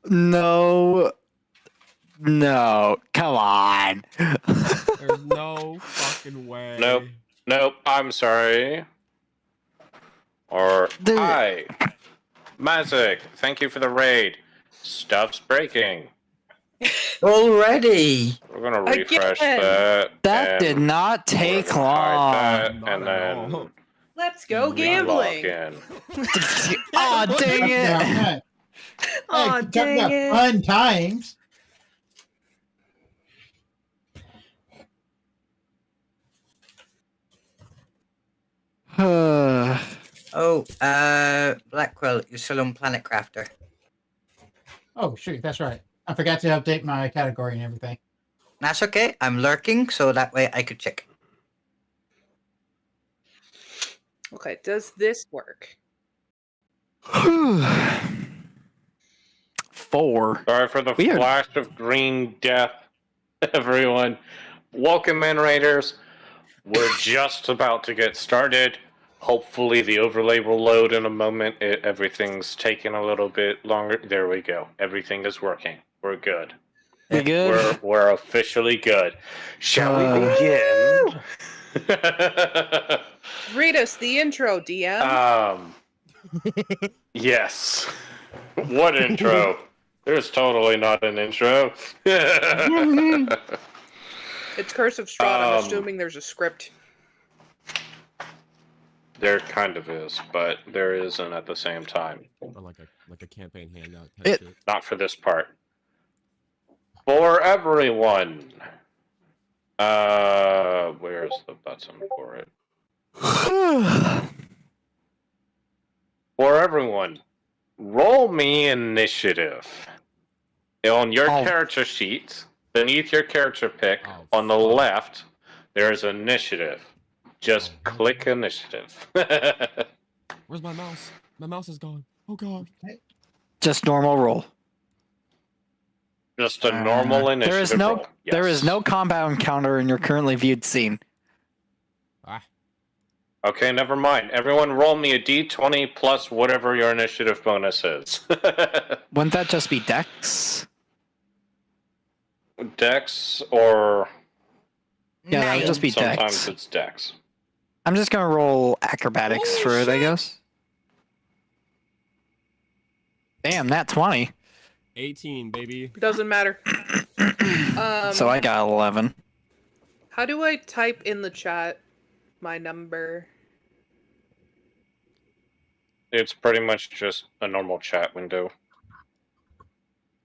No. No. Come on. There's no fucking way. Nope. I'm sorry. Or hi, Mazik. Thank you for the raid. Stuff's breaking. Already. We're gonna refresh that. That did not take long. That, and then Let's go gambling. Aw, dang it. Aw, dang it. Fun times. Blackwell, you're still on Planet Crafter. Oh, shoot, that's right. I forgot to update my category and everything. That's okay. I'm lurking, so that way I could check. Okay, does this work? 4. Sorry for the flash of green death, everyone. Welcome in, Raiders. We're just about to get started. Hopefully the overlay will load in a moment. Everything's taking a little bit longer. There we go. Everything is working. We're good. We good? We're officially good. Shall we begin? Read us the intro, DM. Yes. What intro? There's totally not an intro. It's Curse of Strahd. I'm assuming there's a script. There kind of is, but there isn't at the same time. Or like a campaign handout. Not for this part. For everyone. Where's the button for it? For everyone, roll me initiative. On your character sheet, beneath your character pick, on the left, there's initiative. Just click initiative. Where's my mouse? My mouse is gone. Oh god. Just normal roll. Just a normal initiative. There is no compound counter in your currently viewed scene. Okay, never mind. Everyone roll me a d20 plus whatever your initiative bonus is. Wouldn't that just be Dex? Dex or... Yeah, that would just be Dex. Sometimes it's Dex. I'm just gonna roll acrobatics for it, I guess. Damn, that 20. 18, baby. Doesn't matter. So I got 11. How do I type in the chat my number? It's pretty much just a normal chat window.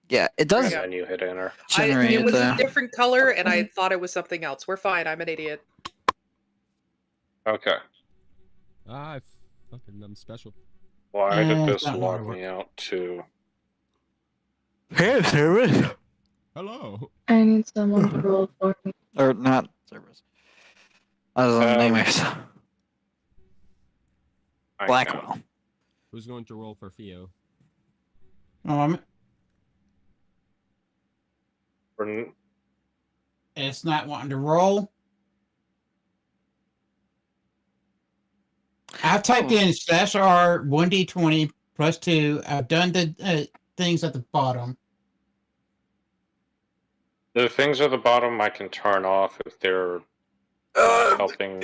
Yeah, it does. And then you hit enter. It was a different color, and I thought it was something else. We're fine. I'm an idiot. Okay. I'm special. Why did this log me out to... Hey, service. Hello. I need someone to roll for me. Or not service. I was on name Blackwell. Who's going to roll for Theo? It's not wanting to roll. I've typed in /R 1d20 plus 2. I've done the things at the bottom. The things at the bottom I can turn off if they're helping.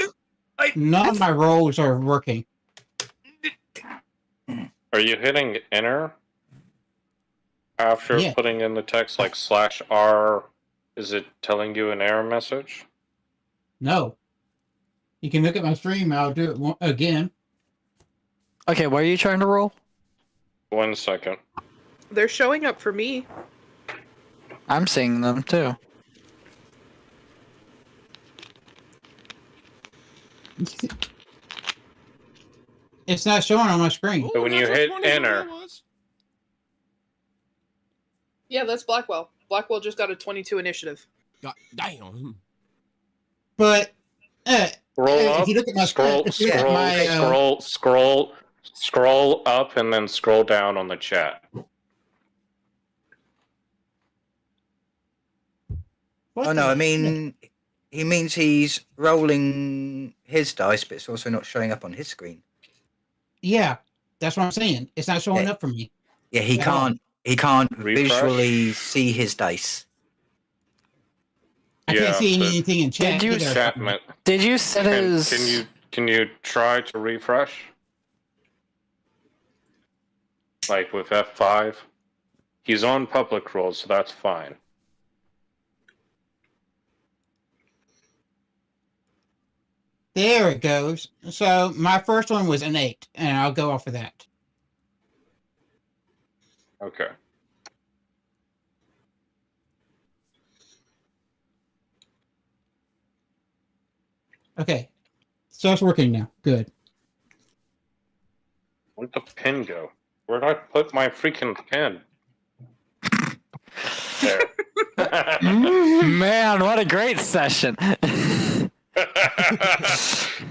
None of my rolls are working. Are you hitting enter after putting in the text like /R? Is it telling you an error message? No. You can look at my stream. I'll do it again. Okay, what are you trying to roll? 1 second. They're showing up for me. I'm seeing them too. It's not showing on my screen. So when you hit enter... Yeah, that's Blackwell. Blackwell just got a 22 initiative. God damn. But scroll up, if you look at my scroll up, and then scroll down on the chat. Oh no, I mean, he means he's rolling his dice, but it's also not showing up on his screen. Yeah, that's what I'm saying. It's not showing up for me. Yeah, he can't. He can't Refresh? visually see his dice. I can't see so anything in chat. Did you- either. Chapman, Did you set his? can you try to refresh? Like with F5? He's on public roll, so that's fine. There it goes. So my first one was an 8, and I'll go off of that. Okay. Okay. So it's working now. Good. Where'd the pin go? Where'd I put my freaking pin? There. Man, what a great session!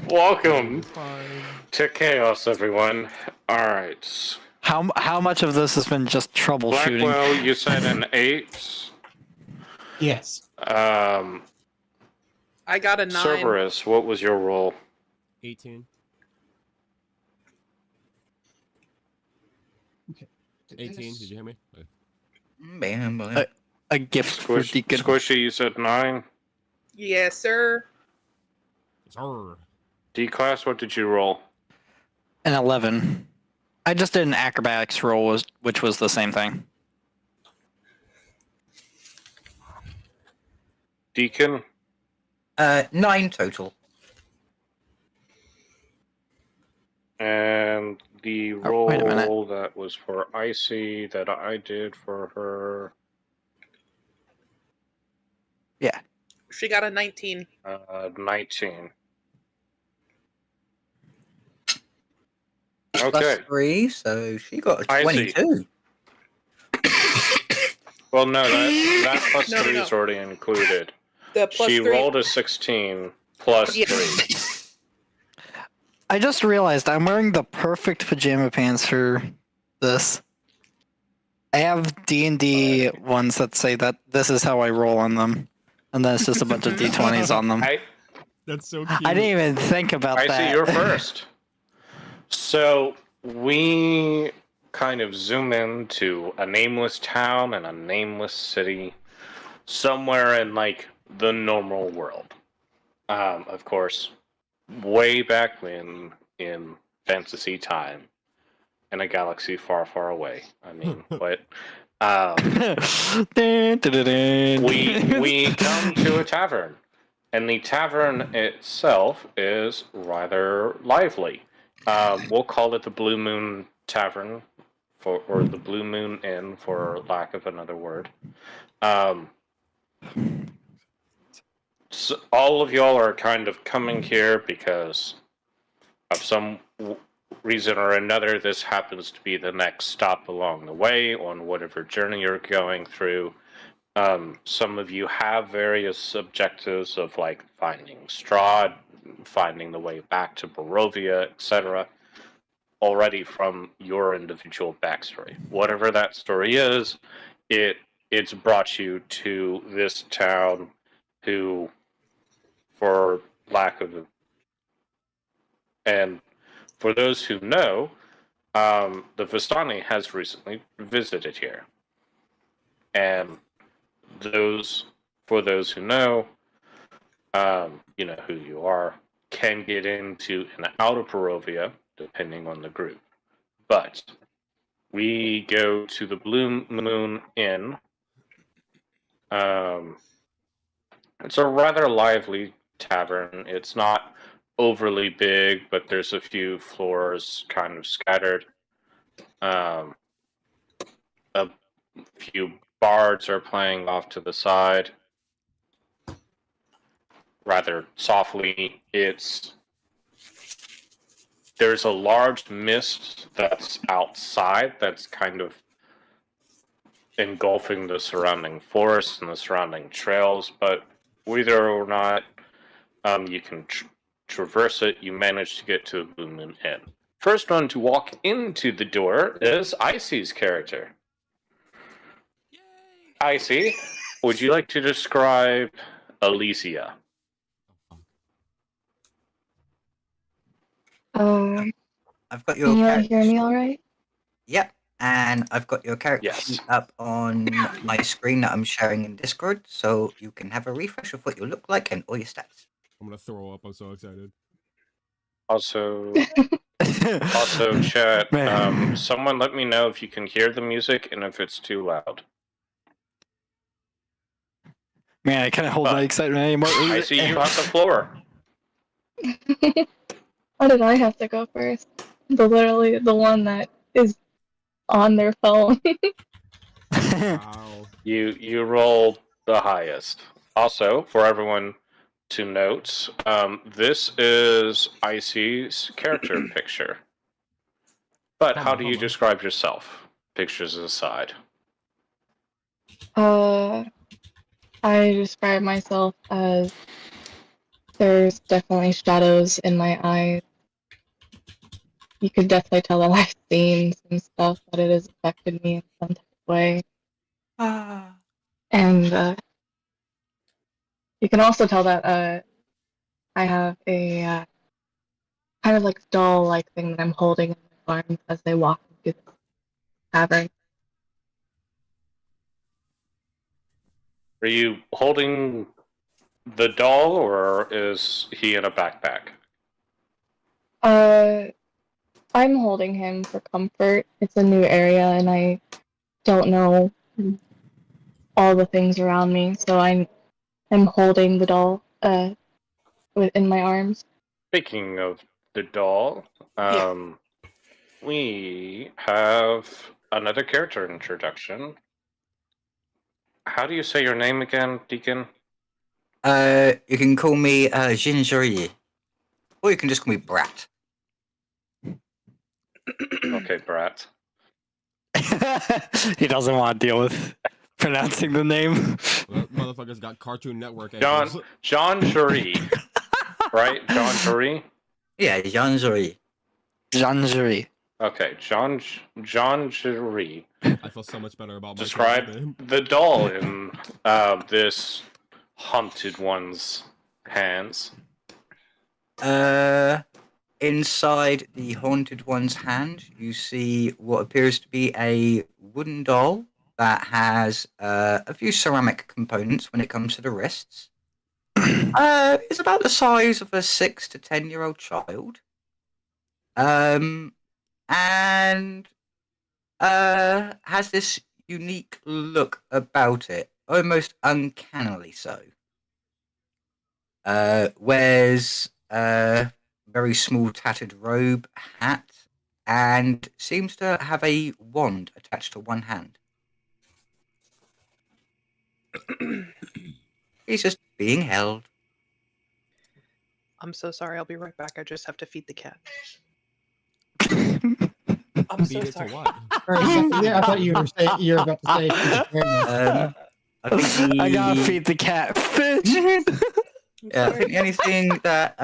Welcome Fine. to Chaos, everyone. Alright. How much of this has been just troubleshooting? Blackwell, you said an 8. Yes. I got a 9. Cerberus, what was your roll? 18. 18. Did you hear me? Bam, bam. A gift for Deacon. Squishy, you said 9. Yes, sir. Sir. D-Class, what did you roll? An 11. I just did an acrobatics roll, which was the same thing. Deacon? 9 total. And the Oh, wait a minute. roll that was for Icy that I did for her, She got a 19. 19. Plus Okay. 3, so she got a I see. 22. Well, no, that plus No, 3 no. is already included. The plus She 3. rolled a 16 plus Yeah. 3. I just realized I'm wearing the perfect pajama pants for this. I have D&D ones that say that this is how I roll on them, and then it's just a bunch of D20s on them. That's so cute. I didn't even think about I that. see you're first. So we kind of zoom into a nameless town and a nameless city somewhere in like the normal world. Of course, way back when in fantasy time in a galaxy far, far away. I mean, but we come to a tavern, and the tavern itself is rather lively. We'll call it the Blue Moon Tavern, or the Blue Moon Inn, for lack of another word. So all of y'all are kind of coming here because of some reason or another. This happens to be the next stop along the way on whatever journey you're going through. Some of you have various objectives of like finding Strahd, finding the way back to Barovia, etc. already from your individual backstory. Whatever that story is, it's brought you to this town who, for lack of, and for those who know, the Vistani has recently visited here. And for those who know, you know who you are, can get into and out of Barovia, depending on the group. But we go to the Blue Moon Inn. It's a rather lively tavern. It's not overly big, but there's a few floors kind of scattered. A few bards are playing off to the side rather softly. There's a large mist that's outside that's kind of engulfing the surrounding forest and the surrounding trails, but whether or not you can traverse it, you manage to get to the Blue Moon Inn. First one to walk into the door is Icy's character. Icy, would you like to describe Alicia? Can I've got your you all character hear me sheet. all right? Yep. and I've got your character Yes. sheet up on my screen that I'm sharing in Discord, so you can have a refresh of what you look like and all your stats. I'm gonna throw up. I'm so excited. Also, chat. Man. Someone let me know if you can hear the music and if it's too loud. Man, I can't hold my But excitement anymore. I see you have the floor. Why did I have to go first? Literally the one that is on their phone. Wow. You roll the highest. Also, for everyone to note, this is Icy's character picture. But how do you Hummer. describe yourself? Pictures aside. I describe myself as there's definitely shadows in my eyes. You could definitely tell that I've seen some stuff, that it has affected me in some type of way. And you can also tell that I have a kind of like doll-like thing that I'm holding in my arms as they walk into the tavern. Are you holding the doll, or is he in a backpack? I'm holding him for comfort. It's a new area, and I don't know all the things around me, so I'm holding the doll in my arms. Speaking of the doll, we have another character introduction. How do you say your name again, Deacon? You can call me Jinjuri, or you can just call me Brat. Okay, Brat. He doesn't want to deal with pronouncing the name. That motherfucker's got Cartoon Network John ankles. Jury. Right? John Jury? Yeah, Jinjuri. Janjuri. Okay, John Jury. I feel so much better about my Describe name. the doll in this haunted one's hands. Inside the haunted one's hand, you see what appears to be a wooden doll that has a few ceramic components when it comes to the wrists. It's about the size of a 6 to 10-year-old child. And has this unique look about it, almost uncannily so. Wears a very small tattered robe, hat, and seems to have a wand attached to one hand. He's just being held. I'm so sorry. I'll be right back. I just have to feed the cat. I'm so sorry. What? Yeah, I thought you were about to say. I think I gotta feed the cat fish. I think the only thing that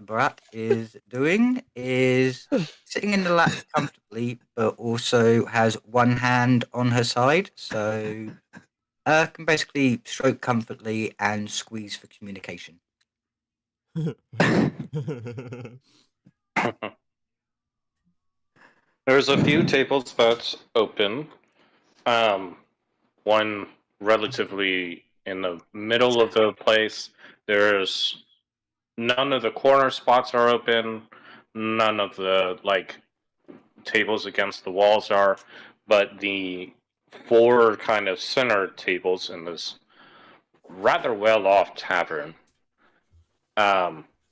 Brat is doing is sitting in the lap comfortably, but also has one hand on her side, so can basically stroke comfortably and squeeze for communication. There's a few tables that's open. One relatively in the middle of the place. There's none of the corner spots are open. None of the tables against the walls are, but the four kind of center tables in this rather well-off tavern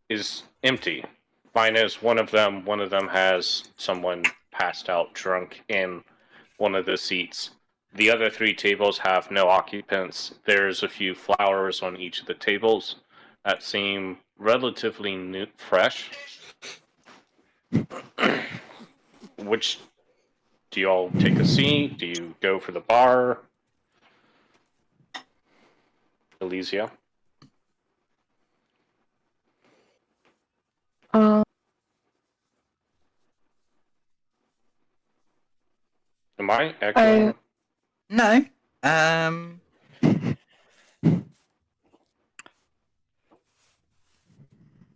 is empty. Minus one of them. One of them has someone passed out drunk in one of the seats. The other three tables have no occupants. There's a few flowers on each of the tables that seem relatively new, fresh. Which, do you all take a seat? Do you go for the bar? Elysia? Am I echoing? No.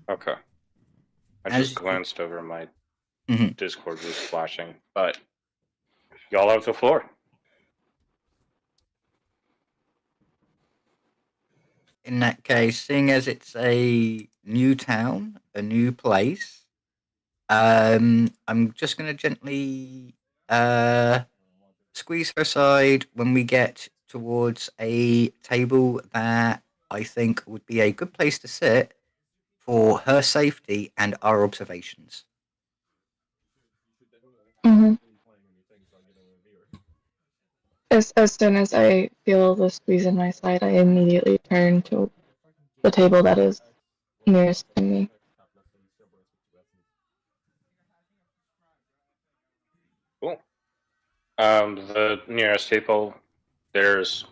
Okay. I As just glanced over my Mhm. Discord was flashing, but Y'all have the floor. In that case, seeing as it's a new town, a new place, I'm just going to gently squeeze her aside when we get towards a table that I think would be a good place to sit for her safety and our observations. Hmm. As soon as I feel the squeeze in my side, I immediately turn to the table that is nearest to me. Cool. The nearest table, there's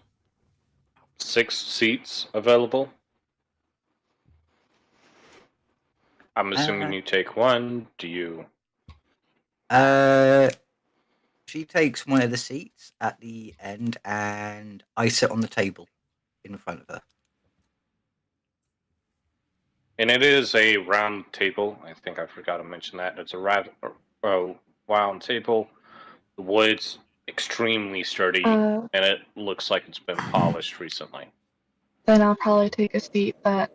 6 seats available. I'm assuming you take one. Do you? She takes one of the seats at the end, and I sit on the table in front of her. And it is a round table. I think I forgot to mention that. It's a round table. The wood's extremely sturdy, Uh, and it looks like it's been polished recently. then I'll probably take a seat that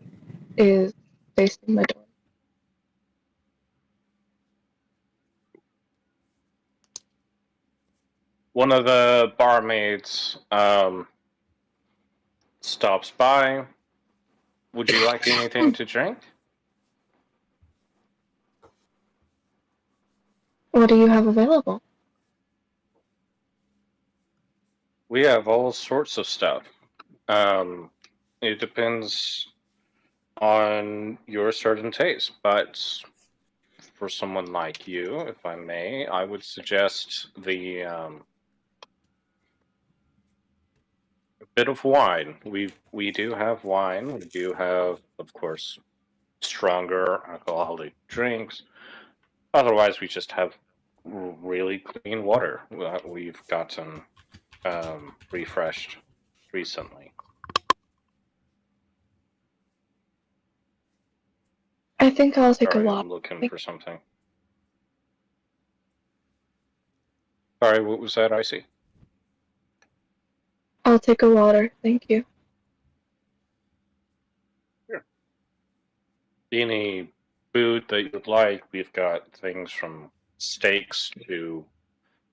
is facing the door. One of the barmaids stops by. Would you like anything to drink? What do you have available? We have all sorts of stuff. It depends on your certain taste, but for someone like you, if I may, I would suggest the a bit of wine. We do have wine. We do have, of course, stronger alcoholic drinks. Otherwise, we just have really clean water that we've gotten refreshed recently. I think I'll take a Sorry, walk. I'm looking for something. Sorry, what was that, Icy? I'll take a water, thank you. Sure. Any food that you'd like, we've got things from steaks to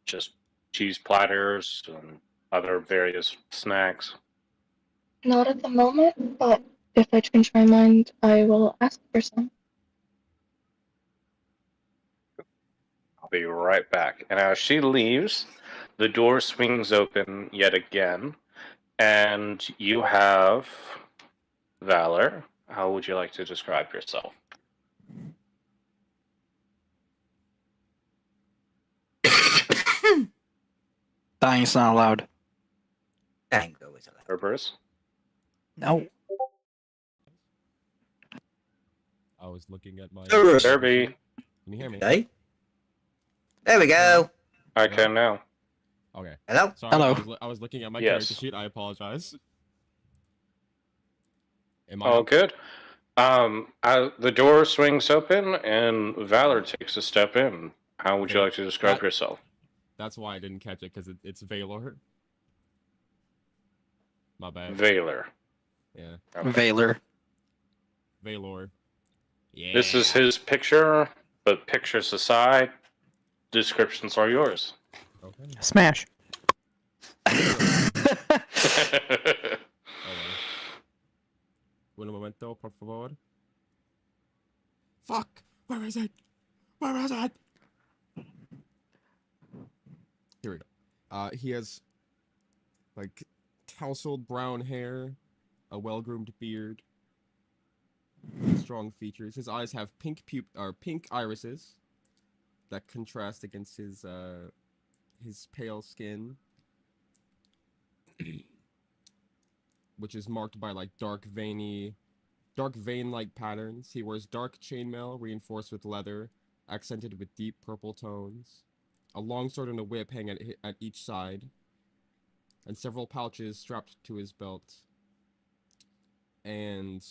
just cheese platters and other various snacks. Not at the moment, but if I change my mind, I will ask for some. I'll be right back. And as she leaves, the door swings open yet again, and you have Valor. How would you like to describe yourself? Dying's not allowed. Tango is allowed. Cerberus? No. I was looking at my. Cerberus. Derby. Can you hear me? Okay. There we go. I can now. Okay. Hello. Sorry, Hello. I was looking at my Yes. character sheet. I apologize. Am I All up? good. The door swings open, and Valor takes a step in. How would you Okay. like to describe yourself? That's why I didn't catch it, because it's Valor. My bad. Valor. Yeah. Okay. Valor. Valor. Yeah. This is his picture, but pictures aside, descriptions are yours. Okay. Smash. Un momento, por favor. Fuck! Where is it? Where is it? Here we go. He has like tousled brown hair, a well-groomed beard, strong features. His eyes have pink irises that contrast against his pale skin, which is marked by like dark vein-like patterns. He wears dark chainmail reinforced with leather, accented with deep purple tones. A long sword and a whip hang at each side, and several pouches strapped to his belt. And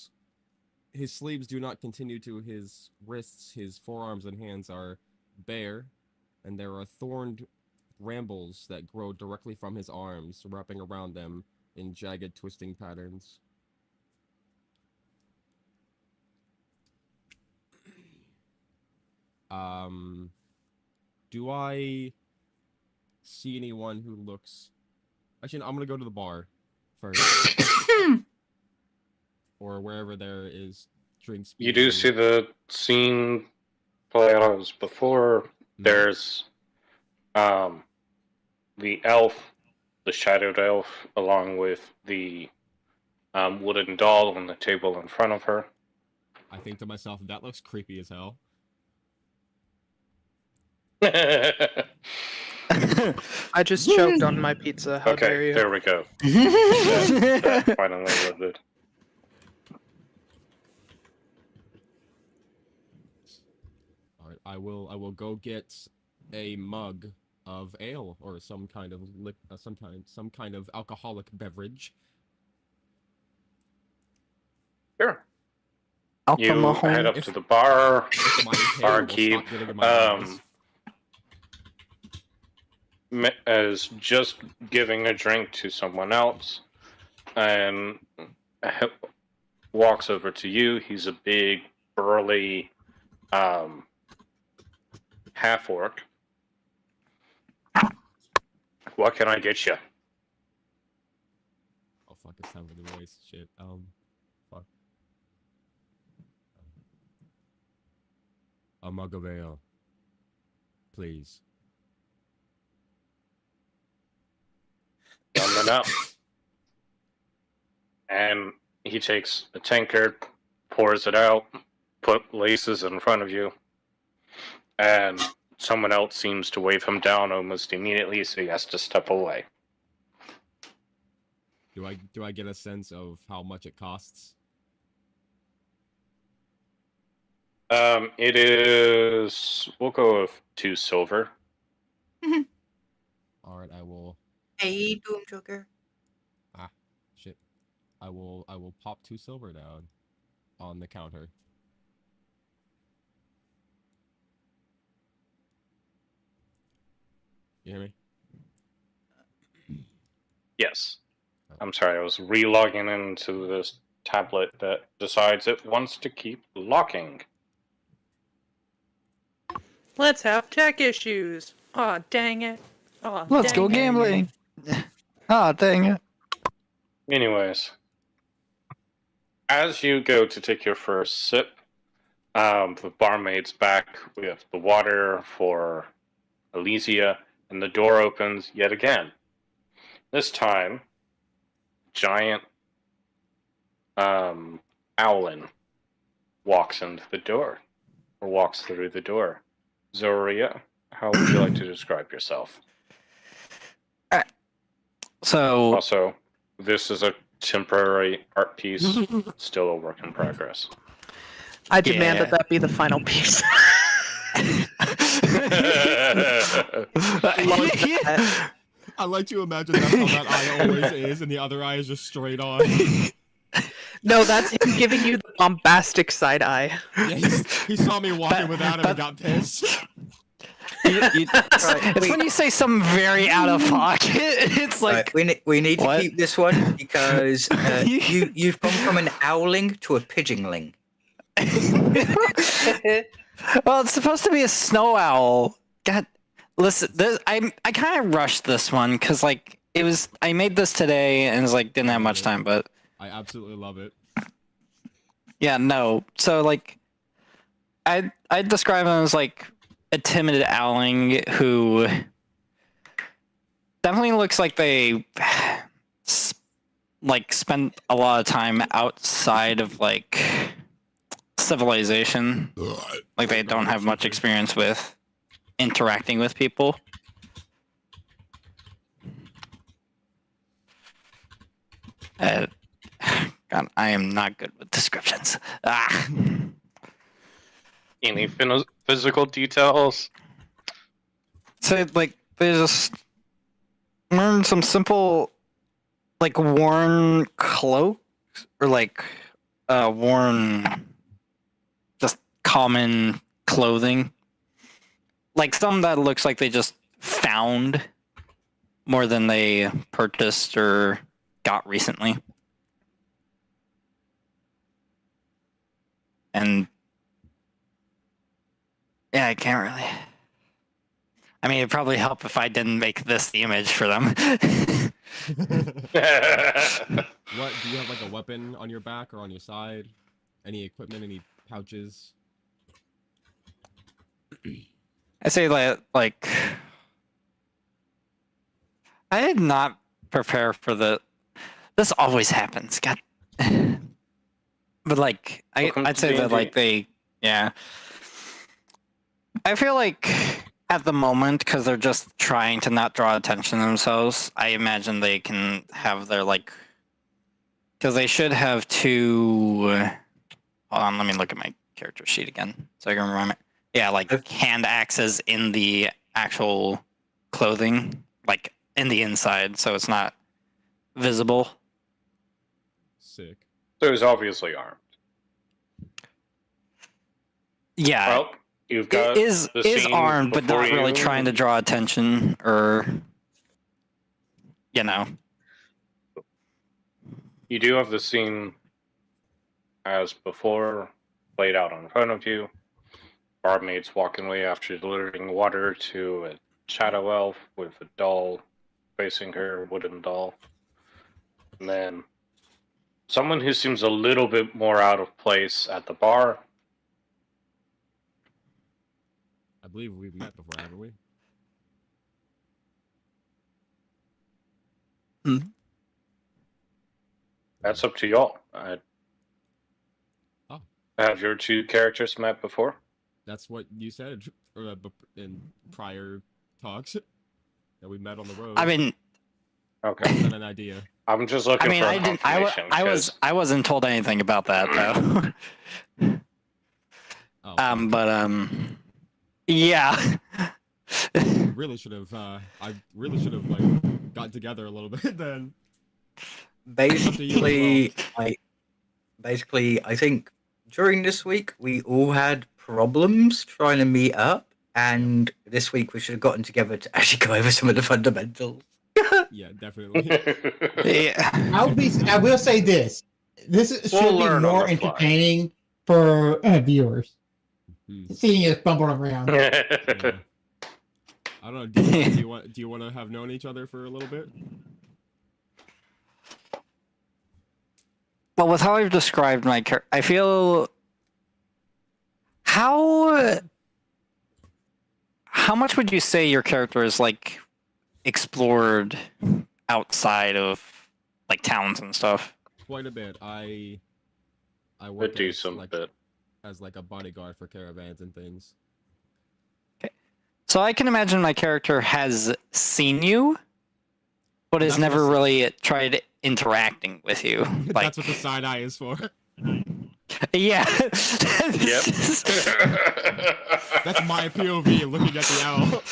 his sleeves do not continue to his wrists. His forearms and hands are bare, and there are thorned brambles that grow directly from his arms, wrapping around them in jagged, twisting patterns. Do I see anyone who looks... Actually, no, I'm gonna go to the bar first. Or wherever there is drinks. You do see the scene play out as before. There's the elf, the shadowed elf, along with the wooden doll on the table in front of her. I think to myself, that looks creepy as hell. I just choked on my pizza. How dare Okay, you? there we go. That finally loaded. All right, I will go get a mug of ale or some kind of some kind of alcoholic beverage. Sure. You Alcohol. head up If- to the bar. If my tail will Barkeep, stop getting in my eyes. As just giving a drink to someone else, and walks over to you. He's a big, burly, half orc. What can I get you? Oh fuck, it's time for the voice. Shit. Fuck. A mug of ale, please. Coming up. And he takes a tankard, pours it out, put laces in front of you, and someone else seems to wave him down almost immediately, so he has to step away. Do I get a sense of how much it costs? It is. We'll go with 2 silver. All right, I will. Hey, Doom Joker. Shit. I will pop 2 silver down on the counter. You hear me? Yes. I'm sorry, I was re-logging into this tablet that decides it wants to keep locking. Let's have tech issues. Aw, dang it. Aw, Let's dang go it. gambling. Ah, dang it. Anyways, as you go to take your first sip, the barmaid's back with the water for Elysia, and the door opens yet again. This time, giant Owlin walks into the door, or walks through the door. Zoria, how would you like to describe yourself? So, Also, this is a temporary art piece, still a work in progress. I demand Yeah. that be the final piece. I like to imagine that's how that eye always is, and the other eye is just straight on. No, that's him giving you the bombastic side eye. Yeah, he saw me walking without him and got pissed. it's when you say something very out of pocket. It's like, we need to what? keep this one because you've gone from an owling to a pigeonling. well, it's supposed to be a snow owl. God, listen, I kind of rushed this one because like I made this today and it's like didn't have much time, but I absolutely love it. yeah, no. So like, I describe him as like a timid owling who definitely looks like they like spent a lot of time outside of like civilization. Like they don't have much experience with interacting with people. God, I am not good with descriptions. Any physical details? So like they just wearing some simple like worn cloaks or like worn just common clothing. Like some that looks like they just found more than they purchased or got recently. And yeah, I can't really. I mean, it'd probably help if I didn't make this the image for them. What do you have, like a weapon on your back or on your side? Any equipment? Any pouches? I say that, like, I did not prepare for the. This always happens. God. But like, Welcome I'd to say that D&D. like they, yeah. I feel like at the moment, because they're just trying to not draw attention to themselves, I imagine they can have their like, because they should have two. Hold on, let me look at my character sheet again so I can remember. Yeah, like hand axes in the actual clothing, like in the inside, so it's not visible. Sick. So he's obviously armed. Yeah, Well, you've got it is the is scene armed, but before not really you. trying to draw attention or, you know. You do have the scene as before, played out in front of you. Barmaid's walking away after delivering water to a shadow elf with a doll facing her, wooden doll. And then someone who seems a little bit more out of place at the bar. I believe we've met before, haven't we? That's up to y'all. Oh. Have your two characters met before? That's what you said in prior talks that we met on the road. I mean, Okay. Is that an idea? I'm just looking for I didn't. confirmation. I wasn't told anything about that though. Oh, Yeah. really should have. I really should have like gotten together a little bit then. Basically, I think during this week we all had problems trying to meet up, and this week we should have gotten together to actually go over some of the fundamentals. Yeah, definitely. Yeah. I will say this. Should be learn on more the fly. entertaining for viewers. Hmm. Seeing us bumbling around. Yeah. I don't know. Do you want to have known each other for a little bit? Well, with how I've described my character, I feel how much would you say your character is like explored outside of like towns and stuff? Quite a bit. I work do as, some like, bit. as like a bodyguard for caravans and things. So I can imagine my character has seen you, but has That's what never I- really tried interacting with you. Like, That's what the side eye is for. yeah. Yep. That's my POV looking at the owl.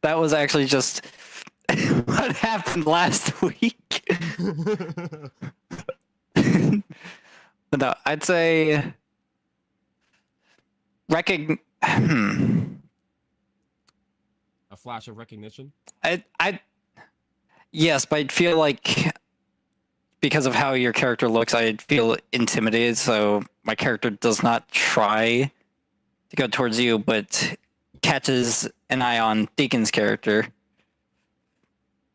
that was actually just what happened last week. But no, I'd say A flash of recognition. Yes, but I'd feel like because of how your character looks, I'd feel intimidated. So my character does not try to go towards you, but catches an eye on Deacon's character,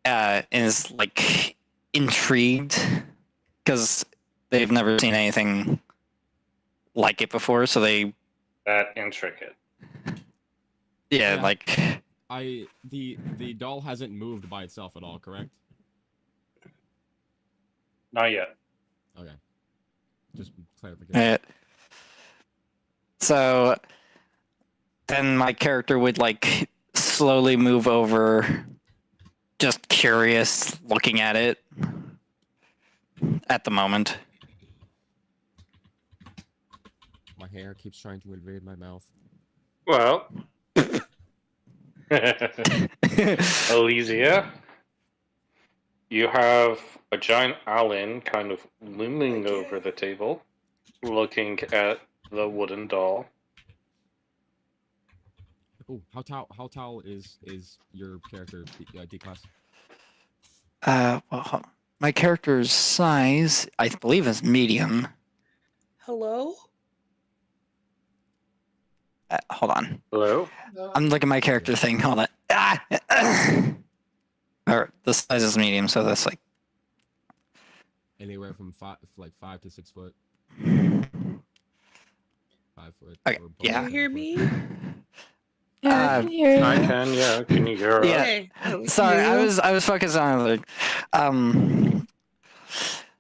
and is like intrigued because they've never seen anything like it before. So they, That intricate. yeah. Like the doll hasn't moved by itself at all, correct? Not yet. Okay. Just clarification. So then my character would like slowly move over, just curious, looking at it at the moment. My hair keeps trying to invade my mouth. Well, Elysia, you have a giant Allen kind of looming over the table, looking at the wooden doll. How tall is your character D class? Well, my character's size, I believe, is medium. Hello? Hold on. Hello? I'm looking at my character thing. Hold on. Or the size is medium, so that's like Anywhere from 5 to 6 foot. 5 foot. Okay, or yeah. Can you hear me? Yeah, I can hear you. I can, yeah. Can you hear us? Yeah. Okay. Sorry, I was focused on like,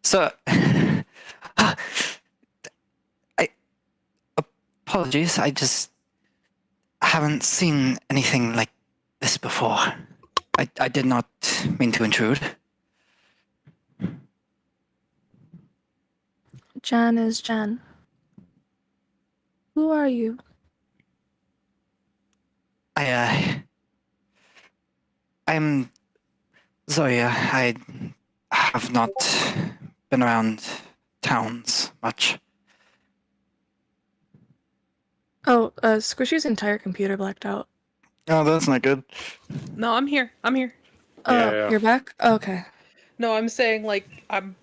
so I apologies. I just haven't seen anything like this before. I did not mean to intrude. Jan is Jan. Who are you? I'm Zoya. I have not been around towns much. Oh, Squishy's entire computer blacked out. Oh, that's not good. No, I'm here. I'm here. Oh, Yeah. you're back? Okay. No, I'm saying like I'm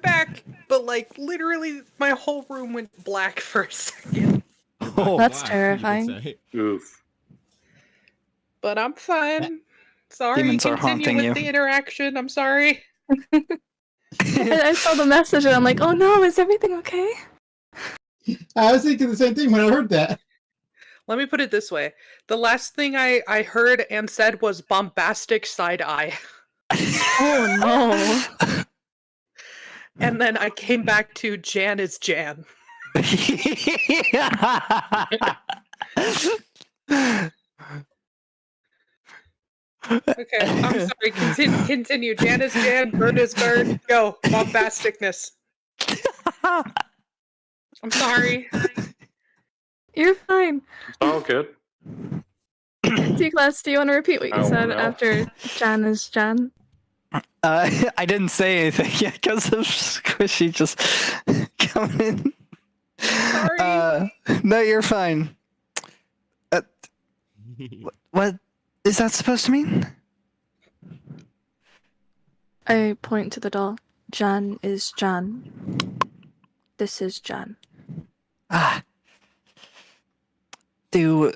back, but like literally my whole room went black for a second. Oh, That's Black, terrifying. you could say. Oof. But I'm fine. Sorry, Demons are continue haunting with you. the interaction. I'm sorry. I saw the message and I'm like, oh no, is everything okay? I was thinking the same thing when I heard that. Let me put it this way. The last thing I heard and said was bombastic side eye. Oh no. And then I came back to Jan is Jan. Okay, I'm sorry. Continue. Jan is Jan, bird is bird. Go. Bombasticness. I'm sorry. You're fine. Oh, good. D-Class, do you want to repeat what you Oh, said no. after Jan is Jan? I didn't say anything yet because of Squishy just coming in. Sorry. No, you're fine. What is that supposed to mean? I point to the doll. Jan is Jan. This is Jan. Do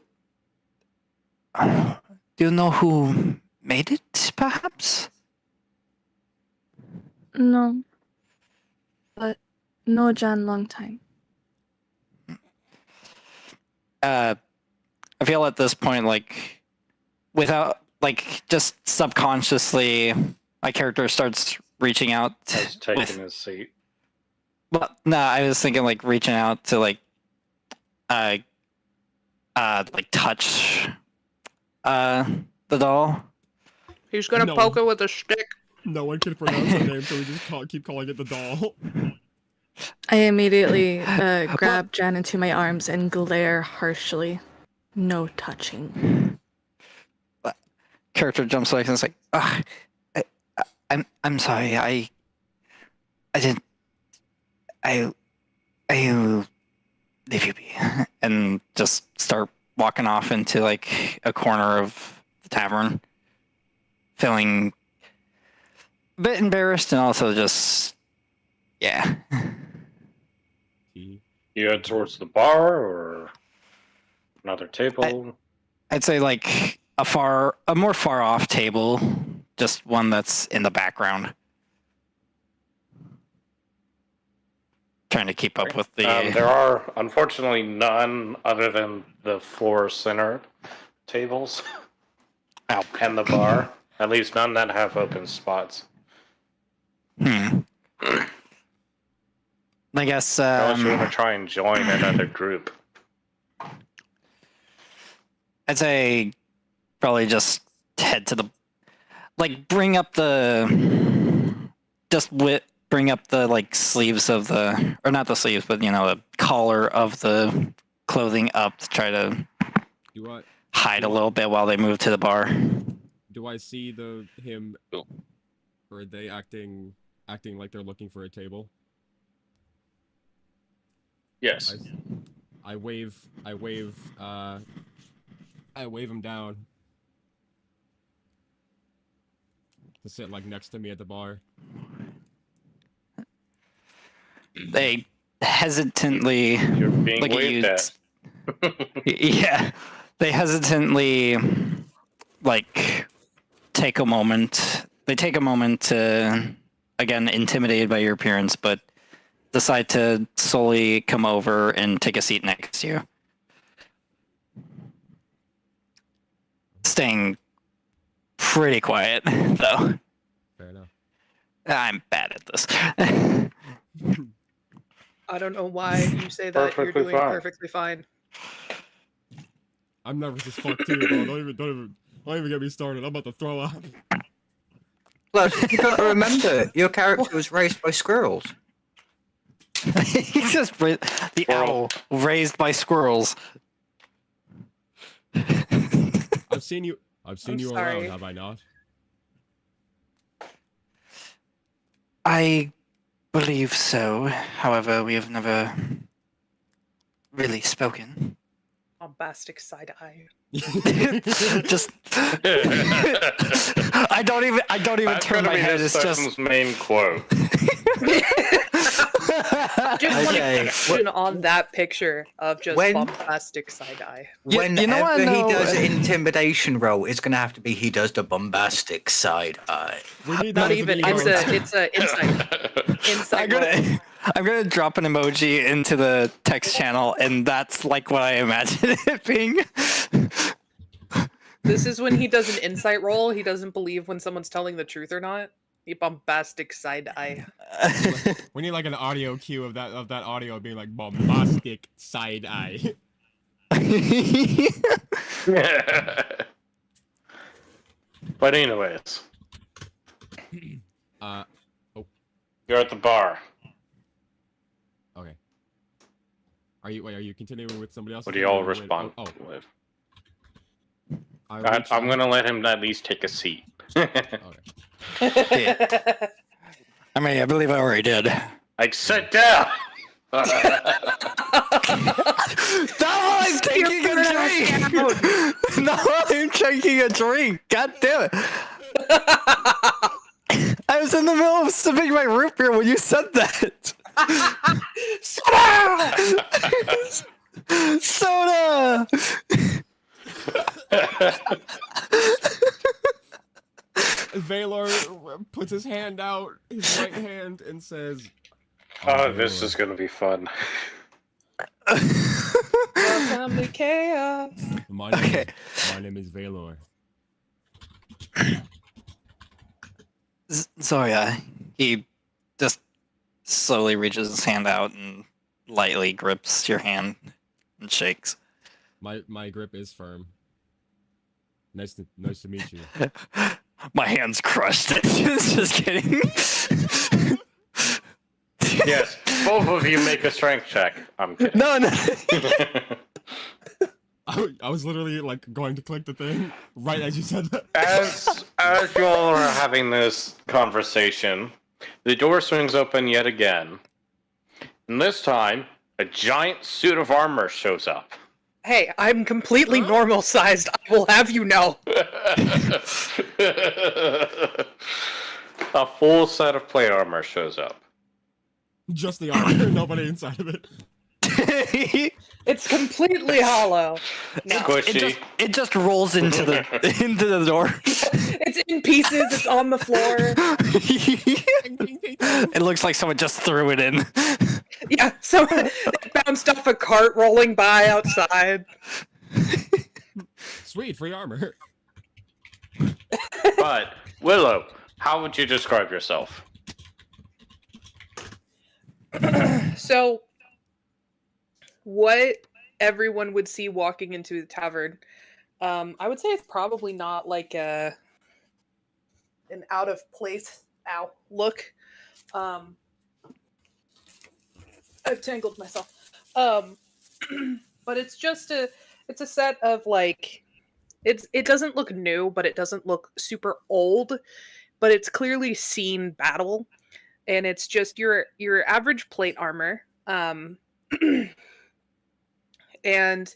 you know who made it, perhaps? No. But no Jan long time. I feel at this point, like, without, like, just subconsciously, my character starts reaching out. Has taken his seat. Well, no, I was thinking, like, reaching out to, like touch, the doll. He's gonna No. poke it with a stick. No one can pronounce her name, so we just keep calling it the doll. I immediately grab Jan into my arms and glare harshly. No touching. Character jumps back and is like, I'm sorry, I didn't, I leave you be, and just start walking off into like a corner of the tavern, feeling a bit embarrassed and also just, yeah. You head towards the bar or another table? I'd say like a more far off table, just one that's in the background. Trying to keep up with the. There are unfortunately none other than the 4 center tables Ow. and the bar. At least none that have open spots. I guess. Unless you want to try and join another group. I'd say probably just head to the, like, bring up the like sleeves of the, or not the sleeves, but the collar of the clothing up to try to hide a little bit while they move to the bar. Do I see him, or are they acting like they're looking for a table? Yes. I wave I wave him down to sit like next to me at the bar. They hesitantly You're being look at waved you. at. Yeah, they hesitantly like take a moment. They take a moment to, again, intimidated by your appearance, but decide to slowly come over and take a seat next to you. Staying pretty quiet, though. Fair enough. I'm bad at this. I don't know why you say that. You're Perfectly doing fine. perfectly fine. I'm nervous as fuck too, bro. Don't even get me started. I'm about to throw up. Plus, you got to remember, your character was raised by squirrels. He's just the owl raised by squirrels. I've seen you I'm around, sorry. have I not? I believe so. However, we have never really spoken. Bombastic side eye. Just I don't even That's turn gonna my be head. this It's just session's main quote. Just want a Okay, caption on that picture of just When- bombastic side eye. You know Whenever what, he though? does an intimidation roll, it's going to have to be he does the bombastic side eye. We need Not that as an even. emote. It's a insight. I'm gonna drop an emoji into the text channel, and that's like what I imagine it being. This is when he does an insight roll. He doesn't believe when someone's telling the truth or not. A bombastic side eye. We need like an audio cue of that audio being like bombastic side eye. But anyways, you're at the bar. Okay. Are you continuing with somebody else? What do y'all respond Oh, with? I I'm gonna let him at least take a seat. Okay. I mean, I believe I already did. Like, sit down. No, I'm taking a drink. No, I'm taking a drink. God damn it! I was in the middle of sipping my root beer when you said that. Soda. Valor puts his hand out, his right hand, and says, Oh, this is gonna be fun. Welcome to chaos. My name is Valor. Zoya, he just slowly reaches his hand out and lightly grips your hand and shakes. My grip is firm. Nice to meet you. My hand's crushed. Just kidding. Yes, both of you make a strength check. I'm kidding. No. I was literally like going to click the thing right as you said that. As you all are having this conversation, the door swings open yet again. And this time, a giant suit of armor shows up. Hey, I'm completely normal sized. I will have you know. A full set of plate armor shows up. Just the armor, nobody inside of it. It's completely hollow. No, Squishy. It just rolls into the door. it's in pieces. It's on the floor. It looks like someone just threw it in. Yeah, so it bounced off a cart rolling by outside. Sweet, free armor. But, Willow, how would you describe yourself? So, what everyone would see walking into the tavern, I would say it's probably not like an out of place look. I've tangled myself. But it's just it's a set of like it doesn't look new, but it doesn't look super old, but it's clearly seen battle, and it's just your average plate armor. And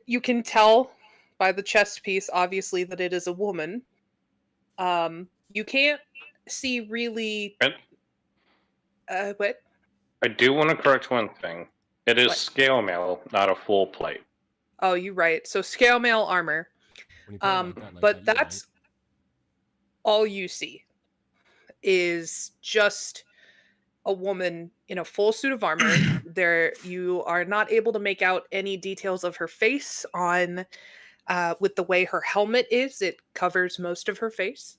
You can tell by the chest piece, obviously, that it is a woman. You can't see really. What? I do want to correct one thing. It is What? scale mail, not a full plate. Oh, you're right. So scale mail armor. When you put it like that, But you're that's all you see is just a woman in a full suit of armor. You are not able to make out any details of her face on with the way her helmet is. It covers most of her face.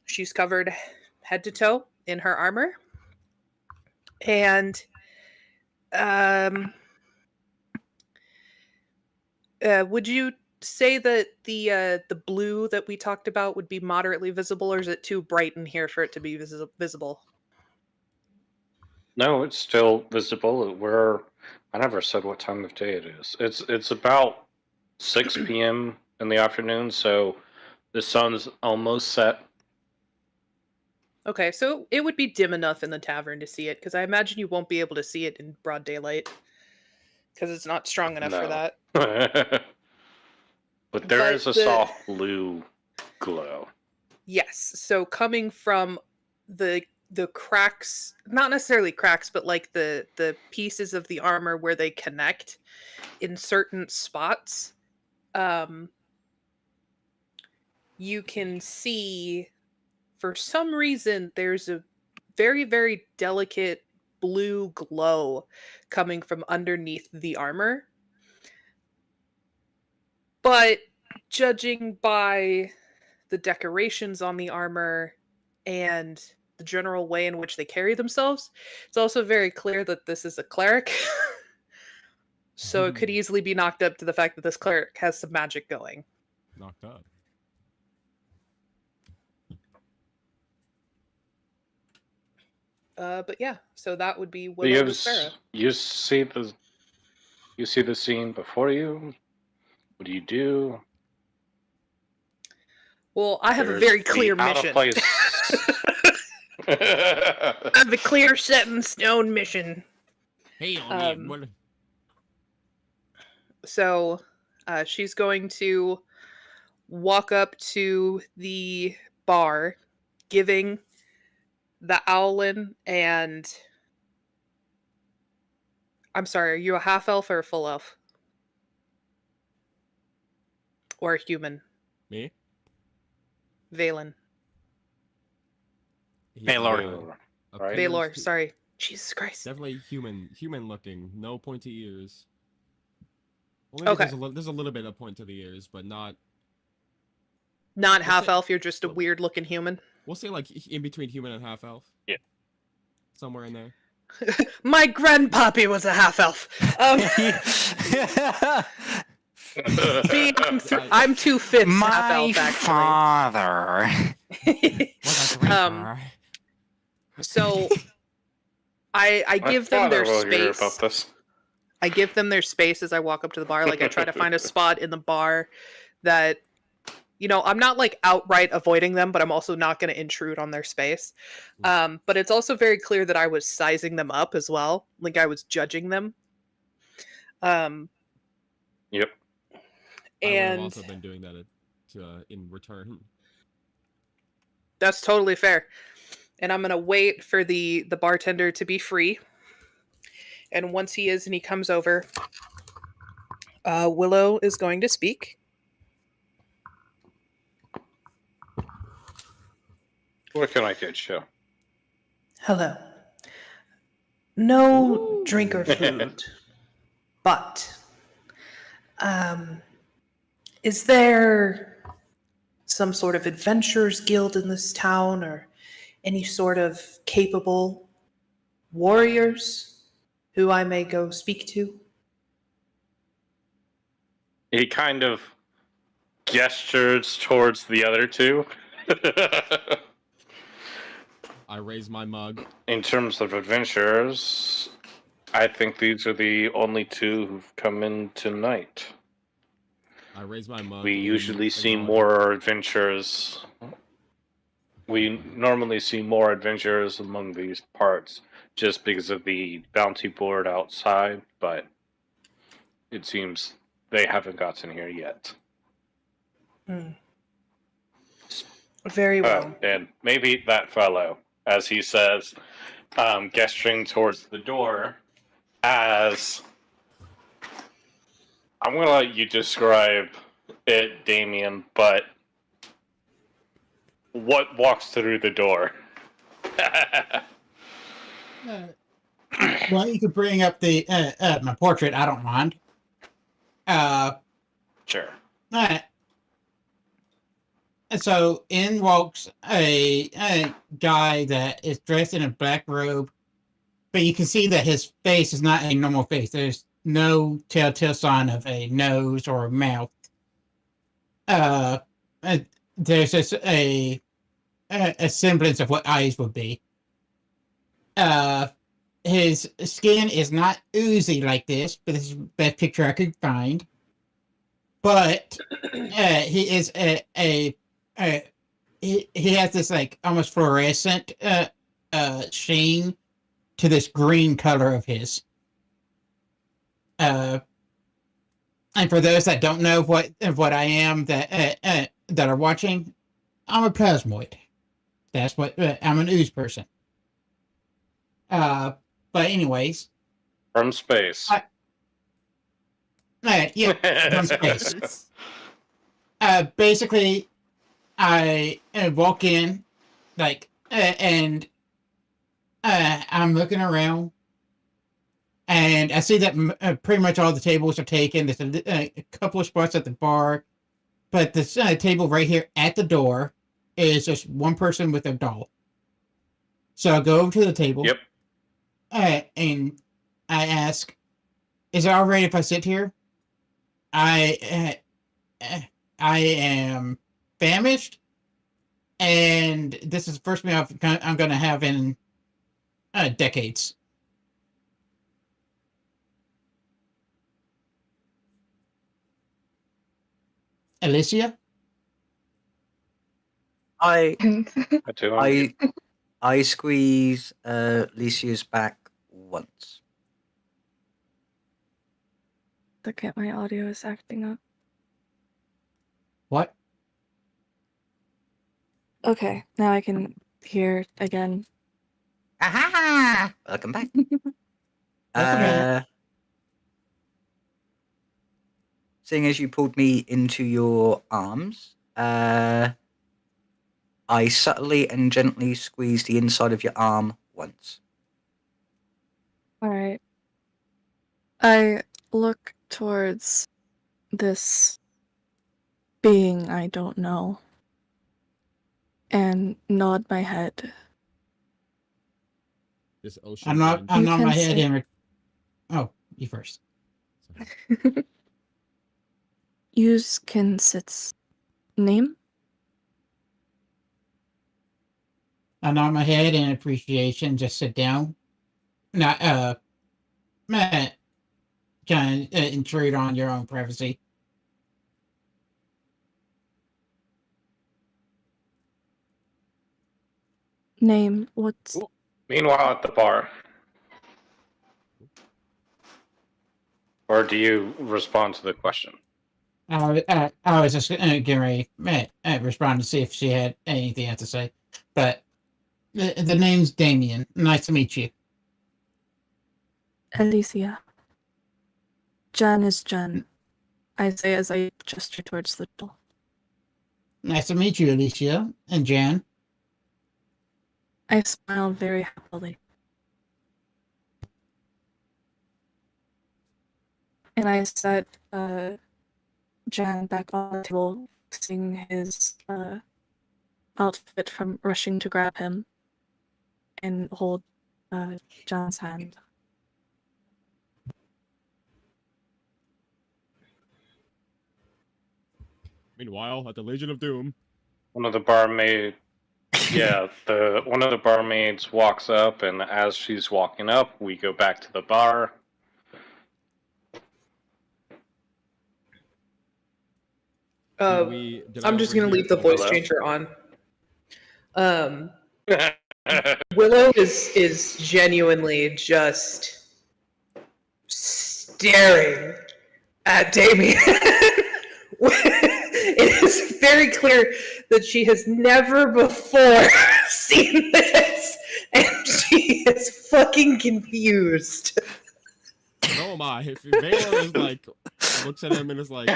She's covered head to toe in her armor. And would you say that the blue that we talked about would be moderately visible, or is it too bright in here for it to be visible? No, it's still visible. I never said what time of day it is. It's about 6 p.m. in the afternoon, so the sun's almost set. Okay, so it would be dim enough in the tavern to see it, because I imagine you won't be able to see it in broad daylight, because it's not strong enough for that. But there is a soft blue glow. Yes, so coming from the cracks, not necessarily cracks, but like the pieces of the armor where they connect in certain spots, you can see, for some reason, there's a very, very delicate blue glow coming from underneath the armor. But judging by the decorations on the armor and the general way in which they carry themselves, it's also very clear that this is a cleric. So it could easily be knocked up to the fact that this cleric has some magic going. knocked up. But yeah, so that would be Willow with Sarah. You see the scene before you. What do you do? Well, I have There's a very the clear out of mission. place. I have a clear set in stone mission. Hey, on what? So she's going to walk up to the bar, giving the Owlin and... I'm sorry, are you a half-elf or a full elf? Or a human? Me? Valen. Valor. Right? Valor, sorry. Jesus Christ. Definitely human looking. No pointy ears. Well, Okay. There's a little bit of point to the ears, but not. Not half-elf, you're just a weird-looking human. We'll say like in between human and half elf. Yeah. Somewhere in there. My grandpappy was a half-elf. See, I'm 2/5 My half-elf, actually. father. So I give them their space. I give them their space as I walk up to the bar. Like, I try to find a spot in the bar that, you know, I'm not like outright avoiding them, but I'm also not going to intrude on their space. But it's also very clear that I was sizing them up as well. Like, I was judging them. Yep. And I've also been doing that in return. That's totally fair. And I'm going to wait for the bartender to be free. And once he is and he comes over, Willow is going to speak. What can I get you? Hello. No drink or food, but is there some sort of adventurers guild in this town, or any sort of capable warriors who I may go speak to? He kind of gestures towards the other two. I raise my mug. In terms of adventurers, I think these are the only two who've come in tonight. I raise my mug. We usually see more adventurers. We normally see more adventurers among these parts just because of the bounty board outside, but it seems they haven't gotten here yet. Very well. And maybe that fellow, as he says, gesturing towards the door, as I'm going to let you describe it, Damien, but what walks through the door? Well, you could bring up the my portrait. I don't mind. Sure. So in walks a guy that is dressed in a black robe, but you can see that his face is not a normal face. There's no telltale sign of a nose or a mouth. There's just a semblance of what eyes would be. His skin is not oozy like this, but this is the best picture I could find. But he is he has this like almost fluorescent sheen to this green color of his. And for those that don't know what I am that are watching, I'm a plasmoid. That's what I'm, an ooze person. But anyways, From space. Yeah, from space. Basically, I walk in, like, and I'm looking around, and I see that pretty much all the tables are taken. There's a couple of spots at the bar, but the table right here at the door is just one person with a doll. So I go over to the table. Yep. And I ask, "Is it all right if I sit here? I am famished, and this is the first meal I'm going to have in decades." Alicia? I Tattoo on you. I squeeze Alicia's back once. Look at my audio is acting up. What? Okay, now I can hear again. Aha! Welcome back. Welcome Seeing as you pulled me into your arms, I subtly and gently squeeze the inside of your arm once. Alright. I look towards this being I don't know and nod my head. This ocean. I'm not You my can head say- in. Oh, you first. Use Kinsit's name? I nod my head in appreciation. Just sit down. Not Matt, kind of intrude on your own privacy. Name, what's... Meanwhile, at the bar. Or do you respond to the question? I was just getting ready to respond to see if she had anything else to say. But the name's Damien. Nice to meet you. Alicia. Jan is Jan. I say as I gesture towards the door. Nice to meet you, Alicia and Jan. I smile very happily. And I set Jan back on the table, seeing his outfit from rushing to grab him, and hold Jan's hand. Meanwhile, at the Legion of Doom. One of the barmaids, one of the barmaids walks up, and as she's walking up, we go back to the bar. I'm just gonna leave the voice Hello? changer on. Willow is genuinely just staring Damien, it is very clear that she has never before seen this, and she is fucking confused. So am I. If Vela is like, looks at him and is like,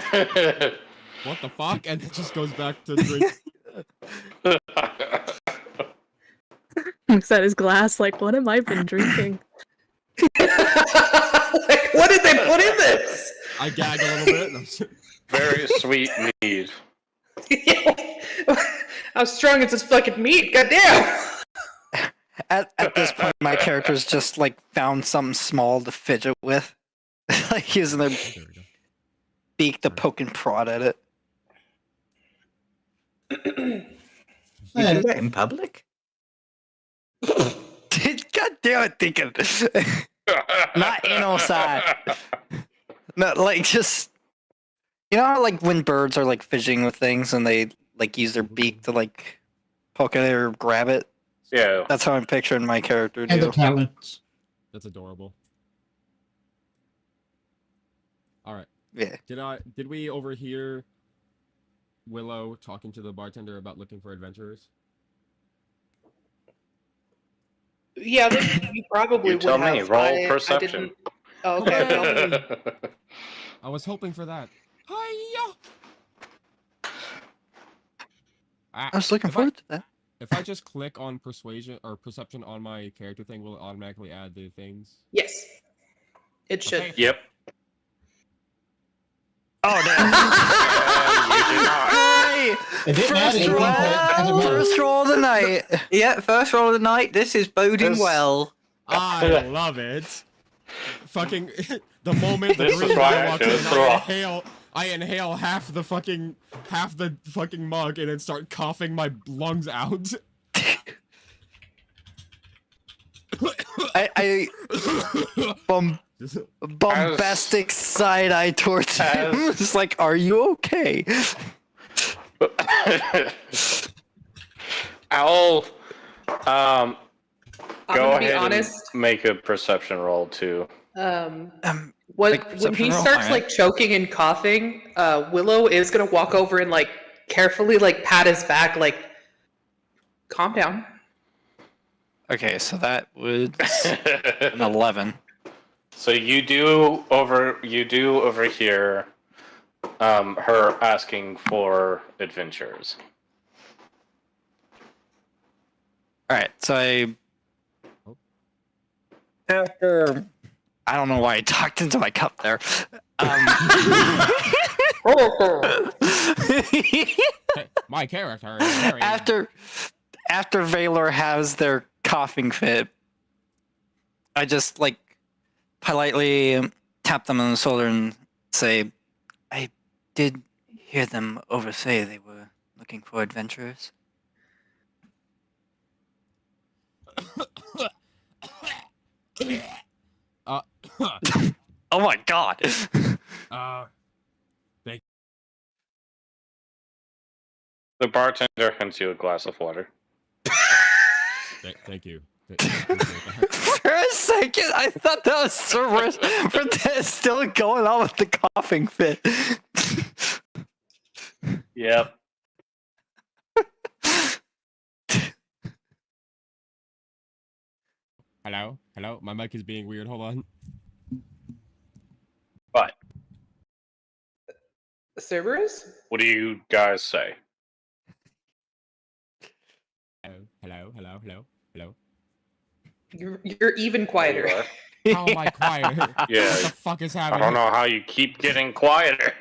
what the fuck? And it just goes back to drink. Looks at his glass like, what have I been drinking? Like, what did they put in this? I gag a little bit. Very sweet mead. How strong is this fucking meat? Goddamn! At this point, my character's just like found something small to fidget with, like using their There we go. beak to poke and prod at it. You do that in public? God damn it, Deacon! Not anal side. No, like just you know how like when birds are like fidgeting with things and they like use their beak to like poke at it or grab it. Yeah. That's how I'm picturing my character And the do. talents. That's adorable. All right. Yeah. Did we overhear Willow talking to the bartender about looking for adventurers? Yeah, you probably You would tell have. me. Roll I perception. didn't... Oh, okay. Well, I was hoping for that. Hiya! I was looking if forward to that. If I just click on persuasion or perception on my character thing, will it automatically add the things? yes, it should. Okay. Yep. Oh You It didn't add First anything, but it doesn't roll, matter. first roll of the night. Yeah, first roll of the night. This is boding This- well. I love it. Fucking the moment the This green is why guy I walks chose in, the roll. I inhale half the fucking mug and then start coughing my lungs out. I bombastic side eye towards him. as- It's like, are you okay? I'll I'm go gonna be ahead honest. and make a perception roll too. When Like when perception he roll? starts Alright. like choking and coughing, Willow is gonna walk over and like carefully like pat his back, like calm down. Okay, so that would an 11. So you do overhear her asking for adventures. All right, so after I don't know why I talked into my cup there. Hey, my character is very... after Valor has their coughing fit, I just like politely tap them on the shoulder and say, "I did hear them oversay they were looking for adventurers." Oh my god! The bartender hands you a glass of water. Thank you. For a second, I thought that was so worse. But that's still going on with the coughing fit. Yep. Hello? Hello? My mic is being weird. Hold on. But Cerberus? what do you guys say? Hello? You're even quieter. You are? How am I quiet? Yeah. What the fuck is I happening? don't know how you keep getting quieter.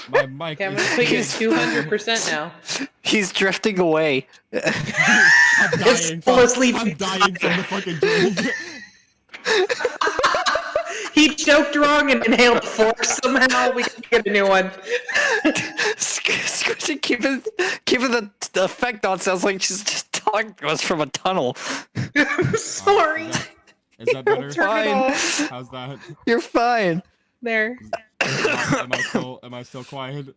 My mic Okay, I'm is... gonna put you at 200% now. He's drifting away. I'm It's dying full from... of sleep. I'm dying from the fucking drink. He choked wrong and inhaled the fork somehow. We can get a new one. Squishy, keeping the effect on sounds like she's just talking to us from a tunnel. I'm sorry. Is that better? Turn it off. How's that? You're fine. There. Am I still quiet?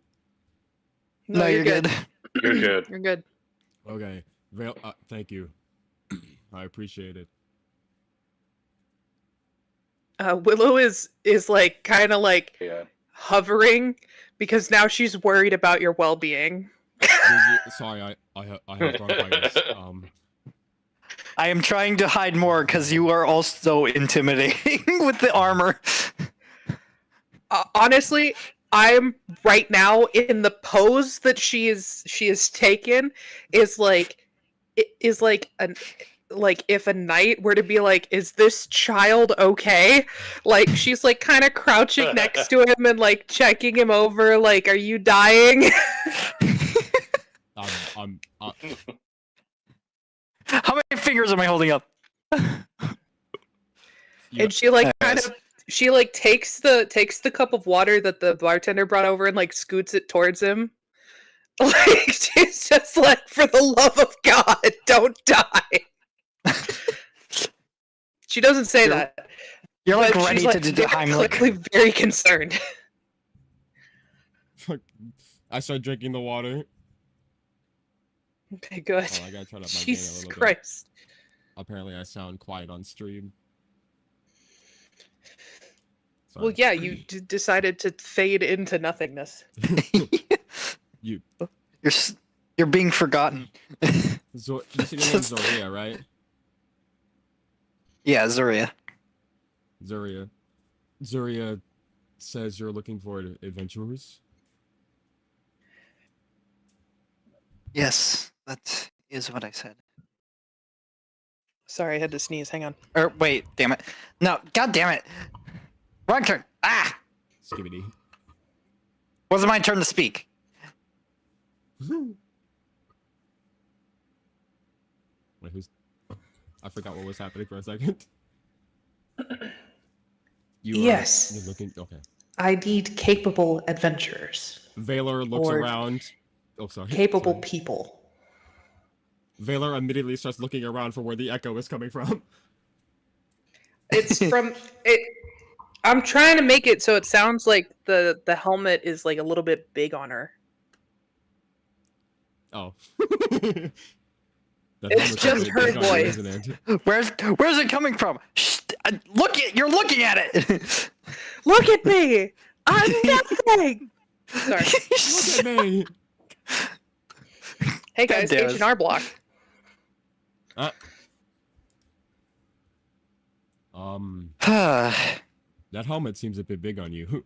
No, you're good. You're good. You're good. Okay. Thank you. I appreciate it. Willow is like kind of like, Yeah. hovering because now she's worried about your well-being. Sorry, I have bronchitis. I am trying to hide more because you are also intimidating with the armor. Honestly, I'm right now in the pose that she is taken is like like if a knight were to be like, is this child okay? Like she's like kind of crouching next to him and like checking him over, like, are you dying? I'm How many fingers am I holding up? And she like kind of she like takes the cup of water that the bartender brought over and like scoots it towards him. Like she's just like, for the love of God, don't die. She doesn't say that. You're like but ready she's, to do the Heimlich. clearly very concerned. I start drinking the water. Okay, good. Oh, I gotta turn up my gain a Jesus little Christ. bit. Apparently, I sound quiet on stream. Sorry. Well, yeah, you decided to fade into nothingness. You're being forgotten. You said your name's Zoria, right? Yeah, Zoria. Zoria says you're looking for adventurers. Yes, that is what I said. Sorry, I had to sneeze. Hang on. Or wait, damn it. No, god damn it. Wrong turn. Ah! Skibidi. Wasn't my turn to speak. Wait, I forgot what was happening for a second. Yes. You're looking. Okay. I need capable adventurers. Valor looks Or around. Oh, sorry. Capable Sorry. people. Valor immediately starts looking around for where the echo is coming from. It's from it. I'm trying to make it so it sounds like the helmet is like a little bit big on her. Oh. It's just her voice. Where's it coming from? Shh, you're looking at it. Look at me. I'm nothing. Sorry. Look at me. Hey guys, God damn it. H&R Block. That helmet seems a bit big on you.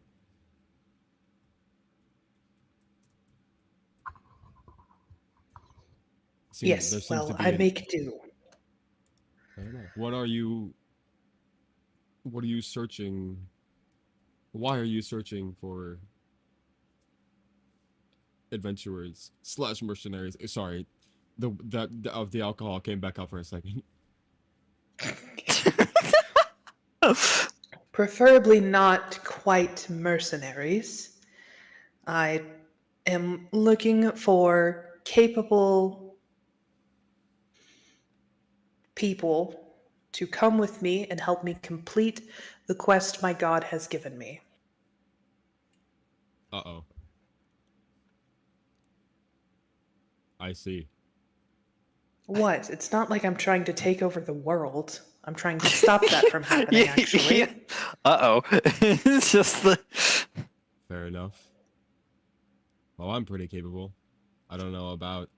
Yes, well, I make do. Fair enough. What are you searching? Why are you searching for adventurers / mercenaries? Sorry, the alcohol came back up for a second. Preferably not quite mercenaries. I am looking for capable people to come with me and help me complete the quest my god has given me. Uh-oh. I see. What? It's not like I'm trying to take over the world. I'm trying to stop that from happening, actually. Yeah. Uh-oh. It's just the... Fair enough. Well, I'm pretty capable. I don't know about...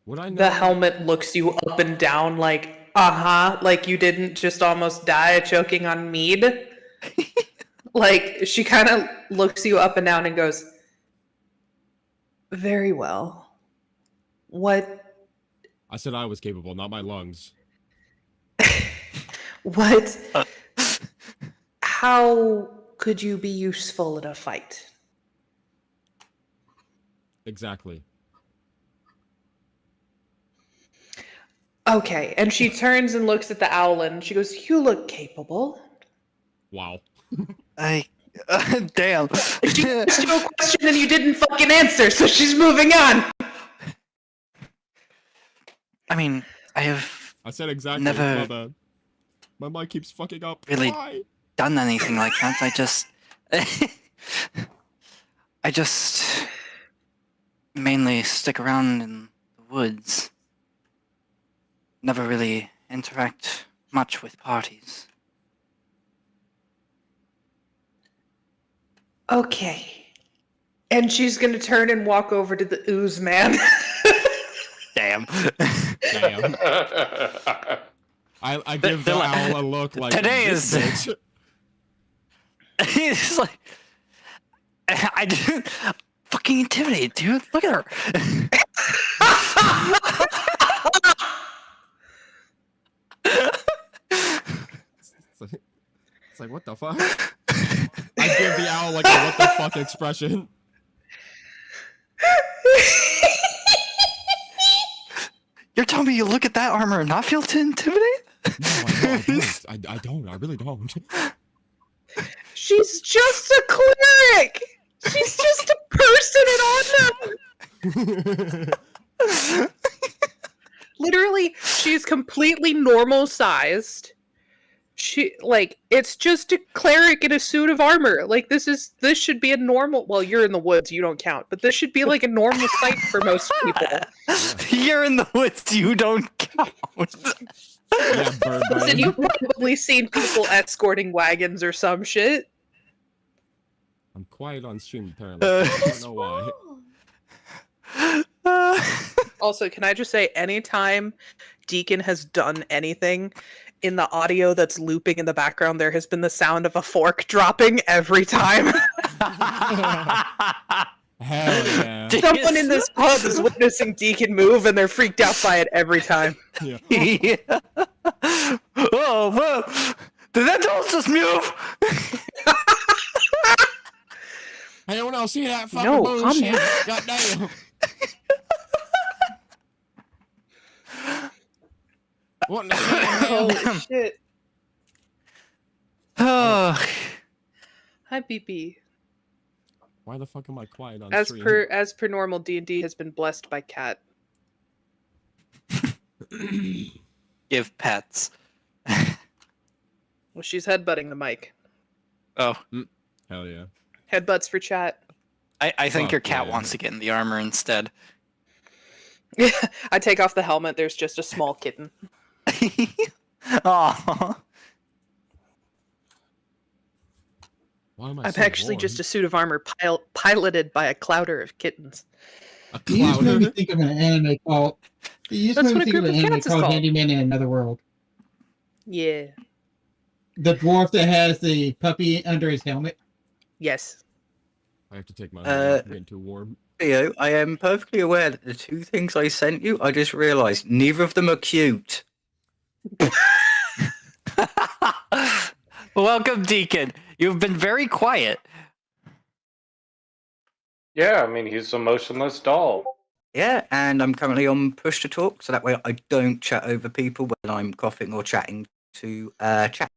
Would I know? The helmet looks you up and down like, like you didn't just almost die choking on mead. Like, she kind of looks you up and down and goes, very well. What? I said I was capable, not my lungs. What? How could you be useful in a fight? Exactly. Okay, and she turns and looks at the owl and she goes, you look capable. Wow. Damn. She asked you a question and you didn't fucking answer, so she's moving on. I mean, I said exactly. never My bad. My mic keeps fucking up. really Why? done anything like that. I just mainly stick around in the woods. Never really interact much with parties. Okay. And she's gonna turn and walk over to the ooze man. Damn. Damn. I give the they're like, owl a look like today this is- bitch. He's like, I didn't fucking intimidate, dude. Look at her. It's like, what the fuck? I give the owl like a what the fuck expression. You're telling me you look at that armor and not feel intimidated? No, I don't. I really don't. She's just a cleric. She's just a person in Autumn. Literally, she's completely normal sized. It's just a cleric in a suit of armor. Like this should be a normal. Well, you're in the woods, you don't count, but this should be like a normal sight for most people. You're in the woods, you don't count. Yeah, bird Listen, brain. you've probably seen people escorting wagons or some shit. I'm quiet on stream apparently. I don't know why. Also, can I just say, anytime Deacon has done anything, in the audio that's looping in the background, there has been the sound of a fork dropping every time. Hell yeah. Someone in this pub is witnessing Deacon move, and they're freaked out by it every time. Yeah. Yeah. Oh, whoa. Did that doll just move? Hey, anyone else see that fucking No, calm bullshit? down. Goddamn. What in the hell? Holy shit. Oh. Hi, BP. Why the fuck am I quiet on As stream? per normal, D&D has been blessed by Cat. Give pets. Well, she's headbutting the mic. Oh. Hell yeah. Headbutts for chat. I think Fuck your cat yeah. wants to get in the armor instead. I take off the helmet, there's just a small kitten. Aw. Why am I I'm so actually warm? just a suit of armor piloted by a clouder of kittens. a You just made me cloud. think of an anime called. You just That's made me what a think of group an of anime cats is called called. Handyman in Another World. Yeah. The dwarf that has the puppy under his helmet. Yes. I have to take my hood off. Uh, I'm getting too warm. Theo, I am perfectly aware that the two things I sent you, I just realised neither of them are cute. Welcome, Deacon. You've been very quiet. Yeah, I mean, he's a motionless doll. Yeah, and I'm currently on push to talk, so that way I don't chat over people when I'm coughing or chatting to chat.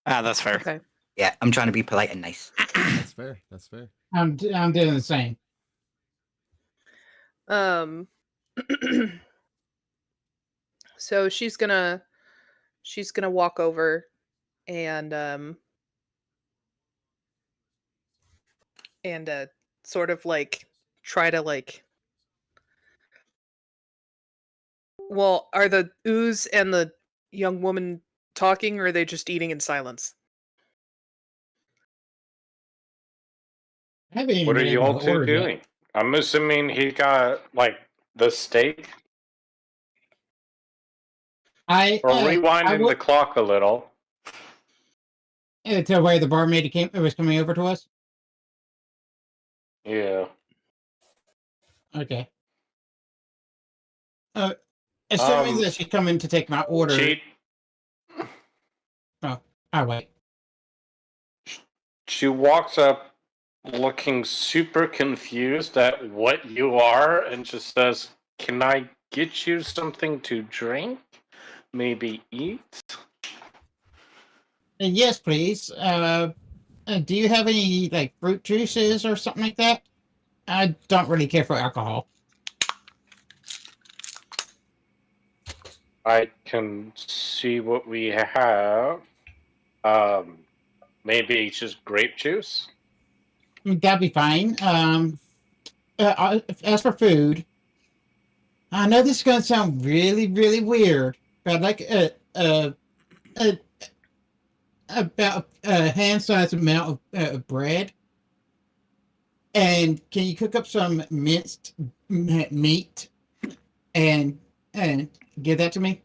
Ah, that's fair. Okay. Yeah, I'm trying to be polite and nice. That's fair. That's fair. I'm doing the same. So she's gonna walk over and sort of like try to like. Well, are the ooze and the young woman talking, or are they just eating in silence? I haven't even What are been you able all to two order yet. doing? I'm assuming he got, like, the steak? Or rewinding the clock a little. To where the barmaid was coming over to us. Yeah. Okay. Assuming Um, that she's coming to take my order. She, I'll wait. she walks up looking super confused at what you are and just says, "Can I get you something to drink? Maybe eat?" Yes, please. Do you have any like fruit juices or something like that? I don't really care for alcohol. I can see what we have. Maybe just grape juice? That'd be fine. As for food, I know this is going to sound really, really weird, but I'd like about a hand-sized amount of bread. And can you cook up some minced meat and give that to me?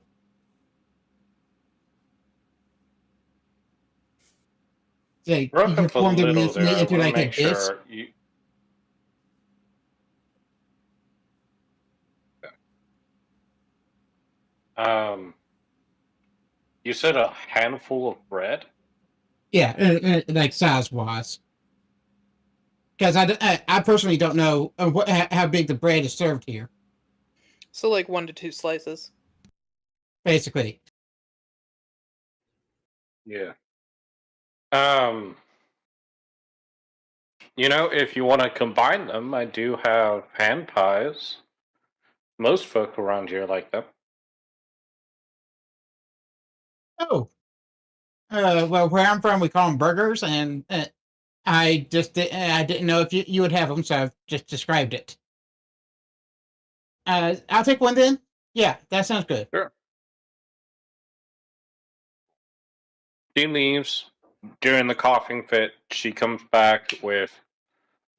Like, you Broke can up a form the little minced there. meat I into want to like a make dish. sure you. You said a handful of bread? Yeah, like size-wise. Because I personally don't know how big the bread is served here. So like 1 to 2 slices. Basically, Yeah. If you want to combine them, I do have hand pies. Most folk around here like them. oh, well, where I'm from, we call them burgers, and I didn't know if you would have them, so I've just described it. I'll take one then. Yeah, that sounds good. Sure. She leaves. During the coughing fit, she comes back with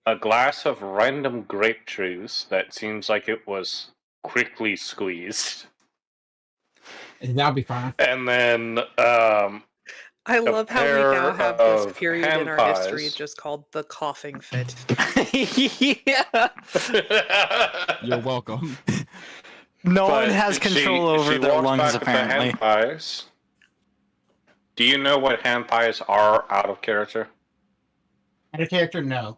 a glass of random grape juice that seems like it was quickly squeezed. That'll be fine. And then I love how we now pair have this of period in hand our history pies. just called the coughing fit. Yeah. You're welcome. No one But has control over she their walks lungs, back with the apparently. hand pies. Do you know what hand pies are out of character? And a character, no.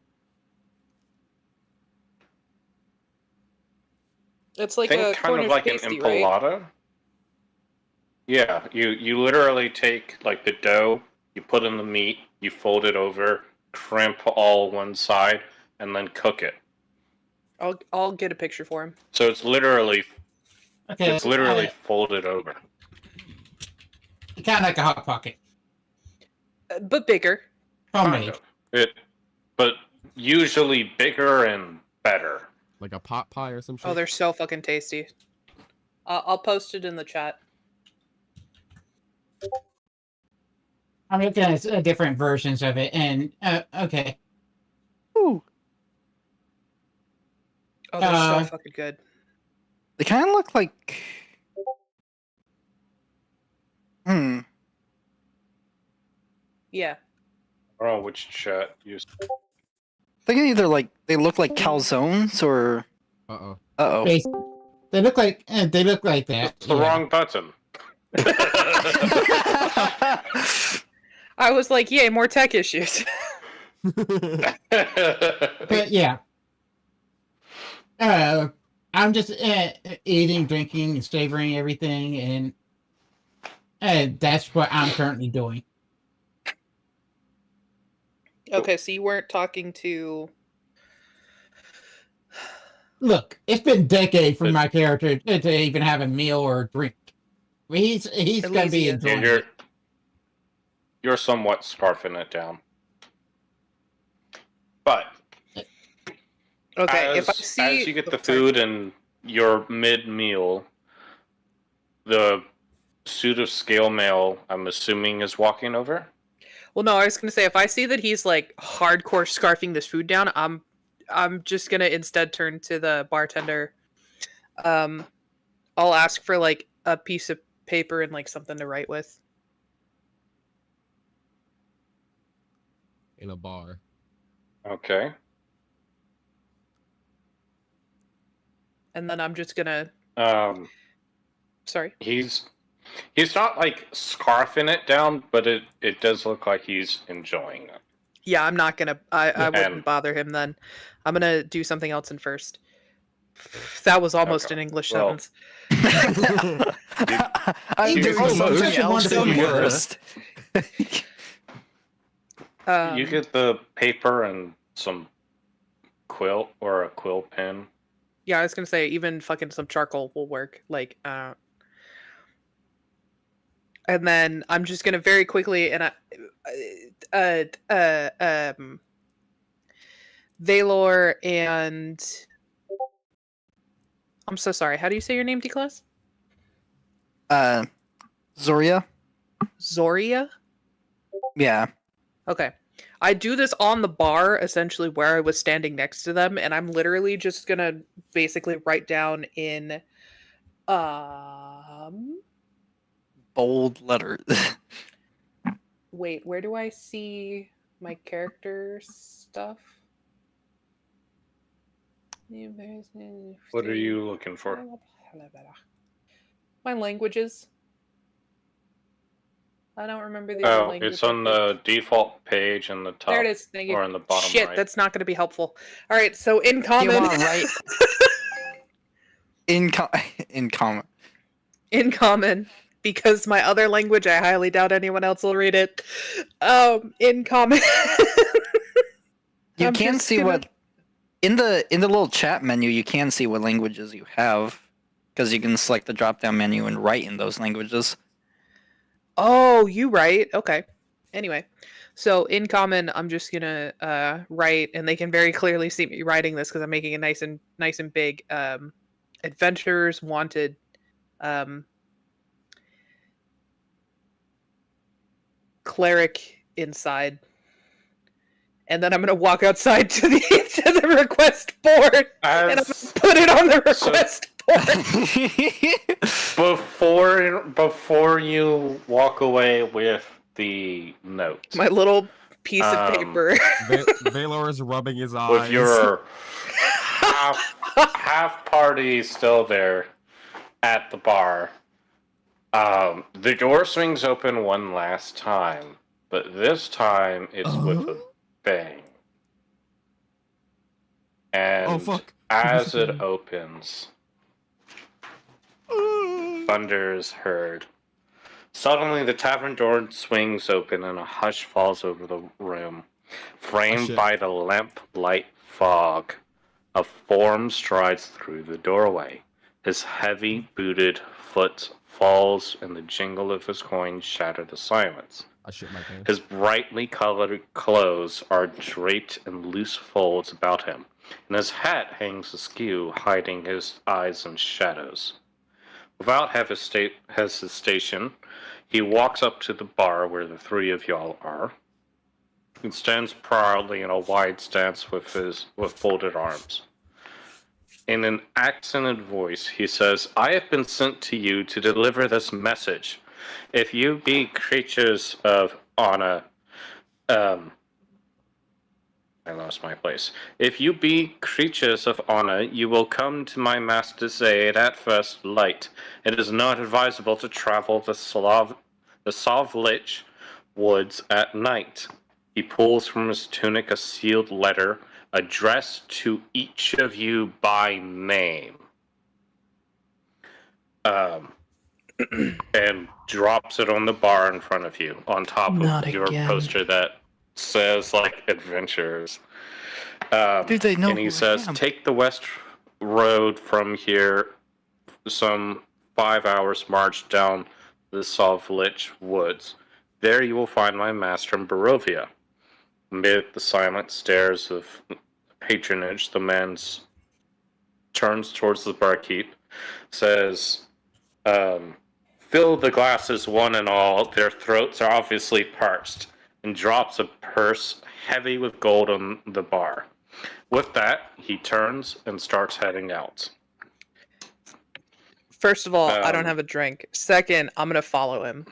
It's like Think a kind of Cornish like pasty, an right? impalata. Yeah, you literally take like the dough, you put in the meat, you fold it over, crimp all one side, and then cook it. I'll get a picture for him. So it's literally Okay, folded over. kind of like a hot pocket, But bigger. homemade. But usually bigger and better. Like a pot pie or some shit. Oh, they're so fucking tasty. I'll post it in the chat. I'm looking at different versions of it, and okay. Ooh. Oh, they're so fucking good. They kind of look like. Yeah. I don't know which chat used. They can either they look like calzones or. Uh-oh. Uh-oh. They look like that. It's the wrong button. I was like, yay, more tech issues. But yeah. I'm just eating, drinking, and savoring everything, and that's what I'm currently doing. Okay, so you weren't talking to... Look, it's been decades for my character to even have a meal or a drink. He's gonna be enjoying it. You're somewhat scarfing it down. But okay, as, if I see... as you get the food and your mid-meal, the suit of scale mail, I'm assuming, is walking over? Well, no, I was gonna say, if I see that he's like hardcore scarfing this food down, I'm just gonna instead turn to the bartender. I'll ask for like a piece of paper and like something to write with. In a bar. Okay. And then I'm just gonna... Sorry. He's not like scarfing it down, but it does look like he's enjoying it. Yeah, I'm not gonna... I wouldn't bother him then. I'm gonna do something else in first. That was almost an English sentence. I'm doing something else wonderful first. You get the paper and some quill or a quill pen. Yeah, I was gonna say even fucking some charcoal will work. Like, and then I'm just gonna very quickly and Valor and I'm so sorry. How do you say your name, D-Class? Zoria? Zoria? Yeah. Okay. I do this on the bar, essentially where I was standing next to them, and I'm literally just gonna basically write down in Bold letters. wait, where do I see my character stuff? What are you looking for? My languages. I don't remember the other Oh, language. it's on the default page in the top. There it is. Thank you. Or in the bottom Shit, right. that's not going to be helpful. All right, so in Do common. you want to write in common? In common, because my other language, I highly doubt anyone else will read it. In common. You I'm can just see gonna- what in the little chat menu. You can see what languages you have because you can select the drop down menu and write in those languages. Oh, you right. Okay. Anyway, so in common, I'm just gonna write, and they can very clearly see me writing this because I'm making it nice and big. Adventurers wanted. Cleric inside, and then I'm gonna walk outside to the to the request board, and I'm gonna put it on the request board. Before you walk away with the note, My little piece of paper. Valor is rubbing his eyes. with your half party still there at the bar. The door swings open one last time, but this time it's with a bang. And fuck. as it opens, thunder is heard. Suddenly, the tavern door swings open and a hush falls over the room, framed shit. by the lamp-light fog. A form strides through the doorway. His heavy-booted foot falls, and the jingle of his coins shatter the silence. I shit my pants. His brightly colored clothes are draped in loose folds about him, and his hat hangs askew, hiding his eyes in shadows. Without hesitation, he walks up to the bar where the three of y'all are, and stands proudly in a wide stance with folded arms. In an accented voice, he says, "I have been sent to you to deliver this message. If you be creatures of honor, I lost my place. If you be creatures of honor, you will come to my master's aid at first light. It is not advisable to travel the Sovlich woods at night." He pulls from his tunic a sealed letter addressed to each of you by name. And drops it on the bar in front of you, on top Not of your again. poster that says, like, adventures. Do they know And he who I says, am? take the west road from here, some 5 hours march down the Sovlich woods. There you will find my master in Barovia. Amid the silent stares of patronage, the man turns towards the barkeep, says, fill the glasses one and all, their throats are obviously parched, and drops a purse heavy with gold on the bar. With that, he turns and starts heading out. First of all, I don't have a drink. Second, I'm gonna follow him.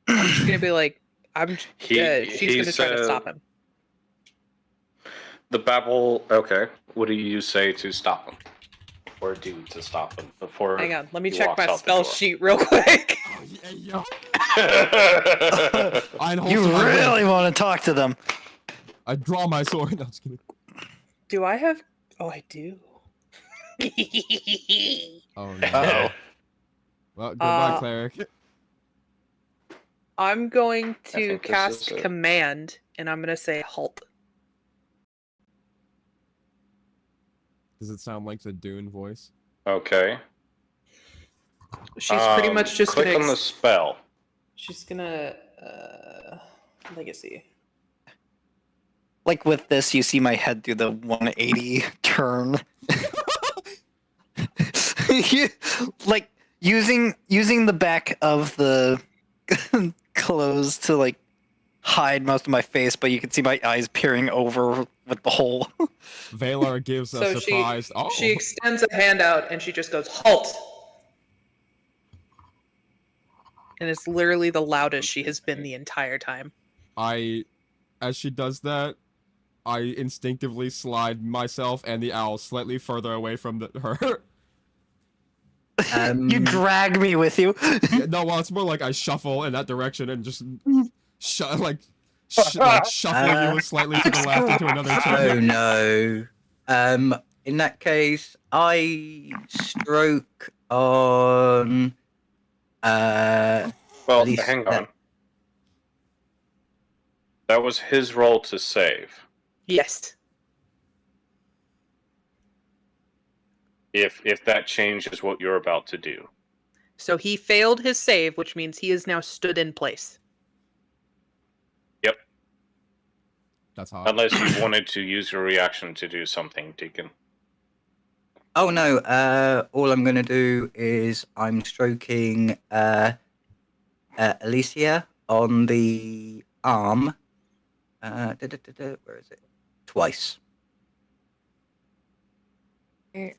I'm just gonna be like, she's gonna try to stop him. The babble. Okay. What do you say to stop him? Or do to stop him before? Hang on, let me he check walks my out the spell door? sheet real quick. Oh, yeah, yo. You really want to talk to them? I draw my sword. No, I'm just kidding. Do I have? Oh, I do. Oh no. Uh-oh. Well, goodbye, cleric. I'm going to think this cast is it. command, and I'm gonna say halt. Does it sound like the Dune voice? Okay. She's pretty much just click gonna. on the spell. She's gonna. Legacy. Like with this, you see my head do the 180 turn. Like using the back of the clothes to like hide most of my face, but you can see my eyes peering over with the hole. Valar gives a So surprised. she extends a hand out and she just goes, "Halt!" And it's literally the loudest she has been the entire time. As she does that, I instinctively slide myself and the owl slightly further away from her. You drag me with you. Yeah, no, well, it's more like I shuffle in that direction and just shuffling you slightly to the left into another chair. Oh no. In that case, I stroke on. Well, least hang that- on. That was his roll to save. Yes. If that changes what you're about to do. So he failed his save, which means he is now stood in place. Yep. That's hot. Unless you wanted to use your reaction to do something, Deacon. Oh no. All I'm gonna do is I'm stroking Alicia on the arm. Where is it? Twice. Okay,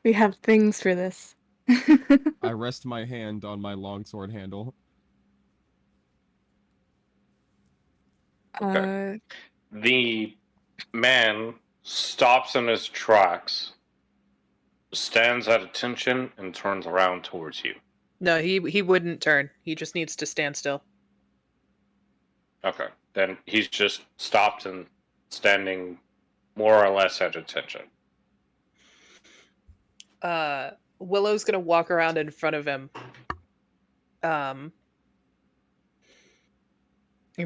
we have things for this. I rest my hand on my longsword handle. The man stops in his tracks, stands at attention, and turns around towards you. No, he wouldn't turn. He just needs to stand still. Okay. Then he's just stopped and standing more or less at attention. Willow's gonna walk around in front of him. And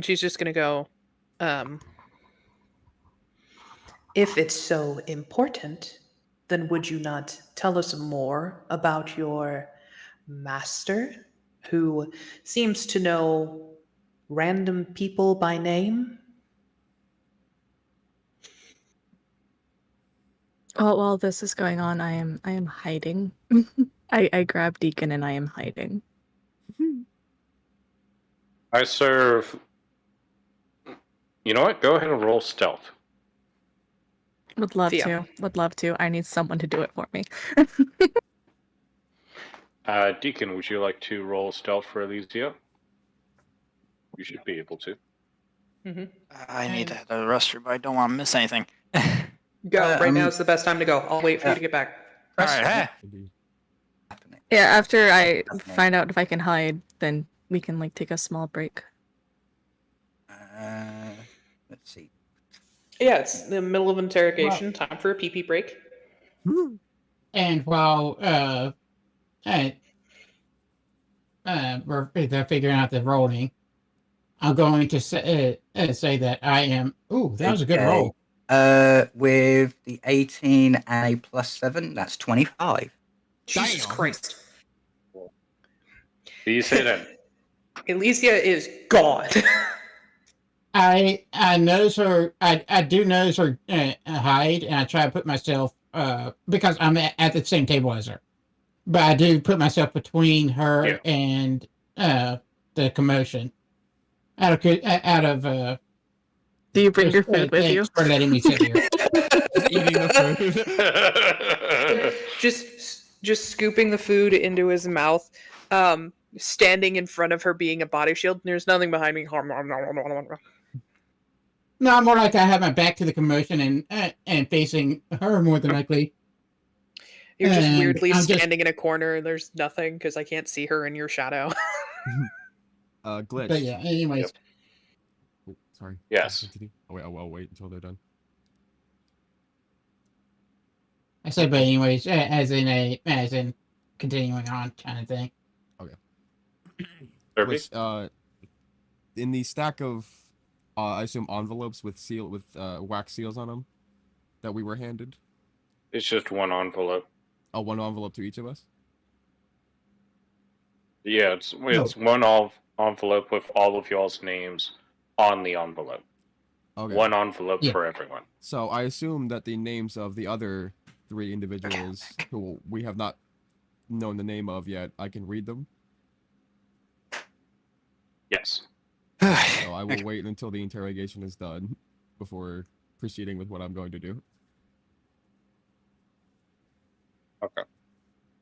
she's just gonna go, If it's so important, then would you not tell us more about your master, who seems to know random people by name? Well, while this is going on, I am hiding. I grab Deacon and I am hiding. I serve. You know what? Go ahead and roll stealth. Would love Theo. to. Would love to. I need someone to do it for me. Deacon, would you like to roll stealth for Elysia? You should be able to. I need to head to the restroom, but I don't want to miss anything. go. Right now is the best time to go. I'll wait for you to get back. All right, hey. Indeed. Yeah, after I find out if I can hide, then we can like take a small break. Let's see. Yeah, it's the middle of interrogation. Time for a pee-pee break. And while they're figuring out the rolling, I'm going to say that I am. Ooh, that was a good Okay. roll. With the 18 and a +7, that's 25. Jesus Damn. Christ. Do you say that? Elysia is gone. I notice her. I do notice her hide, and I try to put myself because I'm at the same table as her. But I do put myself between her and the commotion. Out of Do you bring your food with you? thanks for letting me sit here. Eating the food. just scooping the food into his mouth, standing in front of her, being a body shield. There's nothing behind me. No, more like I have my back to the commotion and facing her more than likely. You're just And weirdly I'm just- standing in a corner. And there's nothing because I can't see her in your shadow. Glitch. But yeah, anyways. Oh, sorry. Yes. Continue. Oh, wait, I'll wait until they're done. I said, but anyways, as in continuing on kind of thing. Derby? Which, in the stack of, I assume envelopes with wax seals on them that we were handed. It's just one envelope. Oh, one envelope to each of us? Yeah, it's one envelope with all of y'all's names on the envelope. Okay. One envelope Yeah. for everyone. So I assume that the names of the other 3 individuals who we have not known the name of yet, I can read them. I will wait until the interrogation is done before proceeding with what I'm going to do. Okay.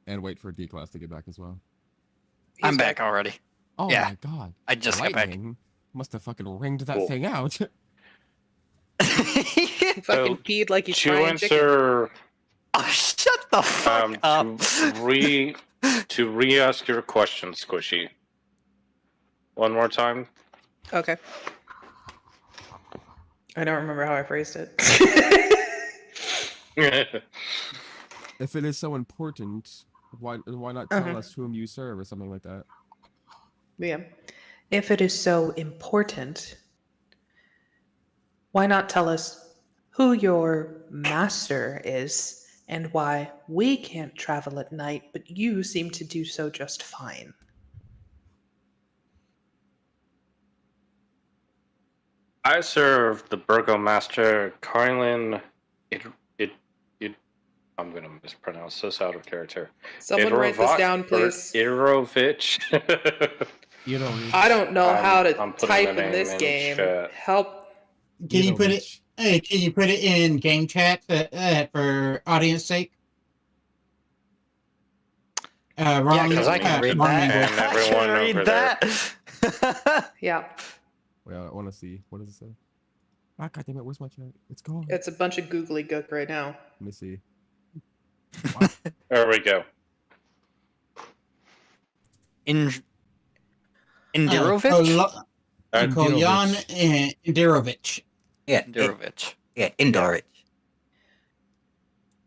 And wait for D-Class to get back as well. I'm back already. Oh Yeah. my god. I just got back. Lightning must have fucking ringed that Cool. thing out. He fucking So, peed like he's To frying chicken. answer, Oh, shut the fuck up. to re-ask your question, Squishy. One more time. Okay. I don't remember how I phrased it. If it is so important, why not tell us whom you serve or something like that? Yeah. If it is so important, why not tell us who your master is and why we can't travel at night, but you seem to do so just fine? I serve the Burgomaster Carlin. I'm gonna mispronounce this out of character. Someone write this down, please. Irovich. I don't know how to I'm putting type the in name this in game. chat. Help. Can you put it? Hey, can you put it in game chat for audience sake? Yeah, because I can read that. And I everyone can read over that. Yeah. Wait, I want to see. What does it say? Ah, goddammit, where's my chat? It's gone. It's a bunch of googly gook right now. Let me see. There we go. Indirovich? Kolyan Indirovich. Yeah, Indirovich. Indorich.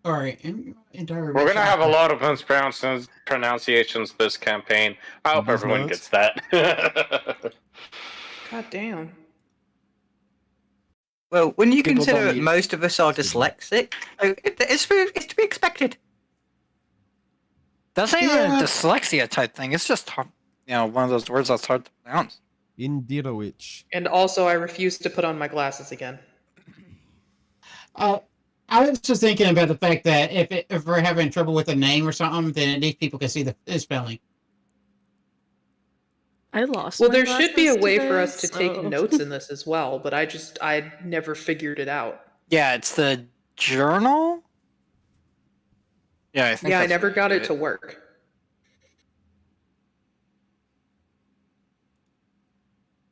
All right, Indirovich. We're gonna have a lot of mispronunciations this campaign. I hope everyone gets that. God damn. Well, when you People consider don't that need- most of us are dyslexic, it's to be expected. That's not even a dyslexia type thing. It's just hard, one of those words that's hard to pronounce. Indirovich. And also, I refuse to put on my glasses again. I was just thinking about the fact that if we're having trouble with a name or something, then at least people can see the spelling. I lost. Well, my there should be a glasses way for today, us to take so- notes in this as well, but I never figured it out. Yeah, it's the journal? Yeah, I think Yeah, I that's never what got you it do. to work.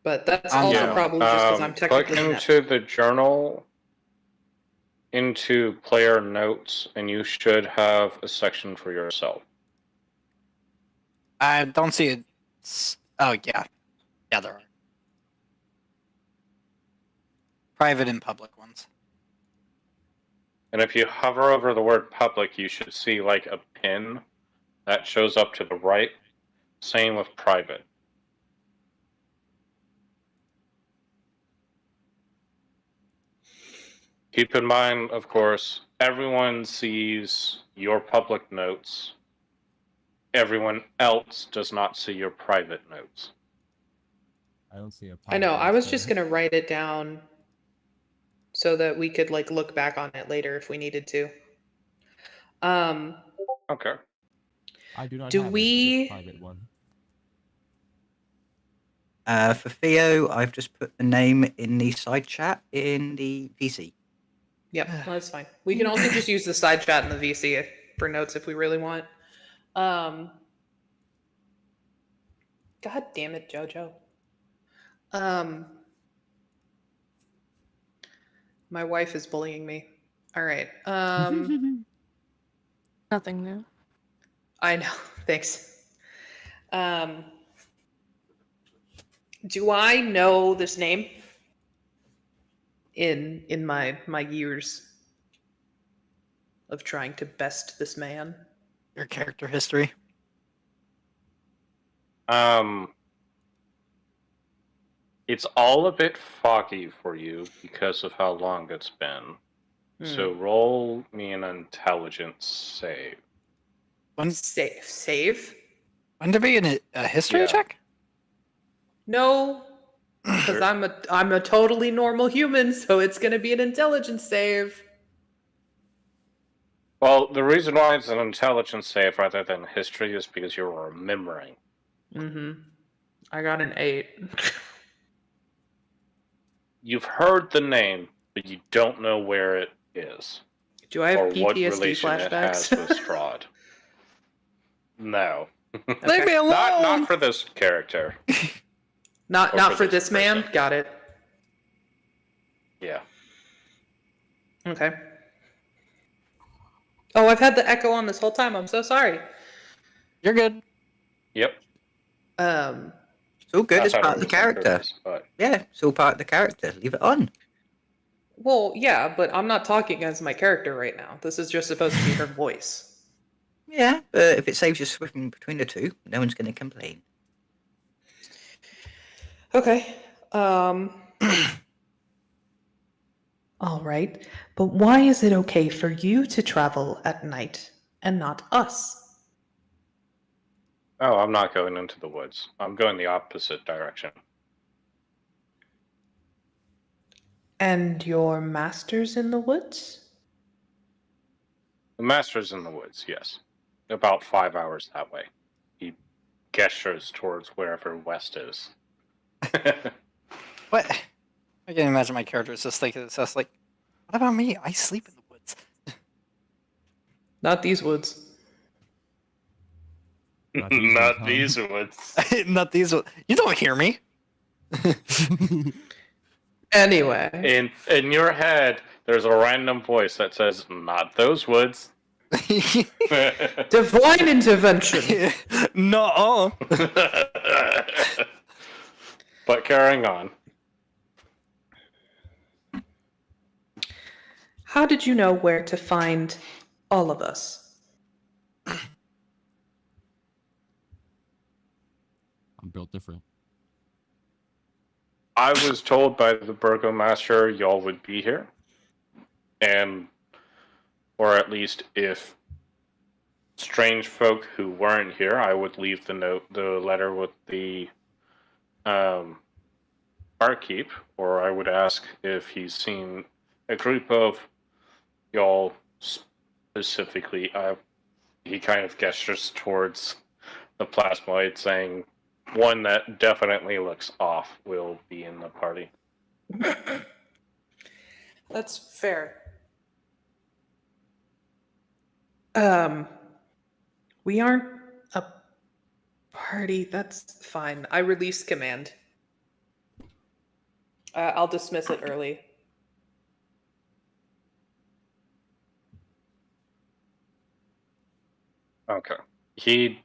But that's also probably just because I'm technically Click inept. into the journal, into player notes, and you should have a section for yourself. I don't see it. Oh, yeah. Yeah, there are. Private and public ones. And if you hover over the word public, you should see like a pin that shows up to the right. Same with private. Keep in mind, of course, everyone sees your public notes. Everyone else does not see your private notes. I don't see a I know, I was just going to write it down so that we could like look back on it later if we needed to. Okay. I do not Do have we- a private one. For Theo, I've just put the name in the side chat in the VC. Yep, that's fine. We can also just use the side chat in the VC for notes if we really want. God damn it, Jojo. My wife is bullying me. All right. Nothing new. I know. Thanks. Do I know this name in my years of trying to best this man? Your character history. It's all a bit foggy for you because of how long it's been. So roll me an intelligence save. Save? When to be in a history Yeah. check? No, because I'm a totally normal human, so it's gonna be an intelligence save. Well, the reason why it's an intelligence save rather than history is because you're remembering. I got an 8. you've heard the name, but you don't know where it is. Do I have or what PTSD relation it has flashbacks? with Strahd. No. Leave me alone. Not for this character. Not for this man. person. Got it. Yeah. Okay. Oh, I've had the echo on this whole time. I'm so sorry. You're good. Yep. It's all good. I It's thought part it of the was on character. purpose, but Yeah, it's all part of the character. Leave it on. Well, yeah, but I'm not talking as my character right now. This is just supposed to be her voice. Yeah, but if it saves you switching between the two, no one's going to complain. Okay. All right. But why is it okay for you to travel at night and not us? oh, I'm not going into the woods. I'm going the opposite direction. And your master's in the woods? The master's in the woods, yes. About 5 hours that way. He gestures towards wherever west is. What? I can imagine my character is just like this. Like, what about me? I sleep in the woods. Not these woods. Not these woods. Not these. You don't hear me. Anyway. In your head, there's a random voice that says, "Not those woods." Divine intervention. No. But carrying on. How did you know where to find all of us? I'm built different. I was told by the burgomaster y'all would be here. And, or at least if strange folk who weren't here, I would leave the letter with the barkeep, or I would ask if he's seen a group of y'all specifically. He kind of gestures towards the plasmoid, saying, one that definitely looks off will be in the party. That's fair. We aren't a party. That's fine. I release command. I'll dismiss it early. Okay. He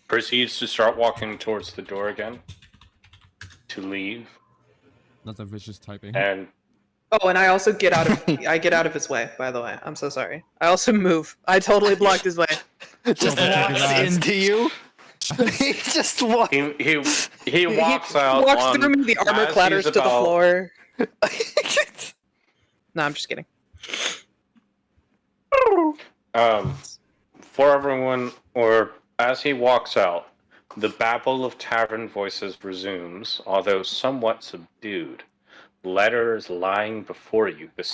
proceeds to start walking towards the door again to leave. Not that vicious typing. And Oh, and I also get out of his way, by the way. I'm so sorry. I also move. I totally blocked his way. Just walks into you. He just walks. he walks out. Walks through me, the armor as clatters he's to the about- floor. No, I'm just kidding. For everyone, or as he walks out, the babble of tavern voices resumes, although somewhat subdued. Letters lying before you. The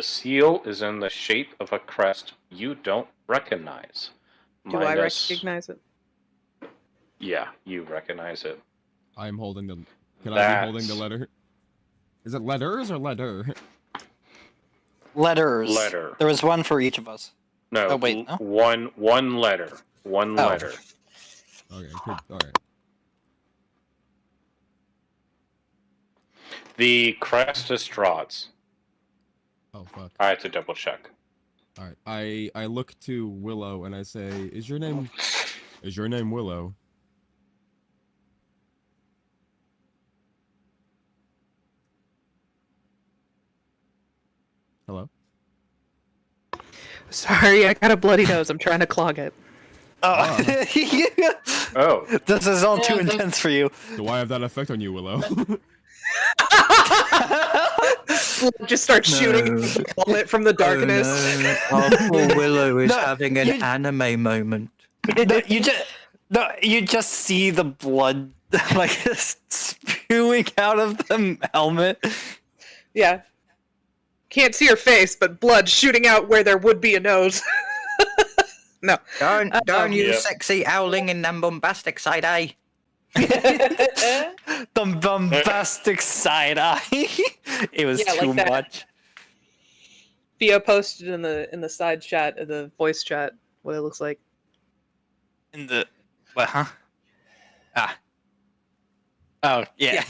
seal is in the shape of a crest you don't recognize. Do I recognize it? Yeah, you recognize it. I'm holding the. Can I be holding the letter? Is it letters or letter? Letters. Letter. There was one for each of us. No. Oh, wait, no? One letter. One Oh. letter. Okay, good. Alright. The crest is Strahd's. Oh, fuck. I had to double check. Alright. I look to Willow and I say, Is your name Willow? Hello? Sorry, I got a bloody nose. I'm trying to clog it. Oh. Oh. This is all too Yeah, intense for you. Do I have that effect on you, Willow? Just start shooting a bullet from the darkness. Oh, no. Our poor Willow is No, having an anime moment. You just see the blood like spewing out of the helmet. Yeah. Can't see her face, but blood shooting out where there would be a nose. No. Don't you Yep. sexy owling and unbombastic side eye. The bombastic side eye. It was Yeah, like too that. much. Theo posted in the side chat, the voice chat, what it looks like. In the what? Huh? Ah. Oh yeah.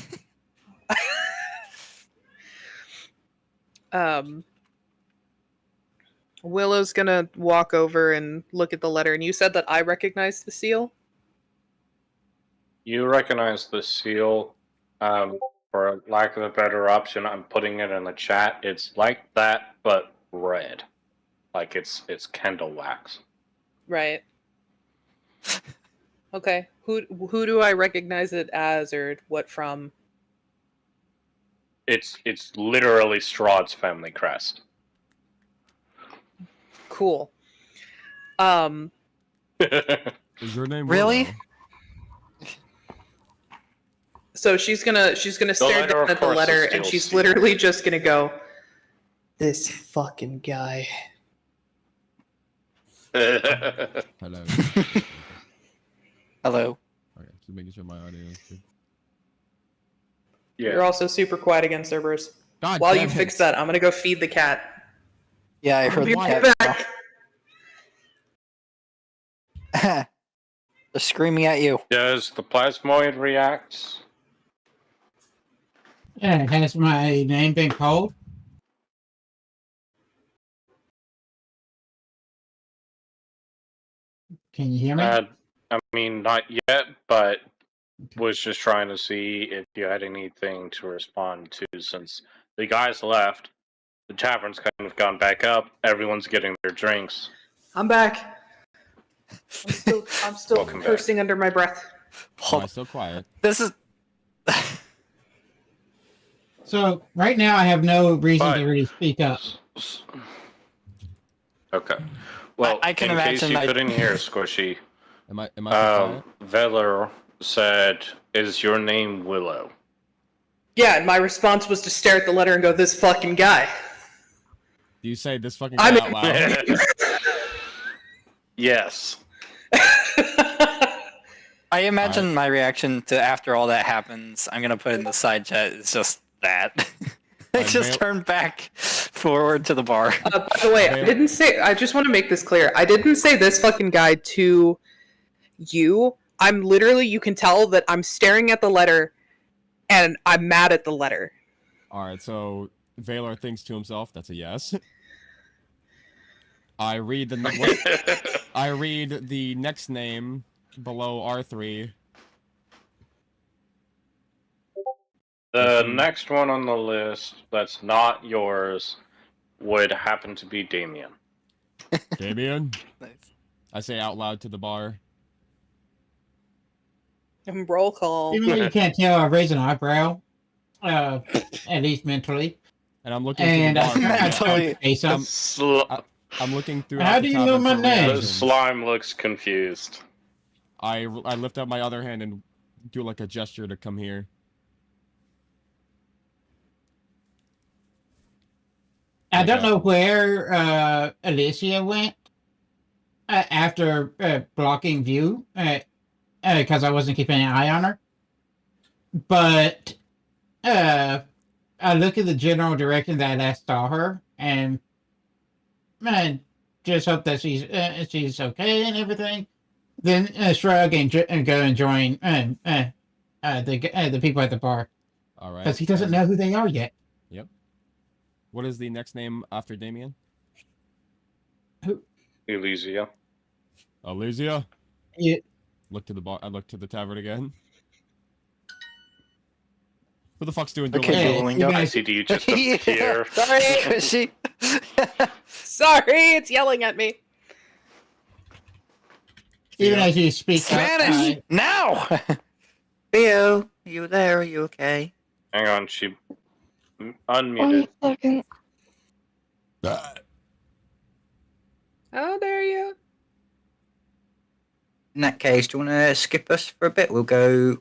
Willow's gonna walk over and look at the letter, and you said that I recognized the seal? You recognize the seal. For lack of a better option, I'm putting it in the chat. It's like that, but red. Like it's candle wax. Right. Okay. Who do I recognize it as, or what from? It's literally Strahd's family crest. Cool. Is your name Really? Willow? So she's gonna stare letter, down of at the course, is letter, and still she's sealed. literally just gonna go, "This fucking guy." Hello. Hello. Okay, just making sure my audio is good. You're Yeah. also super quiet again, Cerberus. God While damn you it. fix that, I'm gonna go feed the cat. Yeah, I I'll heard be the right cat. back. They're screaming at you. Does the plasmoid react? Has my name been called? Can you hear me? I mean, not yet, but was just trying to see if you had anything to respond to since the guys left. The tavern's kind of gone back up. Everyone's getting their drinks. I'm back. I'm still Welcome back. cursing under my breath. Why am I so quiet? This is. So right now I have no reason But- to really speak up. Okay. Well, I can in case imagine you I- couldn't hear, Squishy, Am I so quiet? Veller said, "Is your name Willow?" Yeah, and my response was to stare at the letter and go, "This fucking guy." Do you say this fucking I'm guy out loud? Yes. I imagine my reaction to after all that happens. I'm gonna put in the side chat. It's just that. I I'm just turned back forward to the bar. By the way, I didn't say. I just want to make this clear. I didn't say this fucking guy to you. I'm literally. You can tell that I'm staring at the letter, and I'm mad at the letter. Alright, so Valor thinks to himself, that's a yes. I read the next name below R3. The next one on the list that's not yours would happen to be Damien. Damien? Nice. I say out loud to the bar. Roll call. Even though you can't tell, I raise an eyebrow, at least mentally. And I'm looking And through the bar. I Mentally. try to face up. I'm looking through. How do you know my name? The slime looks confused. I lift up my other hand and do like a gesture to come here. I don't know where Alicia went after blocking view because I wasn't keeping an eye on her. But I look at the general direction that I saw her, and just hope that she's okay and everything. Then shrug and go and join the people at the bar All right. because he doesn't know who they are yet. Yep. What is the next name after Damien? Elysia. Elysia? Yeah. Look to the bar. I look to the tavern again. Who the fuck's doing Okay, Duolingo? Duolingo. I see you just appear. Sorry. Squishy. Sorry, it's yelling at me. Even as you speak Spanish now. Theo, are you there? Are you okay? Hang on, she One unmuted. second. How dare you? In that case, do you want to skip us for a bit? We'll go.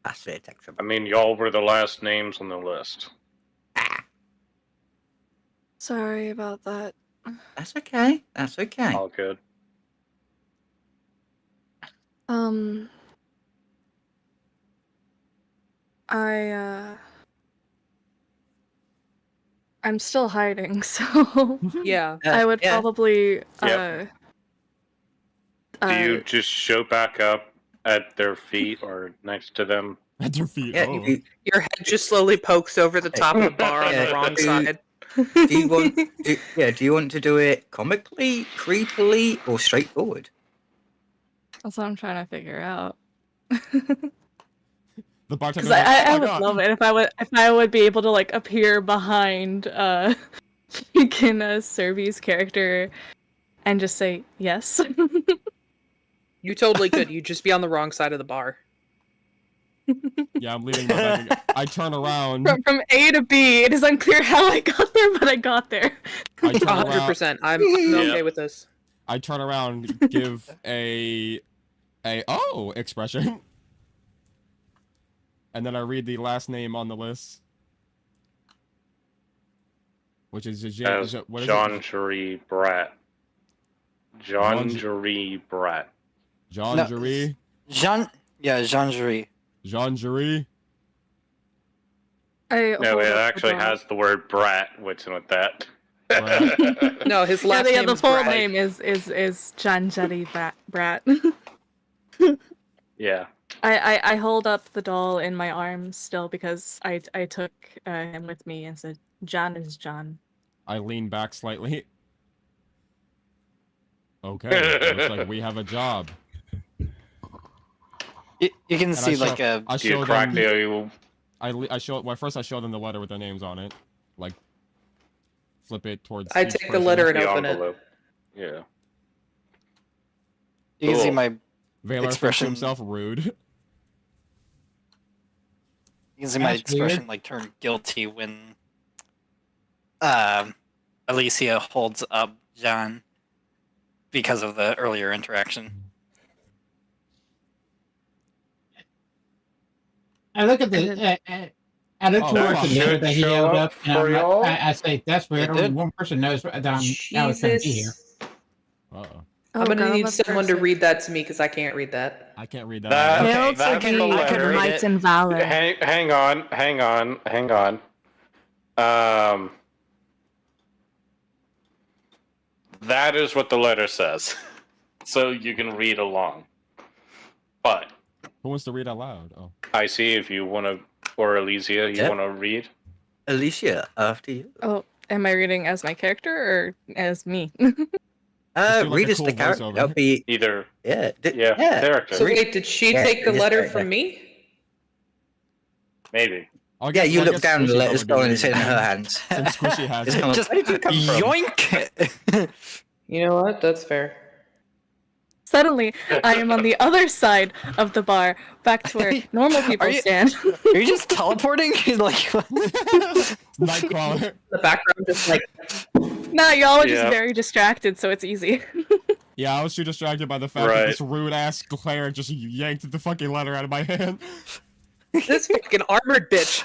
That's it, extra. I mean, y'all were the last names on the list. Sorry about that. That's okay. That's okay. All good. Um, I'm still hiding, so Yeah. I would yeah. probably Yep. Do you just show back up at their feet or next to them? At their feet. Yeah, Oh. Your head just slowly pokes over the top of the bar on the Yeah, wrong do- side. Do you want? Do you want to do it comically, creepily, or straightforward? That's what I'm trying to figure out. The bartender. Because I oh my would God. love it if I would be able to like appear behind Deacon Servy's character and just say yes. You totally could. You'd just be on the wrong side of the bar. Yeah, I'm leaving my back. I turn around. From A to B. It is unclear how I got there, but I got there. I turn around. 100%. I'm okay with this. I turn around, give a oh expression, and then I read the last name on the list, which is what is John it? Jury Brat. John Jury Brat. John No, Jury. Jean Jury. Jean Jury. No, it actually has the word brat written with that. Brat. No, his last name the is full Brad. name is John Jetty Brat. Yeah. I hold up the doll in my arms still because I took him with me and said John is John. I lean back slightly. Okay, looks like we have a job. You can And see like a. I Do you show crack them. the... I show. Well, first I show them the letter with their names on it. Like, flip it towards. I each take the person. letter and the open it. envelope? Yeah. You can see Cool. my. Valor thinks to expression. himself rude. You can see my That's expression weird. like turn guilty when. Alicia holds up John. Because of the earlier interaction. I look at the. I look Oh, towards fuck. the mirror that he Show held up up, and for y'all? I say, "That's weird. It Only did. one person knows that I was going to be here." Uh-oh. I'm gonna need someone to read that to me because I can't read that. I can't read that. That- either. okay, Hail to that's the thee, letter. might and valor. Hang on. That is what the letter says. So you can read along. But Who wants to read out loud? Oh. I see if you want to, or Alicia, you Yep. want to read? Alicia, after you. Oh, am I reading as my character or as me? do like Read a as cool the character. voiceover. That'll be Either, yeah. yeah, character. So wait, did she Yeah, take the just letter right from there. me? Maybe. I Yeah, guess- you I look guess down and the Squishy's letter's probably going, it's in reading her it. hands. Since Squishy has It's it. kind of- Just where did you come from? yoink! You know what? That's fair. Suddenly, I am on the other side of the bar, back to where normal people Are you- stand. Are you just teleporting? like. Nightcrawler. The background just like Nah, y'all are just Yeah. very distracted, so it's easy. Yeah, I was too distracted by the fact that Right. this rude ass cleric just yanked the fucking letter out of my hand. this fucking armored bitch.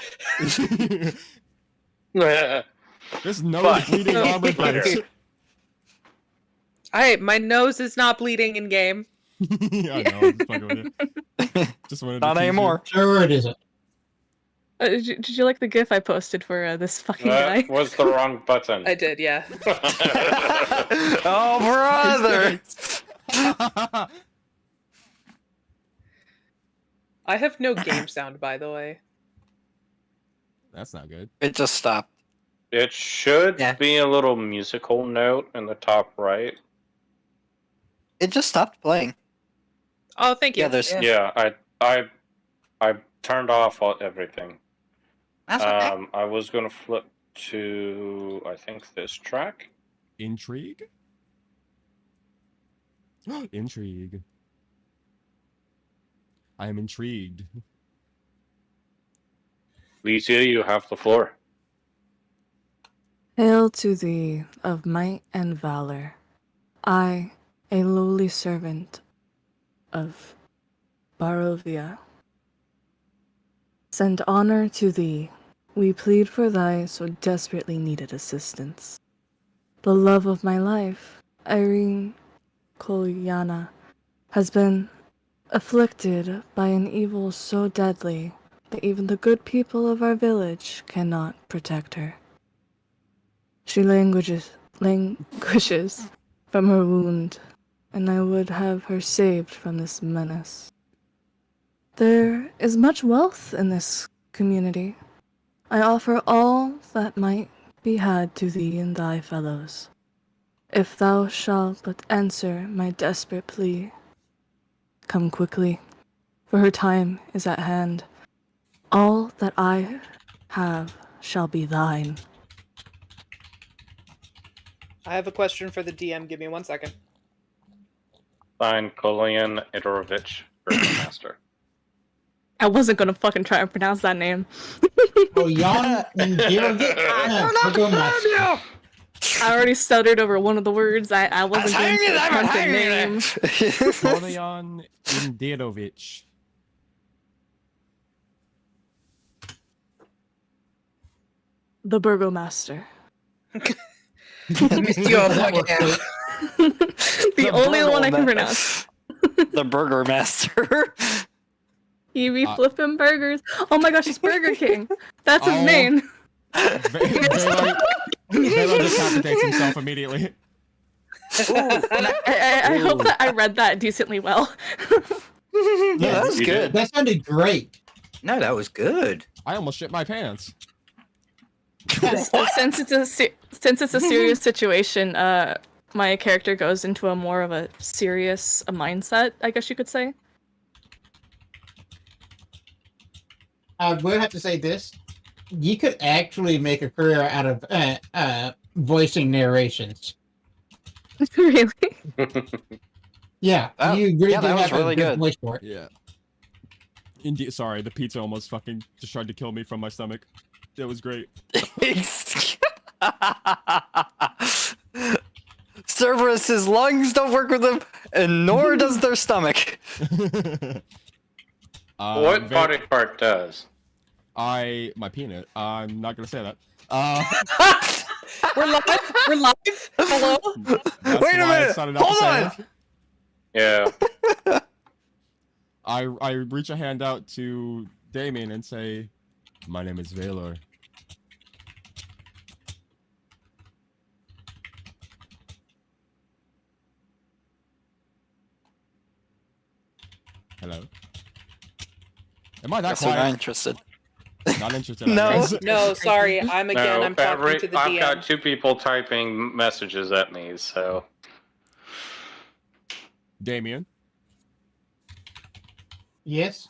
This nose But- bleeding armored bitch. My nose is not bleeding in game. Yeah, I know. I'm just fucking with you. Just wanted to Not tease you. anymore. Sure, it isn't. Did you like the gif I posted for this fucking guy? That was the wrong button. I did, yeah. Oh, brother! I have no game sound, by the way. That's not good. It just stopped. It should Yeah. be a little musical note in the top right. It just stopped playing. Oh, thank you. Yeah, there's. Yeah, I turned off everything. That's okay. I was gonna flip to, I think, this track. Intrigue? Intrigue. I am intrigued. Alicia, you have the floor. Hail to thee of might and valor. I, a lowly servant of Barovia, send honor to thee. We plead for thy so desperately needed assistance. The love of my life, Irene Kolyana, has been afflicted by an evil so deadly that even the good people of our village cannot protect her. She languishes from her wound, and I would have her saved from this menace. There is much wealth in this community. I offer all that might be had to thee and thy fellows, if thou shalt but answer my desperate plea. Come quickly, for her time is at hand. All that I have shall be thine. I have a question for the DM. Give me 1 second. Signed, Kolian Idorovich, Burgomaster. I wasn't gonna fucking try and pronounce that name. Oh, Jan and I already stuttered over one of the words. I wasn't going to attempt the name. Kolian Indirovich. The Burgomaster. The only one I can pronounce. The Burgermaster. He be flipping burgers. Oh my gosh, it's Burger King. That's his name. Velo decapitates himself immediately. I hope that I read that decently well. Yeah, that was good. That sounded great. No, that was good. I almost shit my pants. Since it's a serious situation, my character goes into a more of a serious mindset, I guess you could say. I would have to say this. You could actually make a career out of voicing narrations. Really? Yeah, you really do that was have really a good good. voice for it. Yeah. Indeed, sorry, the pizza almost fucking just tried to kill me from my stomach. It was great. Cerberus's lungs don't work with him, and nor does their stomach. What body part does? My peanut. I'm not gonna say that. We're live. We're live. Hello. Wait a minute. Hold on. Yeah. I reach a hand out to Damien and say, "My name is Valor." Hello. Am I that Guess we're not quiet? interested. Not interested. No. I guess. No, sorry. I'm talking to the I've DM. got 2 people typing messages at me, so. Damien. Yes.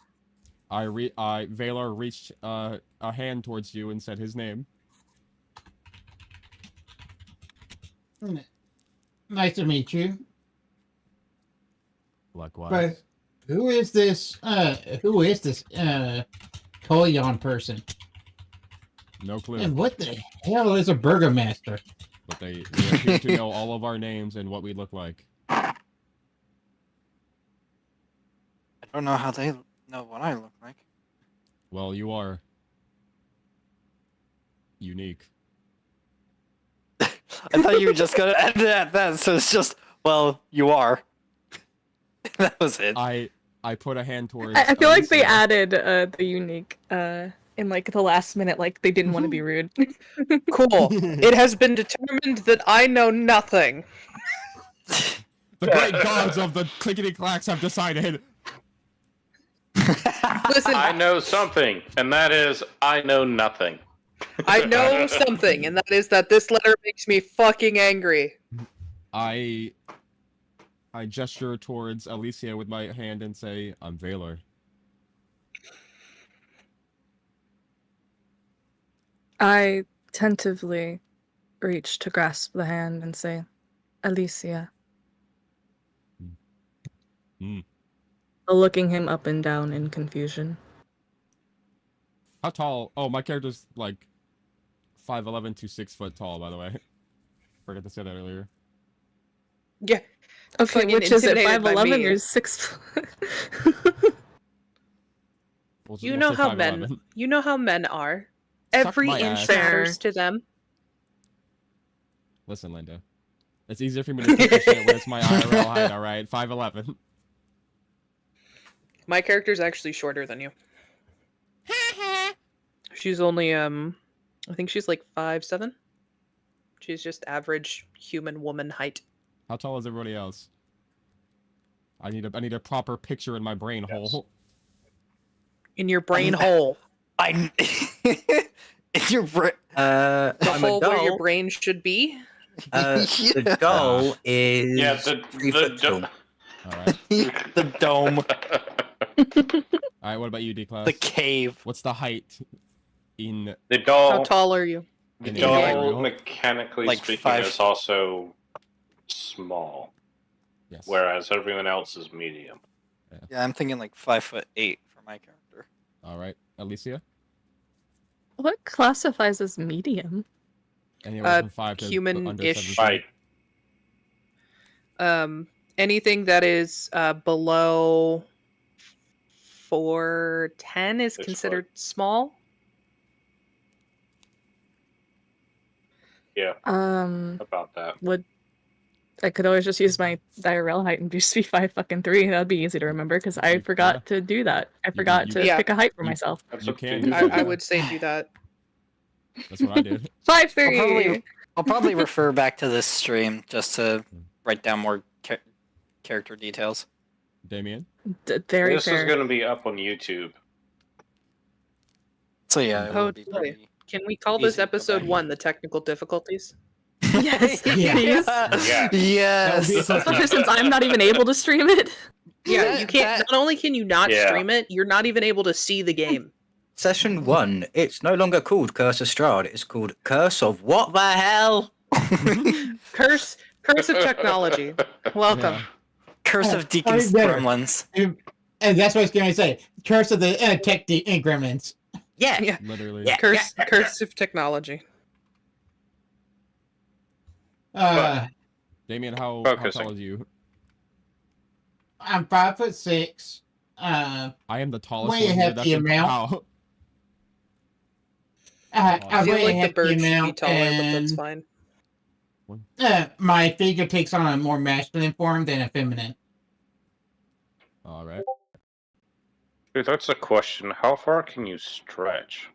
Valor reached a hand towards you and said his name. Nice to meet you. Likewise. But who is this Kolyon person? No clue. And what the hell is a burgomaster? But they appear to know all of our names and what we look like. I don't know how they know what I look like. Well, you are unique. I thought you were just gonna end it at that, so it's just, well, you are. That was it. I put a hand towards. I feel like they Alicia. added the unique in like the last minute, like they didn't want to be rude. Cool. It has been determined that I know nothing. The great gods of the clickety clacks have decided. Listen, I know something, and that is I know nothing. I know something, and that is that this letter makes me fucking angry. I gesture towards Alicia with my hand and say, "I'm Valor." I tentatively reach to grasp the hand and say, Alicia. Looking him up and down in confusion. How tall? Oh, my character's like 5'11" to 6 foot tall. By the way, forgot to say that earlier. Yeah. Okay, Fucking which is it, intimidated by 5'11" me. or 6 foot? You know how men are. Every my inch ass. matters to them. Listen, Linda. It's easier for me to take the shit when it's my IRL height, alright? 5'11". My character's actually shorter than you. She's only I think she's like 5'7". She's just average human woman height. How tall is everybody else? I need a proper picture in my brain hole. In your brain hole. In your brain. The I'm hole a where your doll. brain should be. The doll is Yeah, 3 foot tall. Alright. The dome. Alright, what about you, D-Class? The cave. What's the height in... The doll. How tall are you? The in doll, Arial? mechanically Like speaking, 5. is also small, Yes. whereas everyone else is medium. Yeah, I'm thinking like 5'8" for my character. Alright, Alicia? What classifies as medium? Anywhere from 5 to under 7 human-ish. feet. Right. Anything that is below 4'10" is It's considered small. Yeah, Um, about that. would I could always just use my IRL height and just be 5'3". That'd be easy to remember because I forgot to do that. I forgot to Yeah. pick a height for You- myself. That's You up to can. you. I would say do that. That's what I did. 5'3". I'll probably refer back to this stream just to write down more character details. Damien? Very This fair. is going to be up on YouTube. So yeah, it Oh, will be boy. pretty Can we call this easy to go episode back. 1 the technical difficulties? Yes, Yeah. please. Yeah. Yes. Especially since I'm not even able to stream it. Yeah, That- you can't. that- Not only can you not Yeah. stream it, you're not even able to see the game. Session 1. It's no longer called Curse of Strahd. It's called Curse of what the hell? Curse of technology. Welcome. Yeah. Curse of Deacon's better. Gremlins. And that's what I was going to say. Curse of the tech gremlins. Yeah. Yeah. Literally. Yeah. Curse of technology. Damien, how Focusing. tall is you? I'm 5'6". I am the tallest Way one here. ahead That's the imp- amount. how? I I feel weigh like the half bird should be amount, taller, but that's and fine. my figure takes on a more masculine form than a feminine. Alright. Dude, that's a question. How far can you stretch?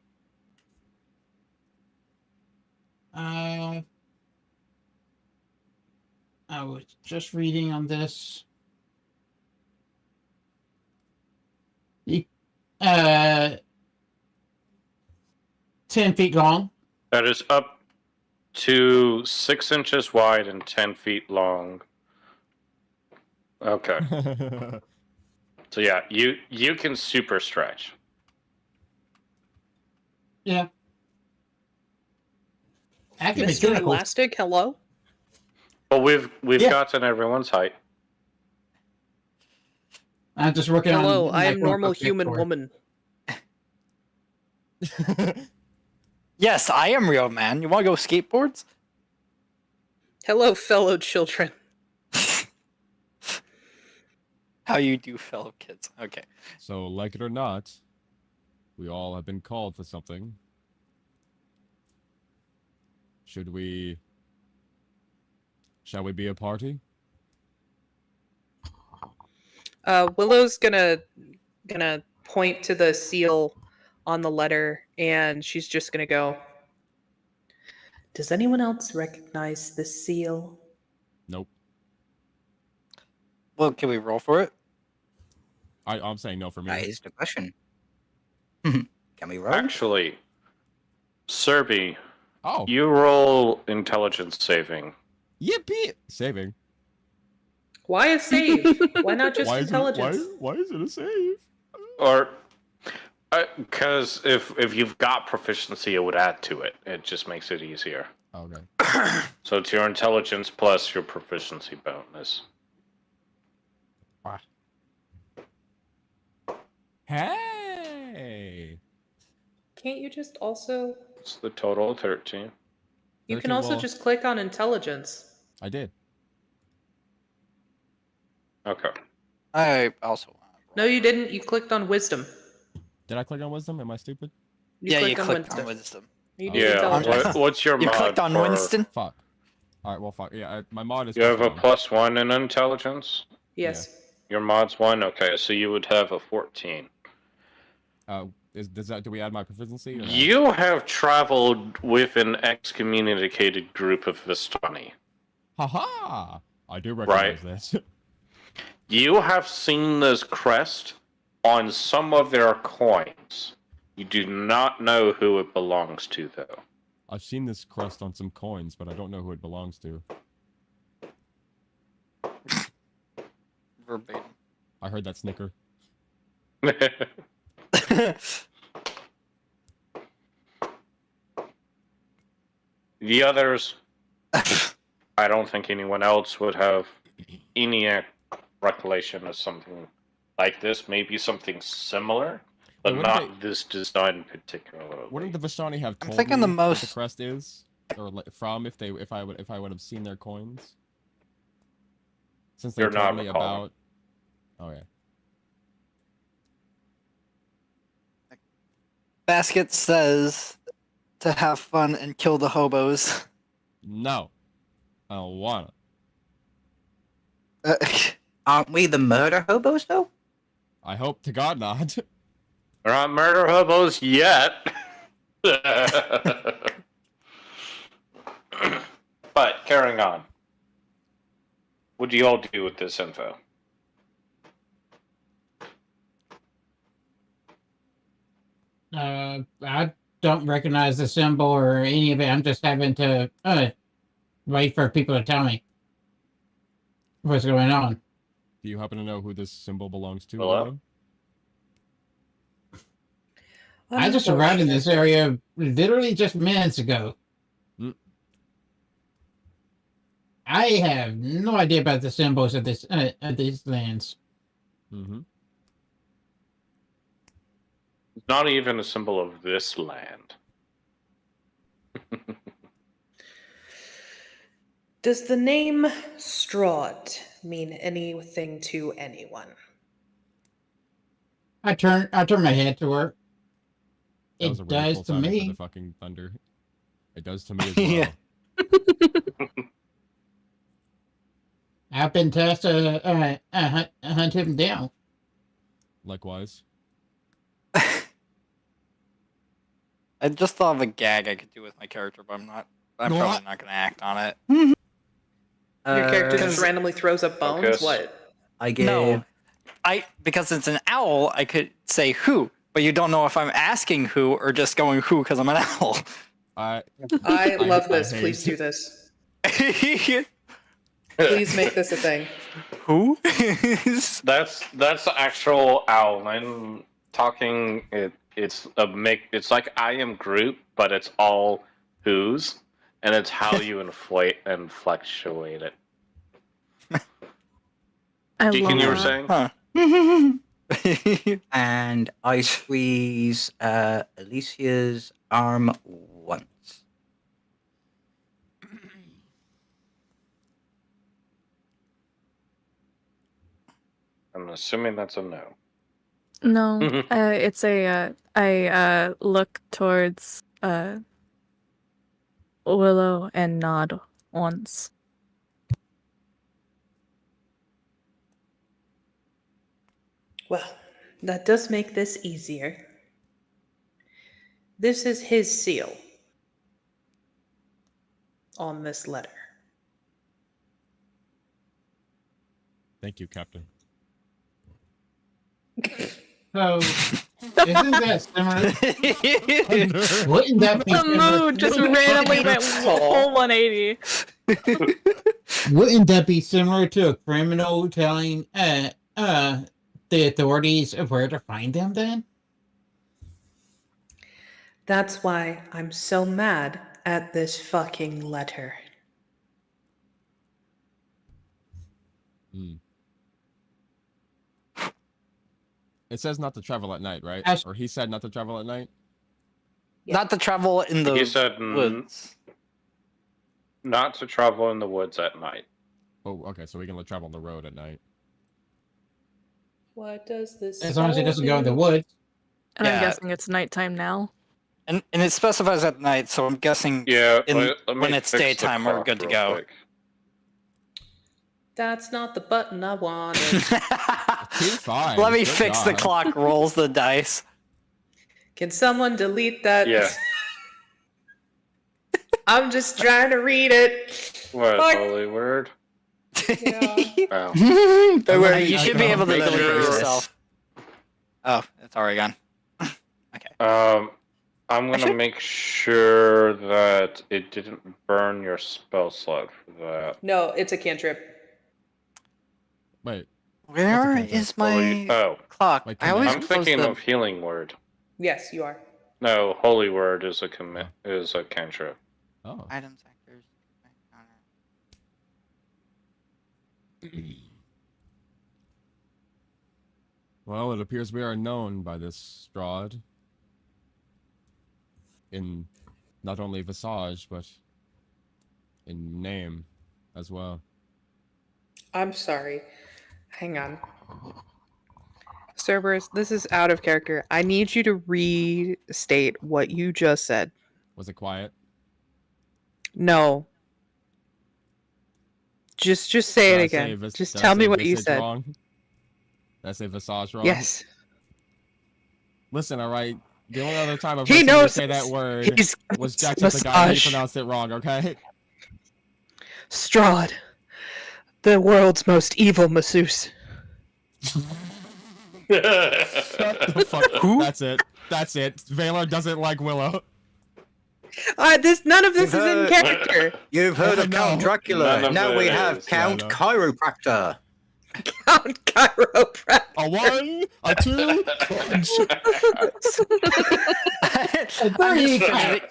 I was just reading on this. 10 feet long. That is up to 6 inches wide and 10 feet long. Okay. So yeah, you can super stretch. Yeah. Active Mr. tentacles. Elastic, hello? But we've Yeah. gotten everyone's height. I'm just working on. Hello, I my am normal quote-unquote human for it. woman. Yes, I am real man. You want to go skateboards? Hello, fellow children. How you do, fellow kids? Okay. So, like it or not, we all have been called for something. Shall we be a party? Willow's gonna point to the seal on the letter, and she's just gonna go, does anyone else recognize the seal? Nope. Well, can we roll for it? I'm saying no for me. That is the question. Can we roll? Actually, Serby, Oh, you roll intelligence saving. yippee! Saving. Why a save? Why not just Why intelligence? why is it a save? Or because if you've got proficiency, it would add to it. It just makes it easier. Okay. So it's your intelligence plus your proficiency bonus. Hey! Can't you just also... It's the total 13. You can 13 also will- just click on intelligence. I did. Okay. I also want to roll. No, you didn't. You clicked on wisdom. Did I click on wisdom? Am I stupid? Yeah, you clicked Winston. on wisdom. You did Yeah. intelligence. What's your You mod clicked on for- Winston? Fuck. Alright, well, fuck. Yeah, my mod is. You have a +1. +1 in intelligence? Yes. Your mod's 1? Okay, so you would have a 14. Do we add my proficiency? Or no? You have traveled with an excommunicated group of Vistani. Haha! I do recognize this. You have seen this crest on some of their coins. You do not know who it belongs to, though. I've seen this crest on some coins, but I don't know who it belongs to. Verbatim. I heard that snicker. The others, I don't think anyone else would have any recollection of something like this. Maybe something similar, but not this design particularly. Wouldn't the Vistani have told thinking me the what most- the crest is, or from if I would have seen their coins? Since they You're told not me recalling. about. Oh yeah. Basket says to have fun and kill the hobos. No, I don't wanna. Aren't we the murder hobos, though? I hope to God not. We're not murder hobos yet. But carrying on. What do you all do with this info? I don't recognize the symbol or any of it. I'm just having to wait for people to tell me what's going on. Do you happen to know who this symbol belongs to? Hello? Willow? I just arrived in this area literally just minutes ago. Mm. I have no idea about the symbols of this of these lands. Mm-hmm. Not even a symbol of this land. Does the name Strahd mean anything to anyone? I turn my head to her. That was a It really does cool to timing for me. the fucking thunder. It does to me as well. Yeah. I've been tasked to hunt him down. Likewise. I just thought of a gag I could do with my character, but I'm probably not going to act on it. Your character Uh, just randomly throws up bones? Focus. What? I gave. No, because it's an owl, I could say who, but you don't know if I'm asking who or just going who because I'm an owl. I love this. hate Please it. do this. Please make this a thing. Who? That's the actual owl. I'm talking. It's like I am Groot, but it's all who's, and it's how you inflate and fluctuate it. I Deacon, love you were that. saying? Huh. And I squeeze Alicia's arm once. I'm assuming that's a no. No, it's a. I look towards Willow and nod once. Well, that does make this easier. This is his seal on this letter. Thank you, Captain. So, isn't that similar? Wouldn't that be The similar? mood just randomly went full 180. Wouldn't that be similar to a criminal telling the authorities of where to find them? Then That's why I'm so mad at this fucking letter. Hmm. It says not to travel at night, right? Yes. Or he said not to travel at night? Not to travel in the He said woods. not to travel in the woods at night. Oh, okay, so we can travel on the road at night. What does this as long as it doesn't go in the do? woods. And I'm Yeah. guessing it's nighttime now. And it specifies at night, so I'm guessing Yeah, In- let me when it's fix the daytime, we're clock good to real go. quick. That's not the button I wanted. 2-5. Let me Good fix the job. clock. Rolls the dice. Can someone delete that? Yeah. I'm just trying to read it. What Fuck. holy word? Yeah. Oh. Don't worry, You should be able to make delete it sure- yourself. Oh, it's already gone. I'm gonna should- make sure that it didn't burn your spell slot for that. No, it's a cantrip. Wait. Where What's the is Holy- my oh, clock? Like I always I'm close thinking the... of healing word. Yes, you are. No, holy word is a is a cantrip. Oh. items, actors. Well, it appears we are known by this Strahd. In not only visage, but in name as well. I'm sorry. Hang on. Cerberus, this is out of character. I need you to restate what you just said. Was it quiet? No. Just say Did it I say again. vis- Just did I tell me say what you visage said. Wrong? Did I say visage wrong? Yes. Listen, alright. The only other time I've He heard somebody knows say that this. word He's was Jacksepticeye and he massage. pronounced it wrong, okay? Strahd, the world's most evil masseuse. Shut the fuck. That's it. That's it. Valor doesn't like Willow. None of this is in You've character. You've heard Oh, of no. Count Dracula. None of Now we it have is. Count Yeah, I know. Chiropractor. Count chiropractor. A 1, a 2, crunch. I'm just fidgeting.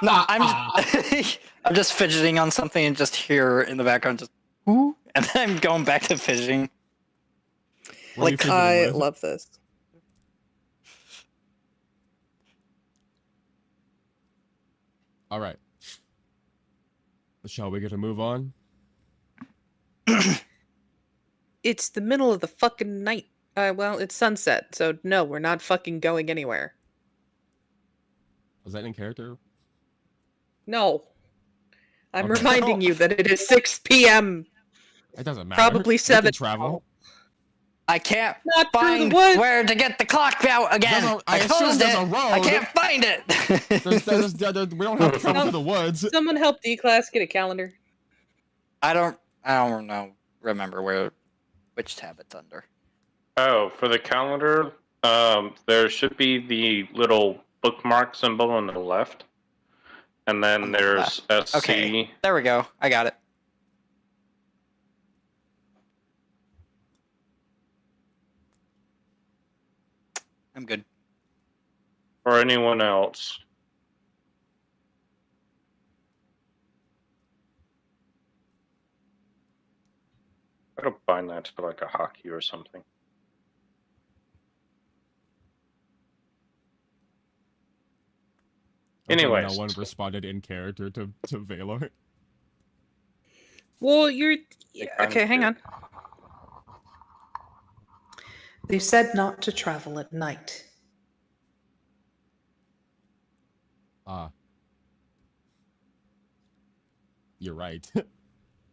No, I'm just fidgeting on something and just hear in the background just whoo, and then I'm going back to fidgeting. What are you Like, fidgeting I with? love this. Alright. Shall we get to move on? It's the middle of the fucking night. Well, it's sunset, so no, we're not fucking going anywhere. Was that in character? No. I'm Okay. reminding you that it is 6 p.m. It doesn't matter. Probably We can 7. travel. I can't Not through find the woods. where to get the clock out again. I assume closed there's it. a road. I can't find it. We don't have to travel to the woods. Someone help D-Class get a calendar. I don't know. Remember which tab it's under. Oh, for the calendar, there should be the little bookmark symbol on the left. And then On the there's SC. Okay. There we go. I got it. I'm good. For anyone else. I gotta bind that to like a hockey or something. Okay, Anyways. no one responded in character to Valor. Well, you're... I'm Okay, hang good. on. They said not to travel at night. You're right.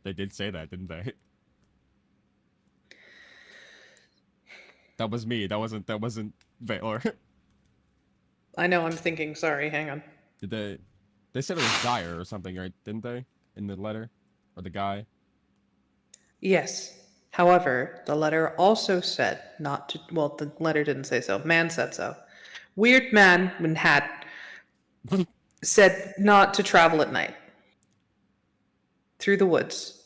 They did say that, didn't they? That was me. That wasn't Valor. I know, I'm thinking. Sorry, hang on. Did they said it was dire or something, right? Didn't they? In the letter? Or the guy? Yes. However, the letter also said not to... Well, the letter didn't say so. Man said so. Weird man in hat said not to travel at night. Through the woods.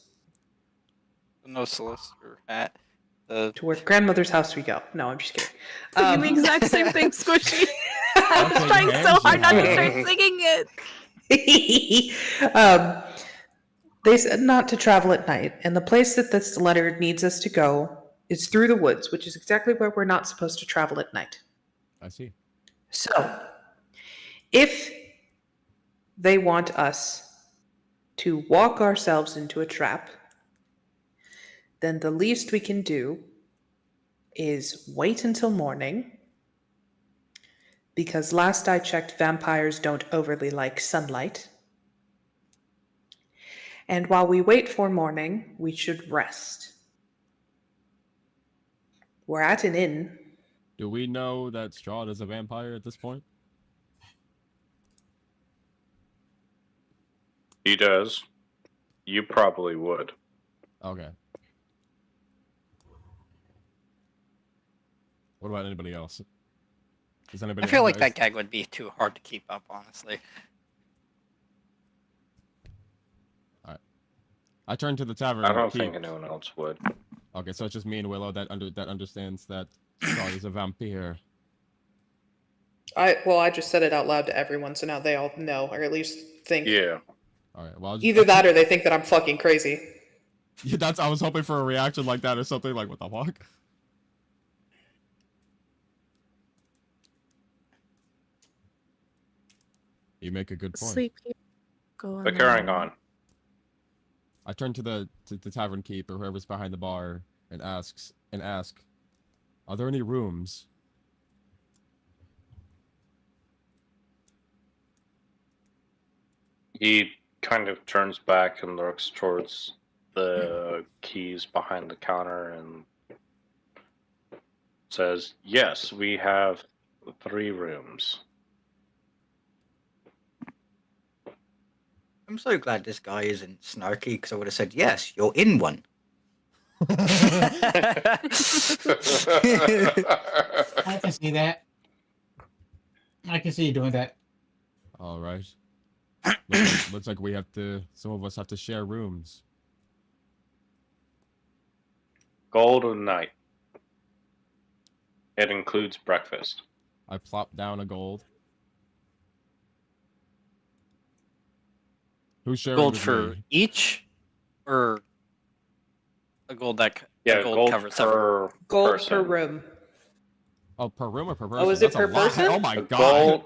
No solicitor hat. The To where grandmother's house we go. No, I'm just kidding. Thinking the exact same thing, Squishy. I was Okay, trying so hard not to hands start up. singing it. They said not to travel at night, and the place that this letter needs us to go is through the woods, which is exactly where we're not supposed to travel at night. I see. So, if they want us to walk ourselves into a trap, then the least we can do is wait until morning, because last I checked, vampires don't overly like sunlight. And while we wait for morning, we should rest. We're at an inn. Do we know that Strahd is a vampire at this point? He does. You probably would. Okay. What about anybody else? Does anybody? I feel like that gag would be too hard to keep up, honestly. I turn to the tavern. I don't keep. think anyone else would. Okay, so it's just me and Willow that understands that Strahd is a vampire. I just said it out loud to everyone, so now they all know, or at least think. Yeah. All right. Well, Either that or they think that I'm fucking crazy. Yeah, that's. I was hoping for a reaction like that or something like, "What the fuck?" You make a good point. Sleep here. Go on. But carrying on. I turn to the tavern keep or whoever's behind the bar and ask, "Are there any rooms?" He kind of turns back and looks towards the keys behind the counter and says, "Yes, we have 3 rooms." I'm so glad this guy isn't snarky because I would have said, yes, you're in one. I can see that. I can see you doing that. All right. Looks like we have to. Some of us have to share rooms. Gold a night. It includes breakfast. I plop down a gold. Who's sharing Gold with for me? each, or a gold that Yeah, a gold covers per Gold person. per room. Oh, per room or per person? Oh, is it That's a per lot. person? Oh my A god. gold.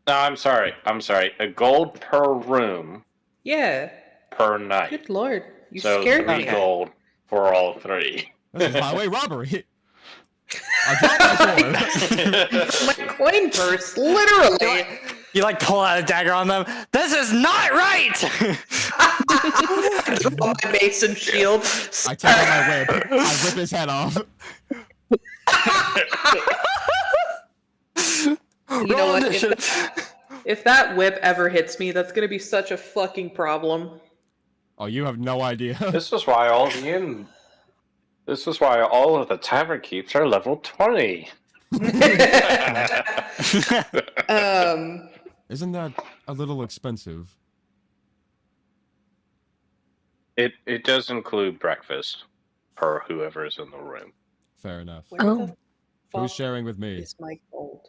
No, I'm sorry. A gold per room Yeah. per night. Good lord. You So scared 3 me. gold for all 3. This is highway robbery. I dropped my sword. My coin purse, literally. You like pull out a dagger on them. This is not right. I draw my mason shield. I take out my whip. I rip his head off. You know Roll what? initiative. If that whip ever hits me, that's gonna be such a fucking problem. Oh, you have no idea. This is why all of the tavern keeps are level 20. Isn't that a little expensive? It does include breakfast per whoever is in the room. Fair enough. Where Oh. the Who's fuck sharing with me? is my gold?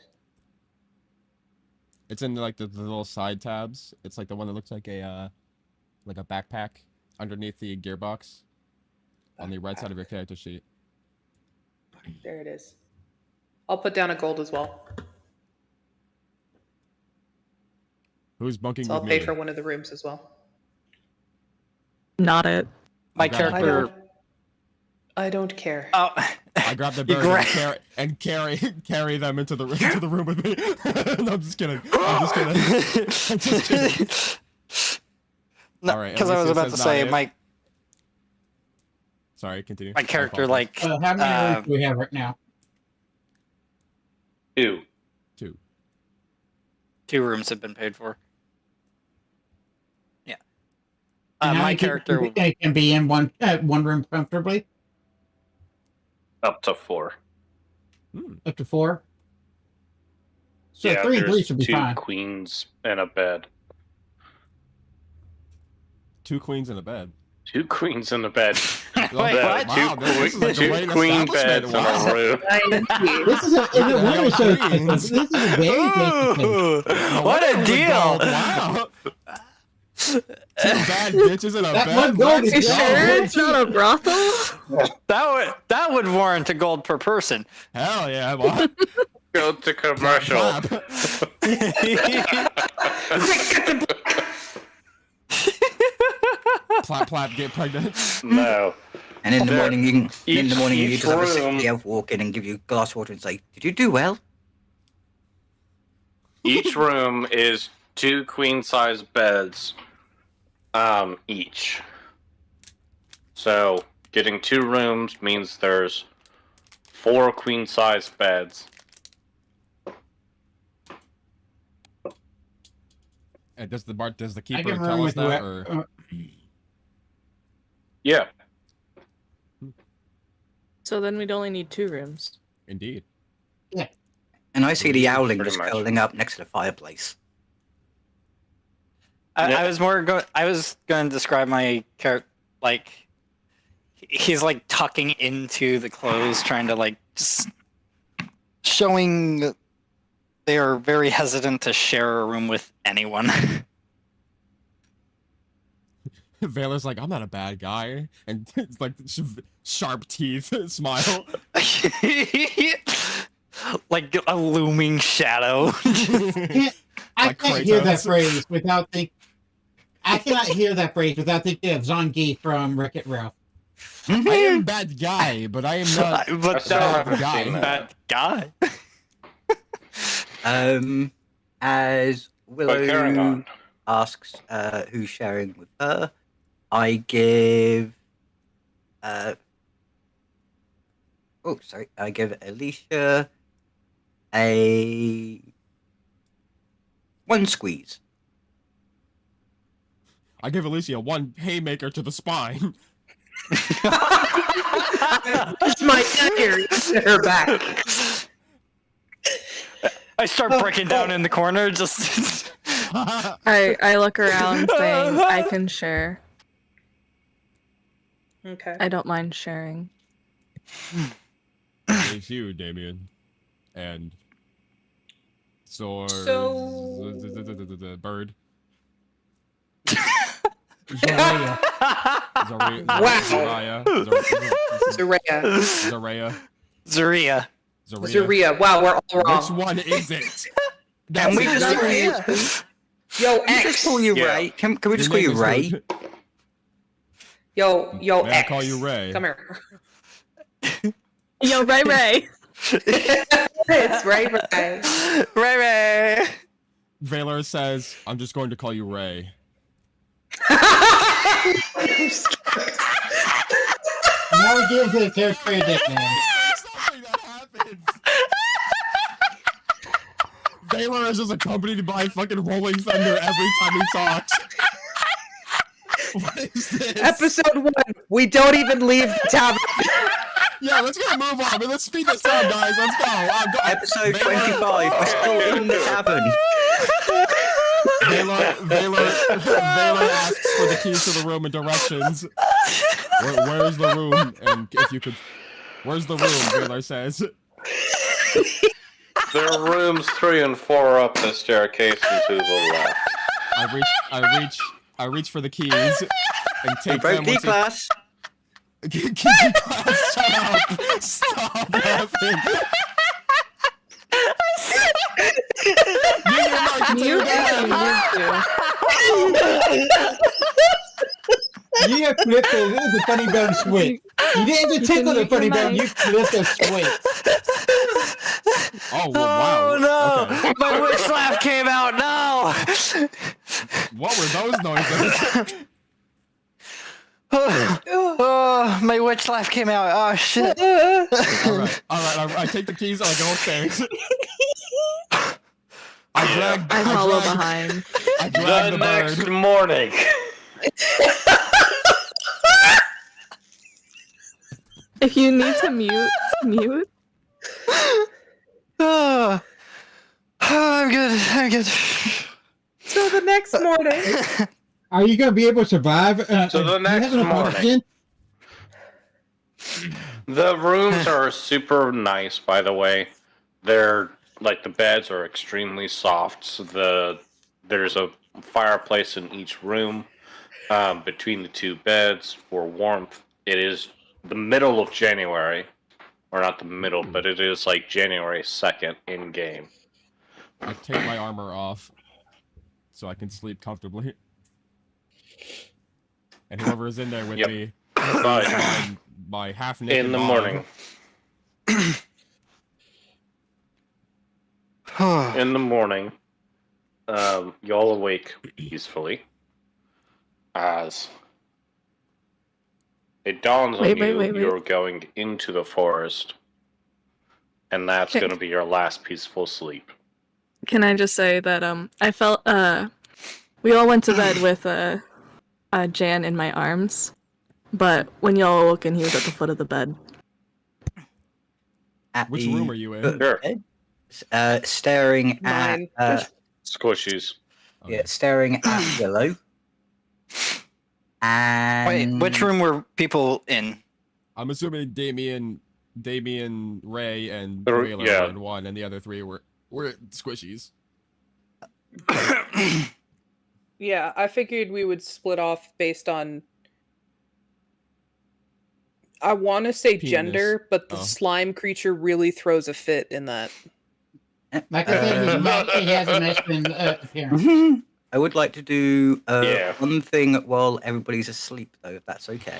It's in like the little side tabs. It's like the one that looks like a backpack underneath the gearbox on the right side of your character sheet. There it is. I'll put down a gold as well. Who's bunking So I'll with pay me? for one of the rooms as well. Not it. My got it. character. I don't care. Oh, I grab the You bird gra- and carry them into the room with me. No, I'm just kidding. I'm just kidding. I'm just kidding. No, All right, at because I least was it about to says say not it. Sorry, continue. my character apologize. like How many rooms do we have right now? 2. 2. 2 rooms have been paid for. Yeah. And how My many people character. can be in one room comfortably, Up to 4. up to 4. So Yeah, 3 and 3 there's should be 2 fine. queens and a bed. 2 queens in a bed. 2 queens in a bed. Wait, Yeah, what? Wow, this is like a two great queen establishment. beds in Wow. a room. This is a winter solstice. This is a very tasty thing. Ooh, No what wonder a it was deal! gold. Wow. 2 bad bitches in a That bed. one gold Let's is go. gold. Sure, it's not a brothel. That would warrant a gold per person. Hell yeah, boy. Go to commercial. Clap. Plap, plap, get pregnant. No. And in the There- morning, you each just have a sick room- elf walk in and give you a glass of water and say, "Did you do well?" Each room is 2 queen size beds each. So getting 2 rooms means there's 4 queen-size beds. Does the I keeper can tell run us with that, whoever. or Yeah. So then we'd only need 2 rooms. indeed? And I see the owling Pretty just much. curling up next to the fireplace. I was going to describe my character like he's like tucking into the clothes, trying to like just showing that they are very hesitant to share a room with anyone. Valor's like, I'm not a bad guy, and it's like sharp teeth smile. Like a looming shadow. I Like can't hear that Kratos. phrase without thinking. I cannot hear that phrase without thinking of Zongi from Wreck-It Ralph. I am bad guy, but I am not But still no, haven't guy. seen that guy. As But carrying Willow on. asks who's sharing with her, I give. I give Alicia a 1 squeeze. I give Alicia 1 haymaker to the spine. Push my dagger into her back. I start breaking down in the corner, just. I look around saying I can share. Okay. I don't mind sharing. It's you, Damien. And bird. Zaraya. Wow. Zaraya. Zaria. Zaria. Wow, we're all wrong. Which one is it? Can we just call you? Yo, Can we just X. call you Yeah. Ray? Can we just Your call you name is Ray? who? Yo, May I X. call you Ray? Come here. Yo, Ray. It's Ray. Ray Ray. Valor says, I'm just going to call you Ray. Now we give the character a nickname. Something that happens. Valor is just accompanied by fucking rolling thunder every time he talks. What is this? Episode 1. We don't even leave the tavern. Yeah, let's get a move on. Let's speed this up, guys. Let's go. Episode Valor- 25. We're still in the tavern. Valor asks for the keys to the room and directions. Where's the room? And if you could, where's the room? Valor says. There are rooms 3 and 4 up the staircase and to the left. I reach for the keys and take Broke them. key class. Key class, shut up! Stop laughing. Mute if You have flipped the funny bone switch. You didn't just tickle the funny bone, you flipped the switch. Oh, wow. Oh no! Okay. My witch laugh came out. No. What were those noises? Oh, my witch laugh came out. Oh shit. Alright, I take the keys and I go upstairs. I follow behind. I drag The the next bird. morning. If you need to mute. Oh, I'm good. I'm good. So the next morning. Are you going to be able to survive? So the do you have next enough morning. oxygen? The rooms are super nice, by the way. They're like the beds are extremely soft. So there's a fireplace in each room between the 2 beds for warmth. It is the middle of January, or not the middle, but it is like January 2nd in game. I take my armor off so I can sleep comfortably. And whoever is in there with Yep. me, But my half naked in the mom. morning, y'all awake peacefully. as it dawns on Wait, you wait. you're going into the forest, and that's Okay. going to be your last peaceful sleep. Can I just say that I felt we all went to bed with Jan in my arms, but when y'all awoke and he was at the foot of the bed. At Which the room are you in? foot of the bed, staring Mine. at Squishies. yeah, staring at Willow. And Wait, which room were people in? I'm assuming Damien, Ray, and There- Whaler yeah. were in one, and the other three were squishies. Yeah, I figured we would split off based on. I want to say Penis. gender, but the Oh. slime creature really throws a fit in that. Like I said, he has a masculine appearance. I would like to do Yeah. one thing while everybody's asleep, though, if that's okay.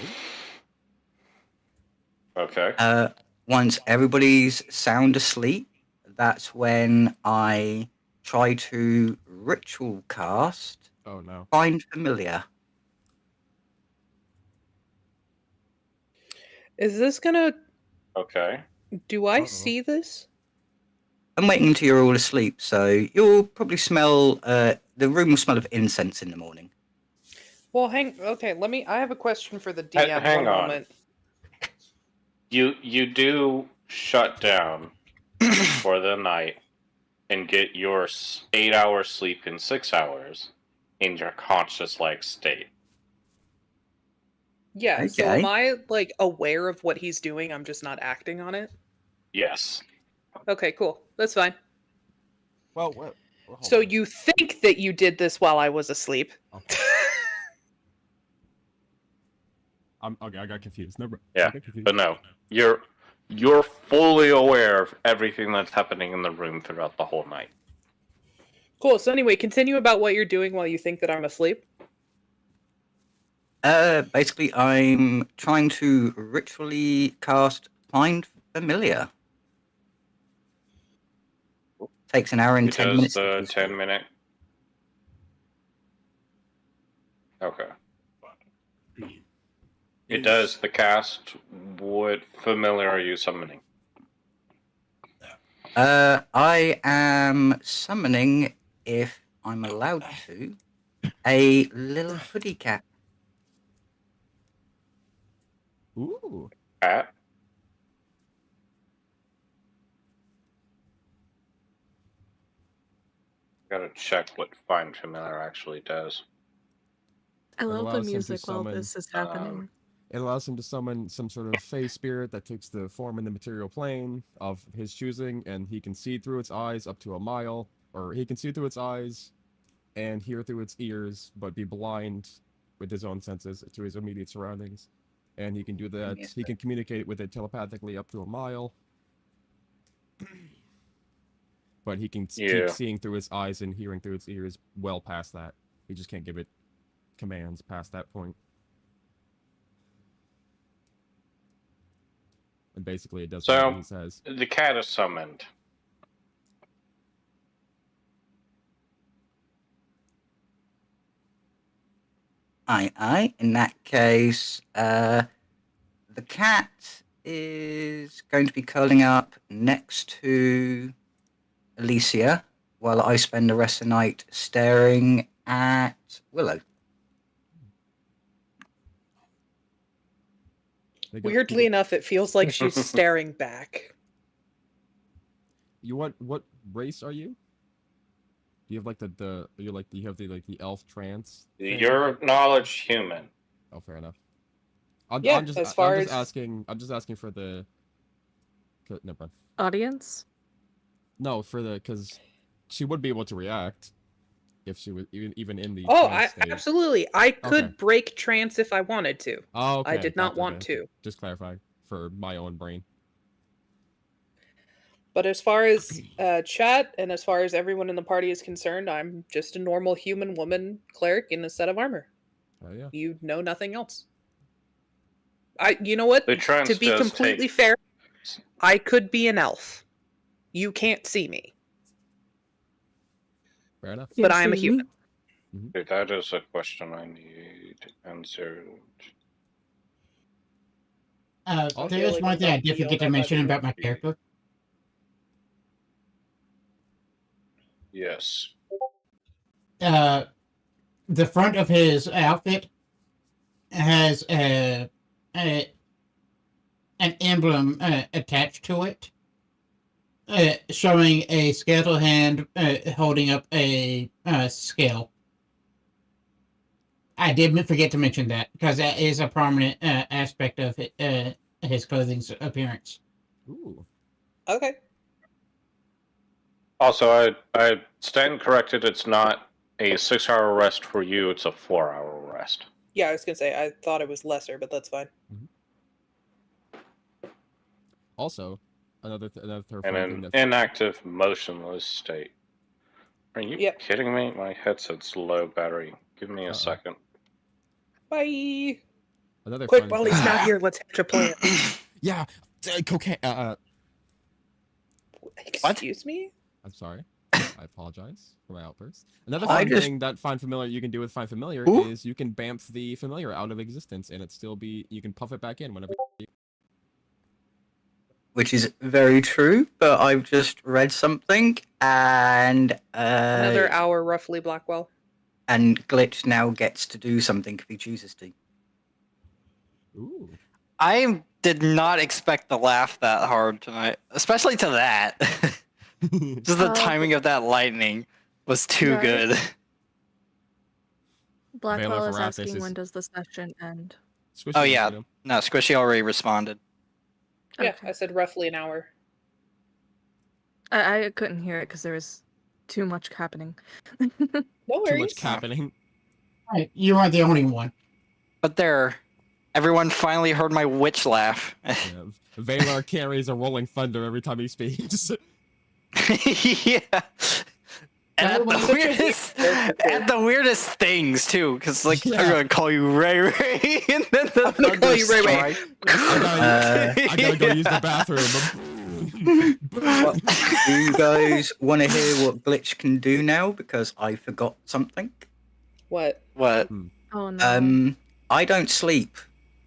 Okay. Once everybody's sound asleep, that's when I try to ritual cast Oh no. Find Familiar. Is this gonna? Okay. Do I Uh-oh. see this? I'm waiting until you're all asleep, so you'll probably smell. The room will smell of incense in the morning. Well, okay, let me. I have a question for the DM. Hang One on. moment. You do shut down for the night and get your 8-hour sleep in 6 hours in your conscious-like state. Yeah. So Okay. am I like aware of what he's doing? I'm just not acting on it. Yes. Okay, cool. That's fine. Well, hold So on. you think that you did this while I was asleep? Okay. Okay, I got confused. No, Yeah, I got confused. But no, you're fully aware of everything that's happening in the room throughout the whole night. Cool. So anyway, continue about what you're doing while you think that I'm asleep. Basically, I'm trying to ritually cast Find Familiar. Takes an hour and It 10 does minutes. the to do so. 10-minute. Okay. It does the cast. What familiar are you summoning? I am summoning, if I'm allowed to, a little hoodie cat. Ooh. Cat? Gotta check what Find Familiar actually does. I love the allows him to music while summon, this is happening. It allows him to summon some sort of fey spirit that takes the form in the material plane of his choosing, and he can see through its eyes up to a mile, or he can see through its eyes and hear through its ears, but be blind with his own senses to his immediate surroundings. And he can do that. Yes, He can communicate with it telepathically up to a mile. But he can Yeah. keep seeing through its eyes and hearing through its ears well past that. He just can't give it commands past that point. And basically it does So- what he says. The cat is summoned. Aye. In that case, the cat is going to be curling up next to Alicia while I spend the rest of the night staring at Willow. They got- Weirdly enough, it feels like she's staring back. You what race are you? Do you have like the you like you have the elf trance thing? Your knowledge human. Oh, fair enough. I'm Yeah, just, as far I'm just as- asking. I'm just asking for the. No, but Audience? no, for the because she would be able to react if she was even in the. Oh, trance state. absolutely. I could Okay. break trance if I wanted to. Oh, okay. I did not gotcha, want okay. to. Just clarify for my own brain. But as far as chat and as far as everyone in the party is concerned, I'm just a normal human woman cleric in a set of armor. Oh yeah. You know nothing else. You know what? The trance To be does completely take- fair, I could be an elf. You can't see me, Fair enough. but I am a human. Okay, that is a question I need. and zero. There is one thing I did forget to mention about my character. Yes. The front of his outfit has an emblem attached to it, showing a skeletal hand holding up a scale. I did forget to mention that because that is a prominent aspect of his clothing's appearance. Ooh. Okay. Also, I stand corrected. It's not a 6-hour rest for you. It's a 4-hour rest. Yeah, I was gonna say I thought it was lesser, but that's fine. Also, another fun In thing an that's inactive, motionless state. Are you Yep. kidding me? My headset's low battery. Give me a second. Bye. another Quick, fun while thing. he's not here, let's hatch a plan. Yeah, cocaine. Excuse me? I'm sorry. I apologize for my outburst. Another I fun just- thing that Find Familiar you can do with Find Familiar Ooh. is you can bamf the familiar out of existence, and it still be you can puff it back in whenever. Which is very true, but I've just read something, and Another hour, roughly, Blackwell. and Glitch now gets to do something if he chooses to. Ooh. I did not expect to laugh that hard tonight, especially to that. Just the timing of that lightning was too Yeah. good. Blackwell is for Wrath asking is- when does the session end? Squishy Oh, will yeah. see them. No, Squishy already responded. Yeah, Okay. I said roughly an hour. I couldn't hear it because there was too much happening. No Too worries. much happening. Right, you aren't the only one. But there, everyone finally heard my witch laugh. Yeah. Valar carries a rolling thunder every time he speaks. Yeah. And at Everyone- at the weirdest things too, because like Yeah. I'm gonna call you Ray Ray, and then the I'm gonna call you Ray Ray. thunderstrike. I gotta go use the bathroom. Well, do you guys want to hear what Glitch can do now? Because I forgot something. What? What? Oh no. I don't sleep,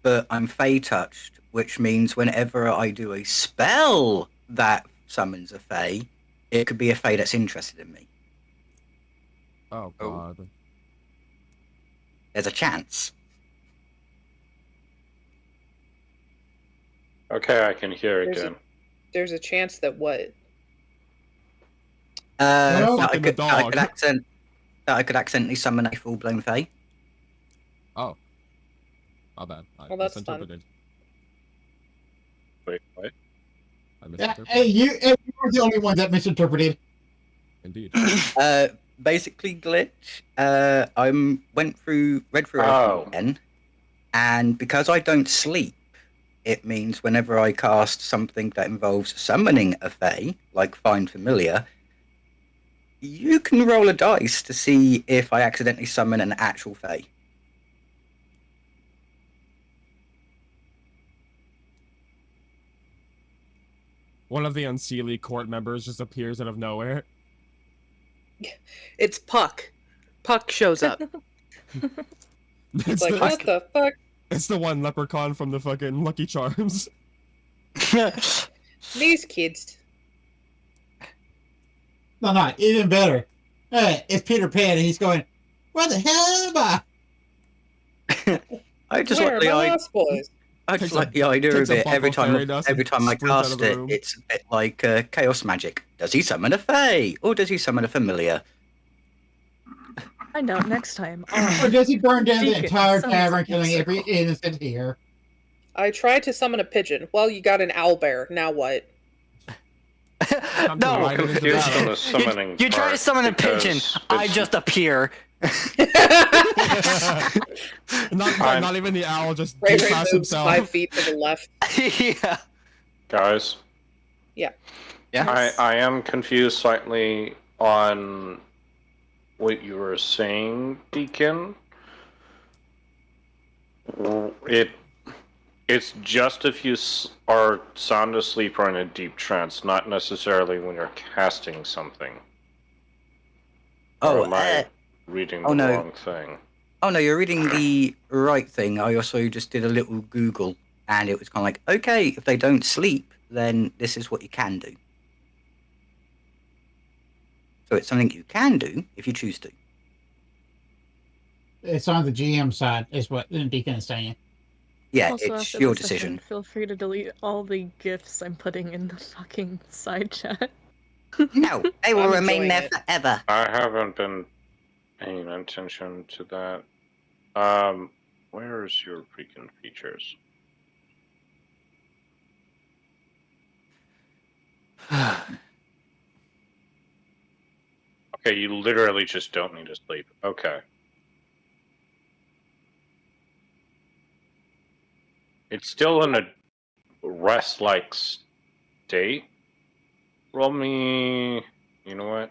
but I'm Fey touched, which means whenever I do a spell that summons a Fey, it could be a Fey that's interested in me. Oh god. There's a chance. Okay, I can hear There's a- again. There's a chance that what? Well, That I fucking the could, that I dog. could that I could accidentally summon a full-blown Fey. Oh. My bad. I Well, that's fun. misinterpreted. Wait, what? I Hey, misinterpreted. you are the only one that misinterpreted. Indeed. Basically, Glitch. I read through everything Oh. again, and because I don't sleep, it means whenever I cast something that involves summoning a Fey, like Find Familiar, you can roll a dice to see if I accidentally summon an actual Fey. One of the Unseelie court members just appears out of nowhere. It's Puck. Puck shows up. It's It's like, the, what the fuck? it's the one leprechaun from the fucking Lucky Charms. These kids. No, even better. It's Peter Pan, and he's going, "Where the hell am I?" I just Where like are the my idea. lost boys? I just Takes a- like the idea takes of a it. Every bump of fairy time, dust every and time I sprints out of cast the it, room. it's a bit like chaos magic. Does he summon a Fey, or does he summon a familiar? Find out next time. Or does he burn down the Deacon entire summons tavern, a killing every circle. innocent here? I tried to summon a pigeon. Well, you got an owlbear. Now what? I'm No, right into Confused battle. on the summoning you try to part summon a pigeon, because I it's- just appear. Not even the owl, just Ray Ray declass moves himself. 5 feet to the left. Yeah. Guys, Yeah. I am confused slightly on what you were saying, Deacon. It's just if you are sound asleep or in a deep trance, not necessarily when you're casting something. Or Oh, am I reading the oh, no. wrong thing? Oh no, you're reading the right thing. I also just did a little Google, and it was kind of like, okay, if they don't sleep, then this is what you can do. So it's something you can do if you choose to. It's on the GM side, is what Deacon is saying. Yeah, Also, it's after your this session, decision. feel free to delete all the gifs I'm putting in the fucking side chat. No, they will I'm remain enjoying there it. forever. I haven't been paying attention to that. Where's your freaking features? Okay, you literally just don't need to sleep. Okay. It's still in a rest-like state. Roll me... You know what?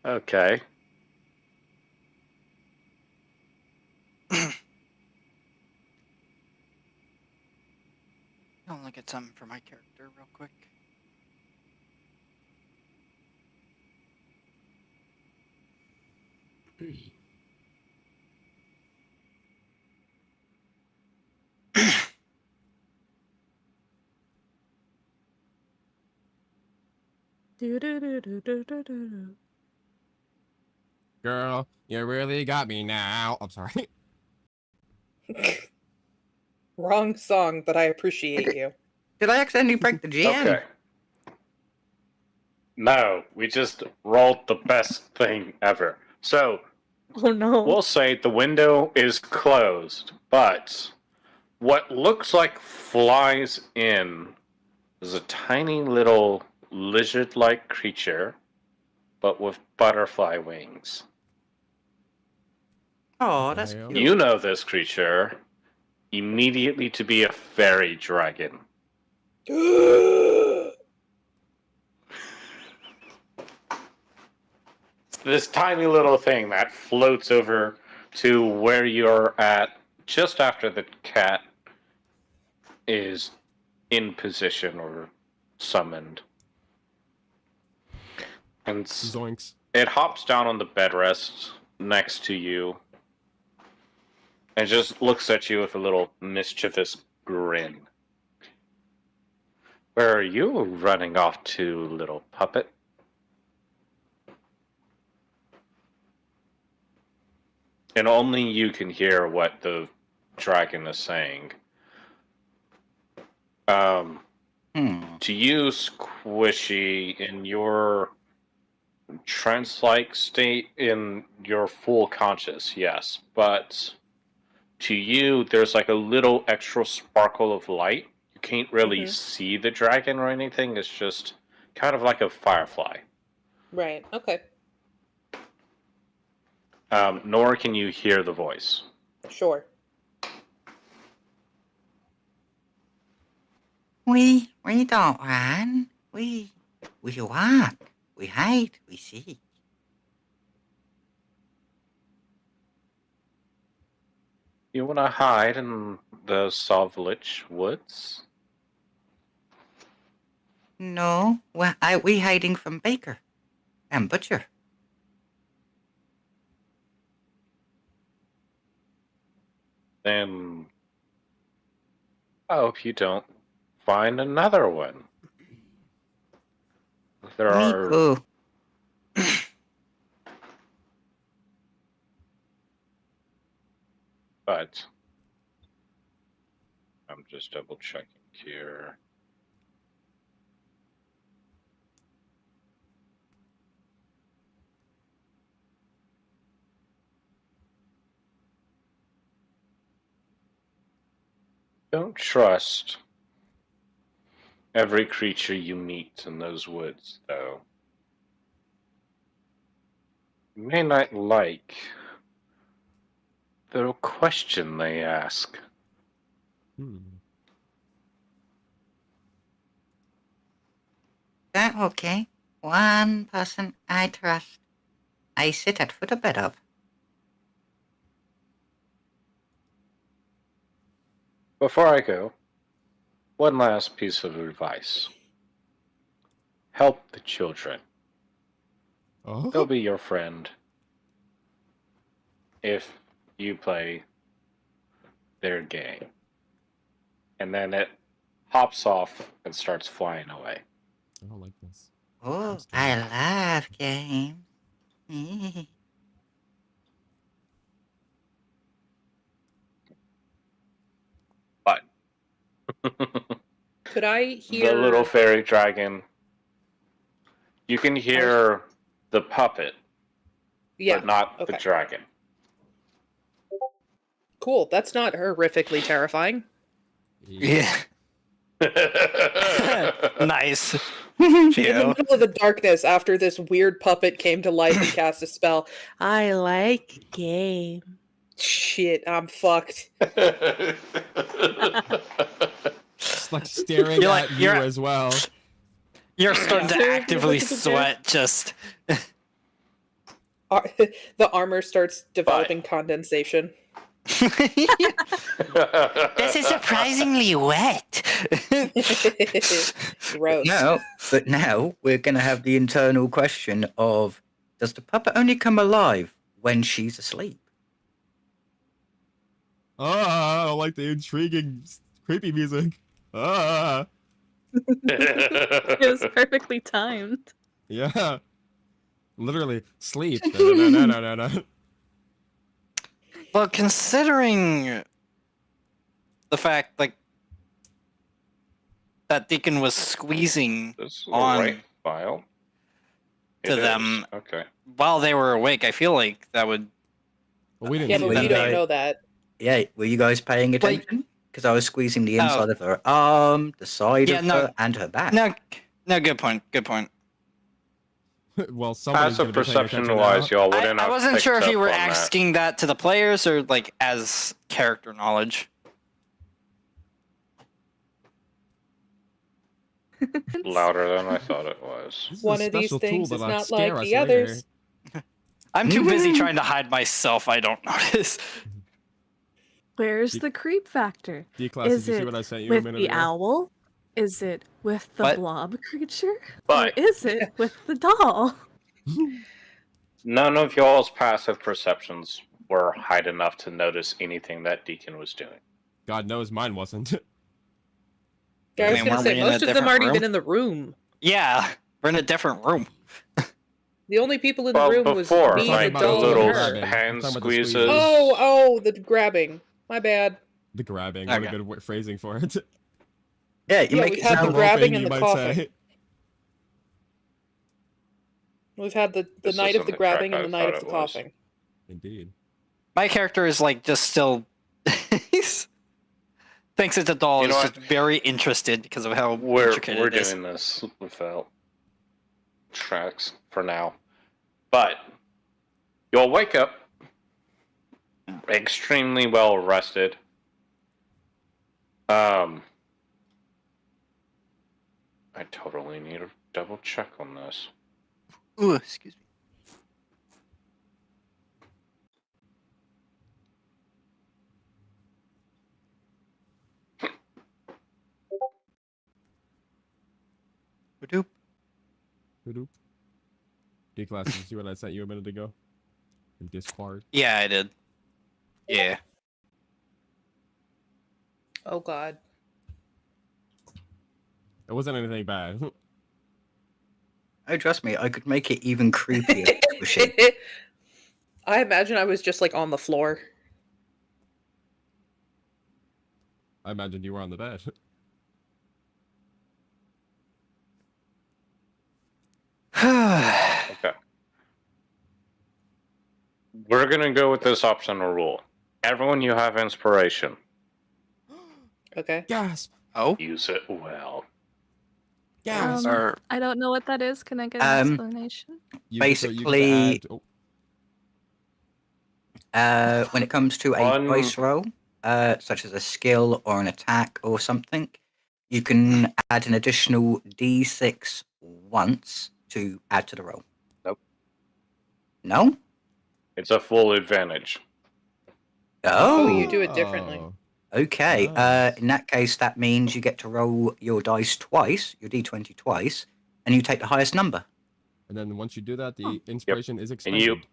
Okay. I'll look at something for my character real quick. Do-do-do-do-do-do-do. Girl, you really got me now. I'm sorry. Wrong song, but I appreciate you. Did I accidentally break the GM? Okay. No, we just rolled the best thing ever. So, Oh no. we'll say the window is closed, but what looks like flies in is a tiny little lizard-like creature, but with butterfly wings. Oh, that's Hell. cute. You know this creature immediately to be a fairy dragon. This tiny little thing that floats over to where you're at just after the cat is in position or summoned. And Zoinks. it hops down on the bed rest next to you and just looks at you with a little mischievous grin. Where are you running off to, little puppet? And only you can hear what the dragon is saying. To you, Squishy, in your trance-like state, in your full conscious, yes. But to you, there's like a little extra sparkle of light. You can't really see the dragon or anything. It's just kind of like a firefly. Right, okay. Nor can you hear the voice. Sure. We don't run. We walk. We hide. We seek. You want to hide in the Sovlich woods? No, we hiding from Baker and Butcher. Then I hope you don't find another one. There Me are too. but I'm just double checking here. Don't trust every creature you meet in those woods, though. You may not like the question they ask. That okay? One person I trust. I sit at foot of bed of. before I go, one last piece of advice. Help the children. They'll Oh, be your friend if you play their game. And then it hops off and starts flying away. I don't like this. Oh, scared. I love games. But Could I hear the little fairy dragon, you can hear the puppet, Yeah. but not the Okay. dragon. Cool. That's not horrifically terrifying. Yeah. Nice. In the Geo. middle of the darkness, after this weird puppet came to life and cast a spell, I like game. Shit, I'm fucked. Just like staring You're at like- you you're- as well. You're starting to Yeah. actively sweat. Just The armor starts developing condensation. this is surprisingly wet. Gross. But now we're going to have the internal question of, does the puppet only come alive when she's asleep? I don't like the intriguing, creepy music. It was perfectly timed. Yeah. Literally, sleep. No. Well, considering the fact like that Deacon was squeezing This is the on right file. to It is. them Okay. while they were awake, I feel like that would. Well, we didn't Yeah, see but that. we don't know that. Yeah, were you guys paying attention? Because I was squeezing the Oh. inside of her arm, the side Yeah, of no. her, and her back. No, good point. Good point. Well, somebody's Passive gonna be paying attention perception-wise, now. y'all wouldn't I have wasn't picked sure if you up were on that. asking that to the players or like as character knowledge. Louder than I thought it was. This is One a of these special things tool is that'll not scare like us the later. others. I'm too busy trying to hide myself. I don't notice. Where's the creep factor? D-Class, Is did you see it what I sent you a with minute the ago? owl? Is it with the What? blob creature? But- Or is it with the doll? None of y'all's passive perceptions were high enough to notice anything that Deacon was doing. God knows mine wasn't. Yeah, I was mean, gonna weren't say we in a most of them different aren't room? even in the room. Yeah, we're in a different room. The only people in the Well, room before, was me, like, the the doll, little and grabbing. her. hand I'm talking about the squeezes. squeezing. Oh, the grabbing. My bad. The grabbing. What a Okay. good phrasing for it. Yeah, you Yeah, make we've it had the sound grabbing Roping, and you the might coughing. say. We've had the This night of isn't the the grabbing track and the I night of thought the it was. coughing. Indeed. My character is like just still he's thinks it's a doll. You know Is what? just very interested because of how We're intricate it is. doing this without tracks for now. But you'll wake up extremely well rested. I totally need to double check on this. Ooh, excuse me. Doop. Hoodoo. D-Class, did you see what I sent you a minute ago? In Discord. Yeah, I did. Yeah. Oh god. It wasn't anything bad. Oh, trust me, I could make it even creepier. Squishy. I imagine I was just like on the floor. I imagined you were on the bed. Okay. We're gonna go with this optional rule. Everyone, you have inspiration. Okay. Gasp! Oh. Use it well. Gasp! Or I don't know what that is. Can I get an Um, explanation? You could add- When it comes to a On- dice roll, such as a skill or an attack or something, you can add an additional d6 once to add to the roll. Nope. No? It's a full advantage. Oh, Oh, you do it differently. Oh. Okay. Nice. In that case, that means you get to roll your dice twice, your d20 twice, and you take the highest number. And then once you do that, the inspiration is And expended.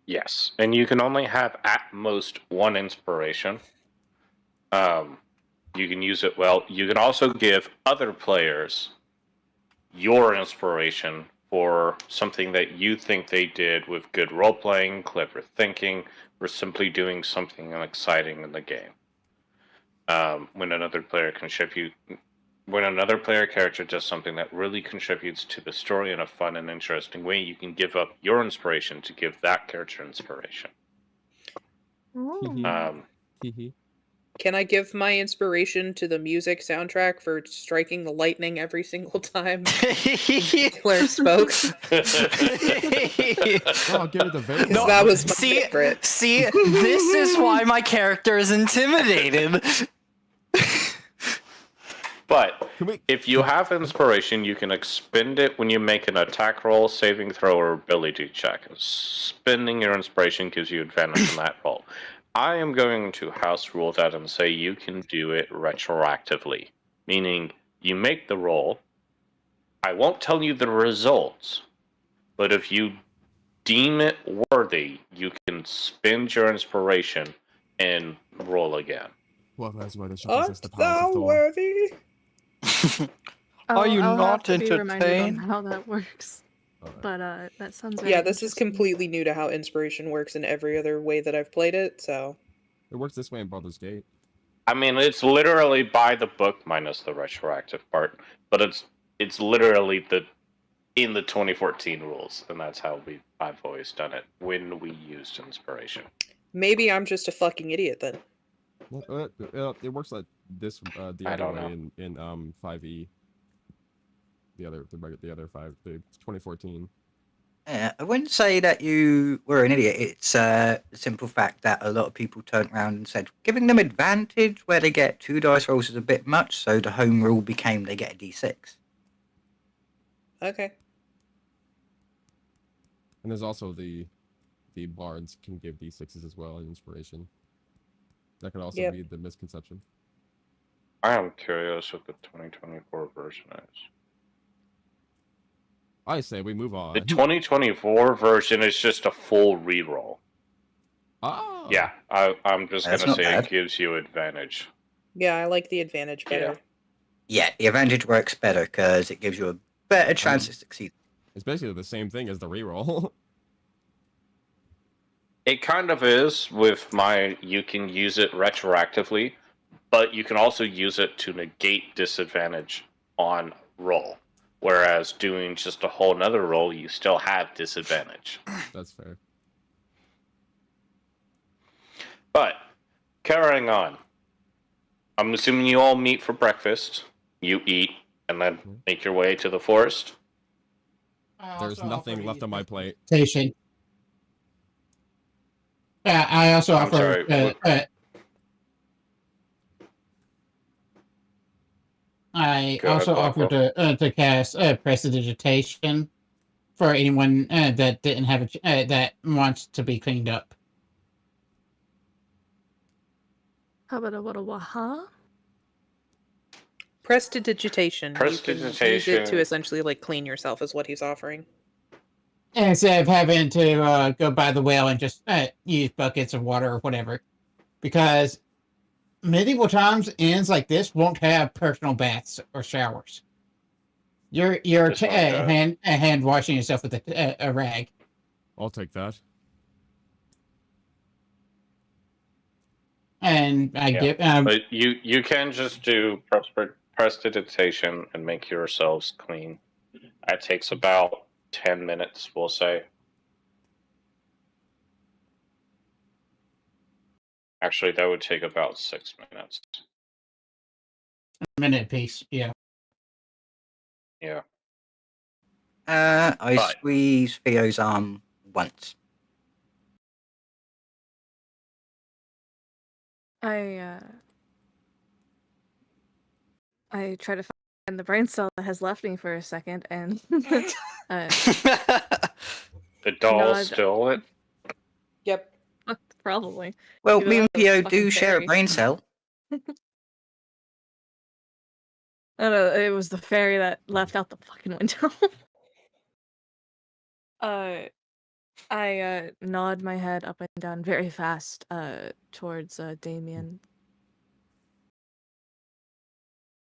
Yes, and you can only have at most one inspiration. You can use it well. You can also give other players your inspiration for something that you think they did with good role playing, clever thinking, or simply doing something exciting in the game. When another player character does something that really contributes to the story in a fun and interesting way, you can give up your inspiration to give that character inspiration. Hee Can I give my inspiration to the music soundtrack for striking the lightning every single time Claire spoke? No, I'll give it to Vega. Because that was my See, favorite. see, this is why my character is intimidated. But Can we- if you have inspiration, you can expend it when you make an attack roll, saving throw, or ability check. Spending your inspiration gives you advantage on that roll. I am going to house rule that and say you can do it retroactively, meaning you make the roll. I won't tell you the results, but if you deem it worthy, you can spend your inspiration and roll again. Well, that's why the ship Art possess the powers of thou Thor. worthy? Are you I'll not have to be reminded on entertained? how that works. Alright. But that sounds very Yeah, this is interesting. completely new to how inspiration works in every other way that I've played it, so. It works this way in Baldur's Gate. I mean, it's literally by the book minus the retroactive part, but it's literally in the 2014 rules, and that's how I've always done it when we used inspiration. Maybe I'm just a fucking idiot then. It works like this the I other don't way know. in 5e. The other 2014. Yeah, I wouldn't say that you were an idiot. It's the simple fact that a lot of people turned around and said giving them advantage where they get 2 dice rolls is a bit much, so the home rule became they get a d6. Okay. And there's also the bards can give d6s as well in inspiration. That could also Yep. be the misconception. I am curious what the 2024 version is. I say we move on. The 2024 version is just a full reroll. Oh. Yeah, I'm just That's gonna not say bad. it gives you advantage. Yeah, I like the advantage better. Yeah, the advantage works better because it gives you a better chance to succeed. It's basically the same thing as the reroll. It kind of is with you can use it retroactively, but you can also use it to negate disadvantage on roll. Whereas doing just a whole nother roll, you still have disadvantage. That's fair. But, carrying on. I'm assuming you all meet for breakfast. You eat, and then make your way to the forest. There's nothing left on my plate. Station. I also I'm offer. sorry, what? I Go ahead, also offer to cast prestidigitation for anyone that didn't have that wants to be cleaned up. How about a little waha? Prestidigitation. You can use it Prestidigitation. to essentially like clean yourself is what he's offering. Instead of having to go by the well and just use buckets of water or whatever. Because medieval times, inns like this won't have personal baths or showers. You're This one does. hand washing yourself with a rag. I'll take that. And I Yeah. give But you can just do prestidigitation and make yourselves clean. That takes about 10 minutes, we'll say. Actually, that would take about 6 minutes. a minute apiece. Yeah. Yeah. I But- squeeze Theo's arm once. I try to find the brain cell that has left me for a second and The doll Nod. stole it. Yep. look Probably. Well, Either me and that or Pio fucking do share a fairy. brain cell. No, it was the fairy that left out the fucking window. I nod my head up and down very fast towards Damien.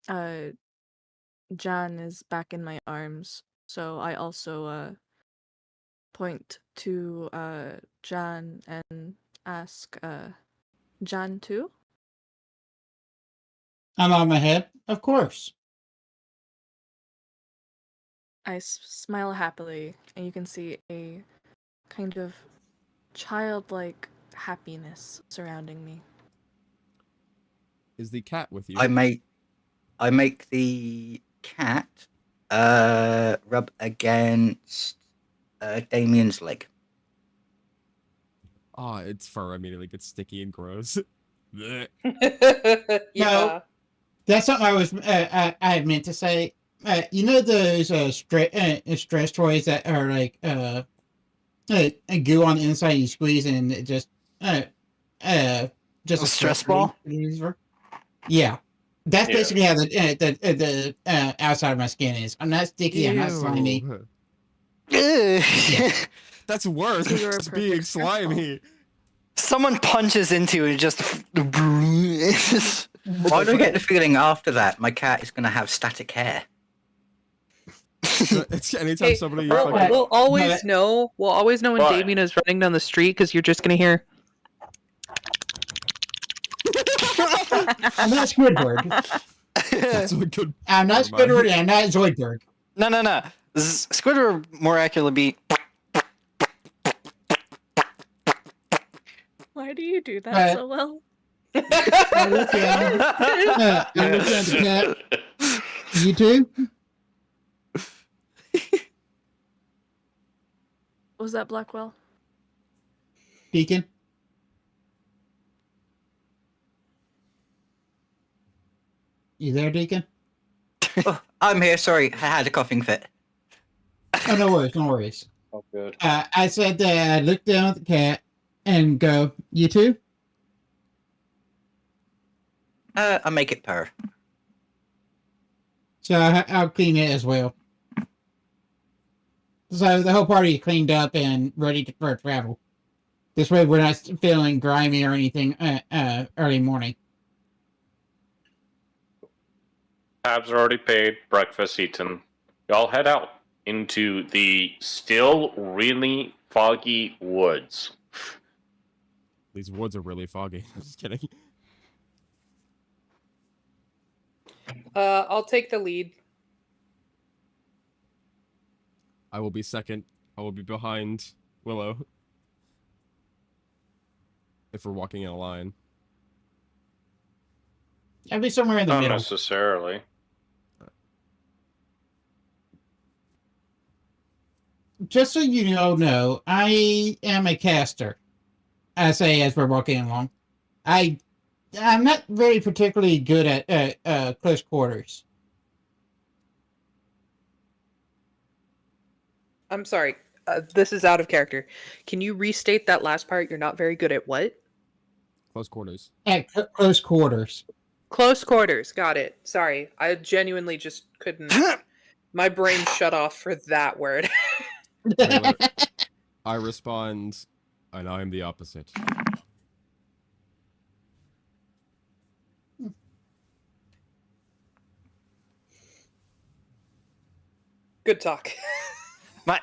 Jan is back in my arms, so I also point to Jan and ask Jan too? I'm on my head, of course. I smile happily, and you can see a kind of childlike happiness surrounding me. Is the cat with you? I make the cat rub against Damien's leg. Ah, its fur immediately gets sticky and gross. Blech. Yeah. That's something I had meant to say. You know those stress toys that are like a goo on the inside, you squeeze and it just A stress ball? Yeah, that's Yeah. basically how the outside of my skin is. I'm not sticky. I'm not slimy. Ew. Ugh. That's worse. You are a It's being perfect stress ball. slimy. Someone punches into it, just. Why do I get the feeling after that my cat is going to have static hair? It's anytime Hey, somebody we'll, fucking... we'll always But- know. We'll always know when But- Damien is running down the street because you're just gonna hear. I'm not Squidward. That's a good... I'm not Never mind. Squidward. I'm not Zoidberg. No. Squidward more accurately be. Why do you do that Right. so well? I look down. I look down at the cat. You too? Was that Blackwell? Deacon? You there, Deacon? Oh, I'm here. Sorry, I had a coughing fit. Oh, no worries, no worries. Oh, good. I said that I look down at the cat and go, you too? I make it purr. So I'll clean it as well. So the whole party is cleaned up and ready for travel. This way we're not feeling grimy or anything early morning. Tabs are already paid, breakfast eaten. Y'all head out into the still really foggy woods. These woods are really foggy. I'm just kidding. I'll take the lead. I will be second. I will be behind Willow. If we're walking in a line. I'll be somewhere in the Not middle. necessarily. Just so you all know, I am a caster. I say as we're walking along. I'm not very particularly good at close quarters. I'm sorry. This is out of character. Can you restate that last part? You're not very good at what? Close quarters. At close quarters. Close quarters. Got it. Sorry. I genuinely just couldn't. My brain shut off for that word. I respond, and I am the opposite. Good talk. My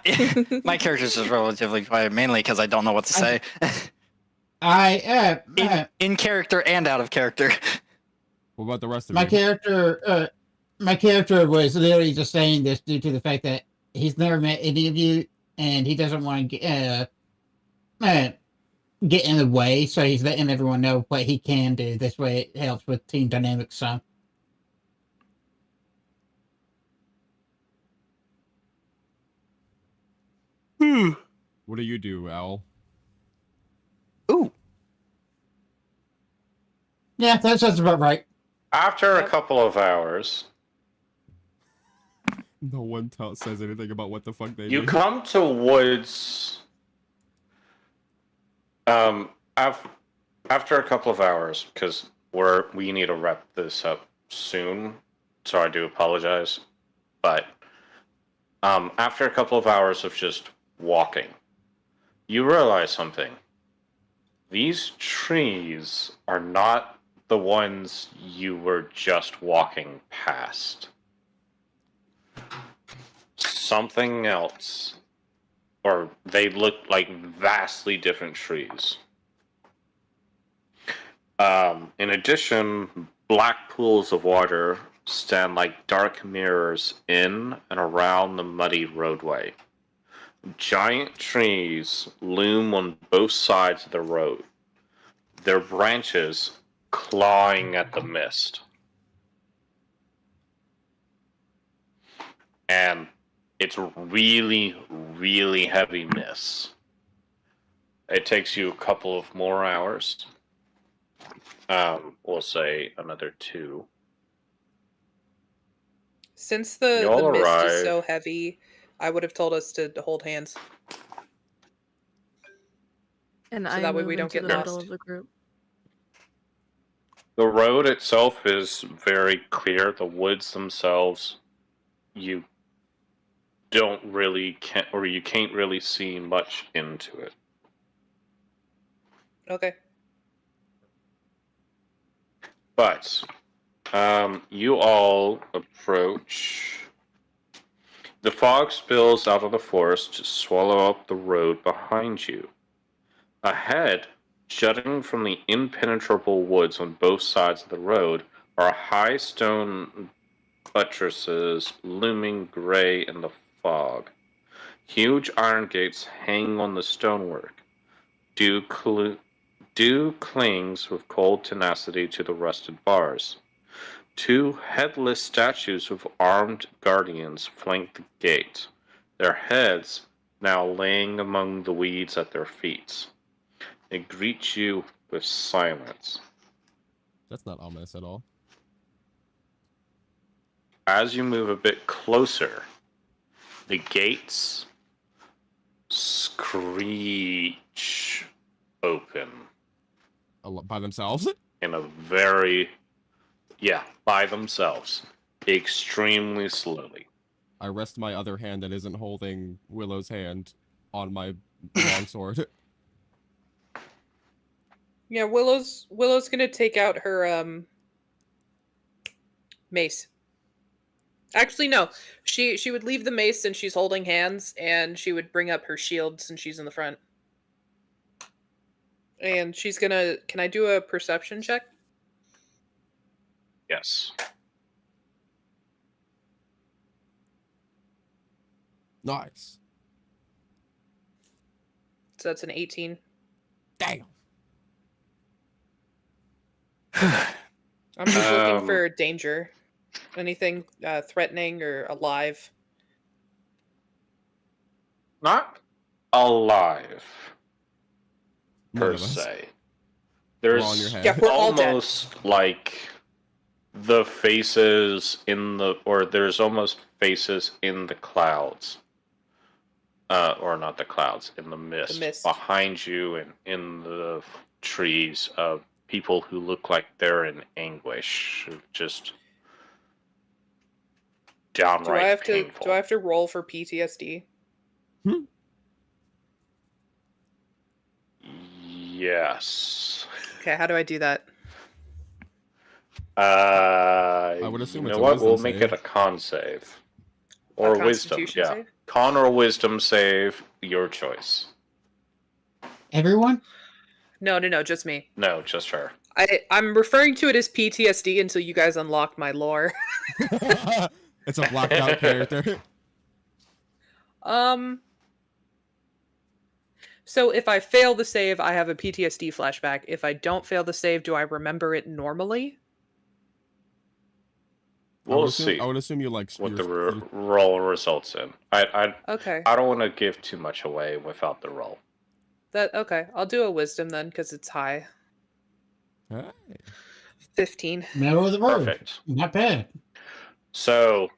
character's just relatively quiet, mainly because I don't know what to say. In character and out of character. What about the rest of my you? character was literally just saying this due to the fact that he's never met any of you and he doesn't want to get in the way, so he's letting everyone know what he can do. This way it helps with team dynamics some. What do you do, Owl? Ooh. Yeah, that sounds about right. After a couple of hours, No one says anything about what the fuck they you do. come to woods After a couple of hours, because we need to wrap this up soon, so I do apologize. But after a couple of hours of just walking, you realize something. These trees are not the ones you were just walking past. Something else. Or they look like vastly different trees. In addition, black pools of water stand like dark mirrors in and around the muddy roadway. Giant trees loom on both sides of the road, their branches clawing at the mist. And it's really, really heavy mist. It takes you a couple of more hours. We'll say another 2. Since the Y'all mist arrive. is so heavy, I would have told us to hold hands. And So I that way move we don't into get the middle lost. of the group. The road itself is very clear. The woods themselves, you don't really you can't really see much into it. Okay. But you all approach. The fog spills out of the forest to swallow up the road behind you. Ahead, jutting from the impenetrable woods on both sides of the road, are high stone buttresses looming gray in the fog. Huge iron gates hang on the stonework. Dew clings with cold tenacity to the rusted bars. 2 headless statues with armed guardians flank the gate, their heads now laying among the weeds at their feet. They greet you with silence. That's not ominous at all. As you move a bit closer, the gates screech open By themselves? in a very, by themselves, extremely slowly. I rest my other hand that isn't holding Willow's hand on my longsword. Yeah, Willow's gonna take out her mace. Actually, no. She would leave the mace since she's holding hands, and she would bring up her shield since she's in the front. And she's gonna. Can I do a perception check? Yes. Nice. So that's an 18. Damn. I'm just looking for danger. Anything threatening or alive? Not alive, None per of us. se. We're all in your There's head. Yeah, we're all dead. almost like the faces there's almost faces in the clouds. Or not the clouds, in the mist. Behind you and in the trees of people who look like they're in anguish. Just downright painful. Do I have to roll for PTSD? Yes. Okay, how do I do that? I would assume you it's know a what? We'll wisdom make save. it a con save. Or A wisdom, Constitution yeah. save? Con or wisdom save, your choice. Everyone? No, just me. No, just her. I'm referring to it as PTSD until you guys unlock my lore. It's a blacked out character. So if I fail the save, I have a PTSD flashback. If I don't fail the save, do I remember it normally? We'll see I would assume you like what the roll results in. Okay. I don't want to give too much away without the roll. Okay. I'll do a wisdom then, because it's high. Hey. 15. Middle of the road. Perfect. Not bad. So,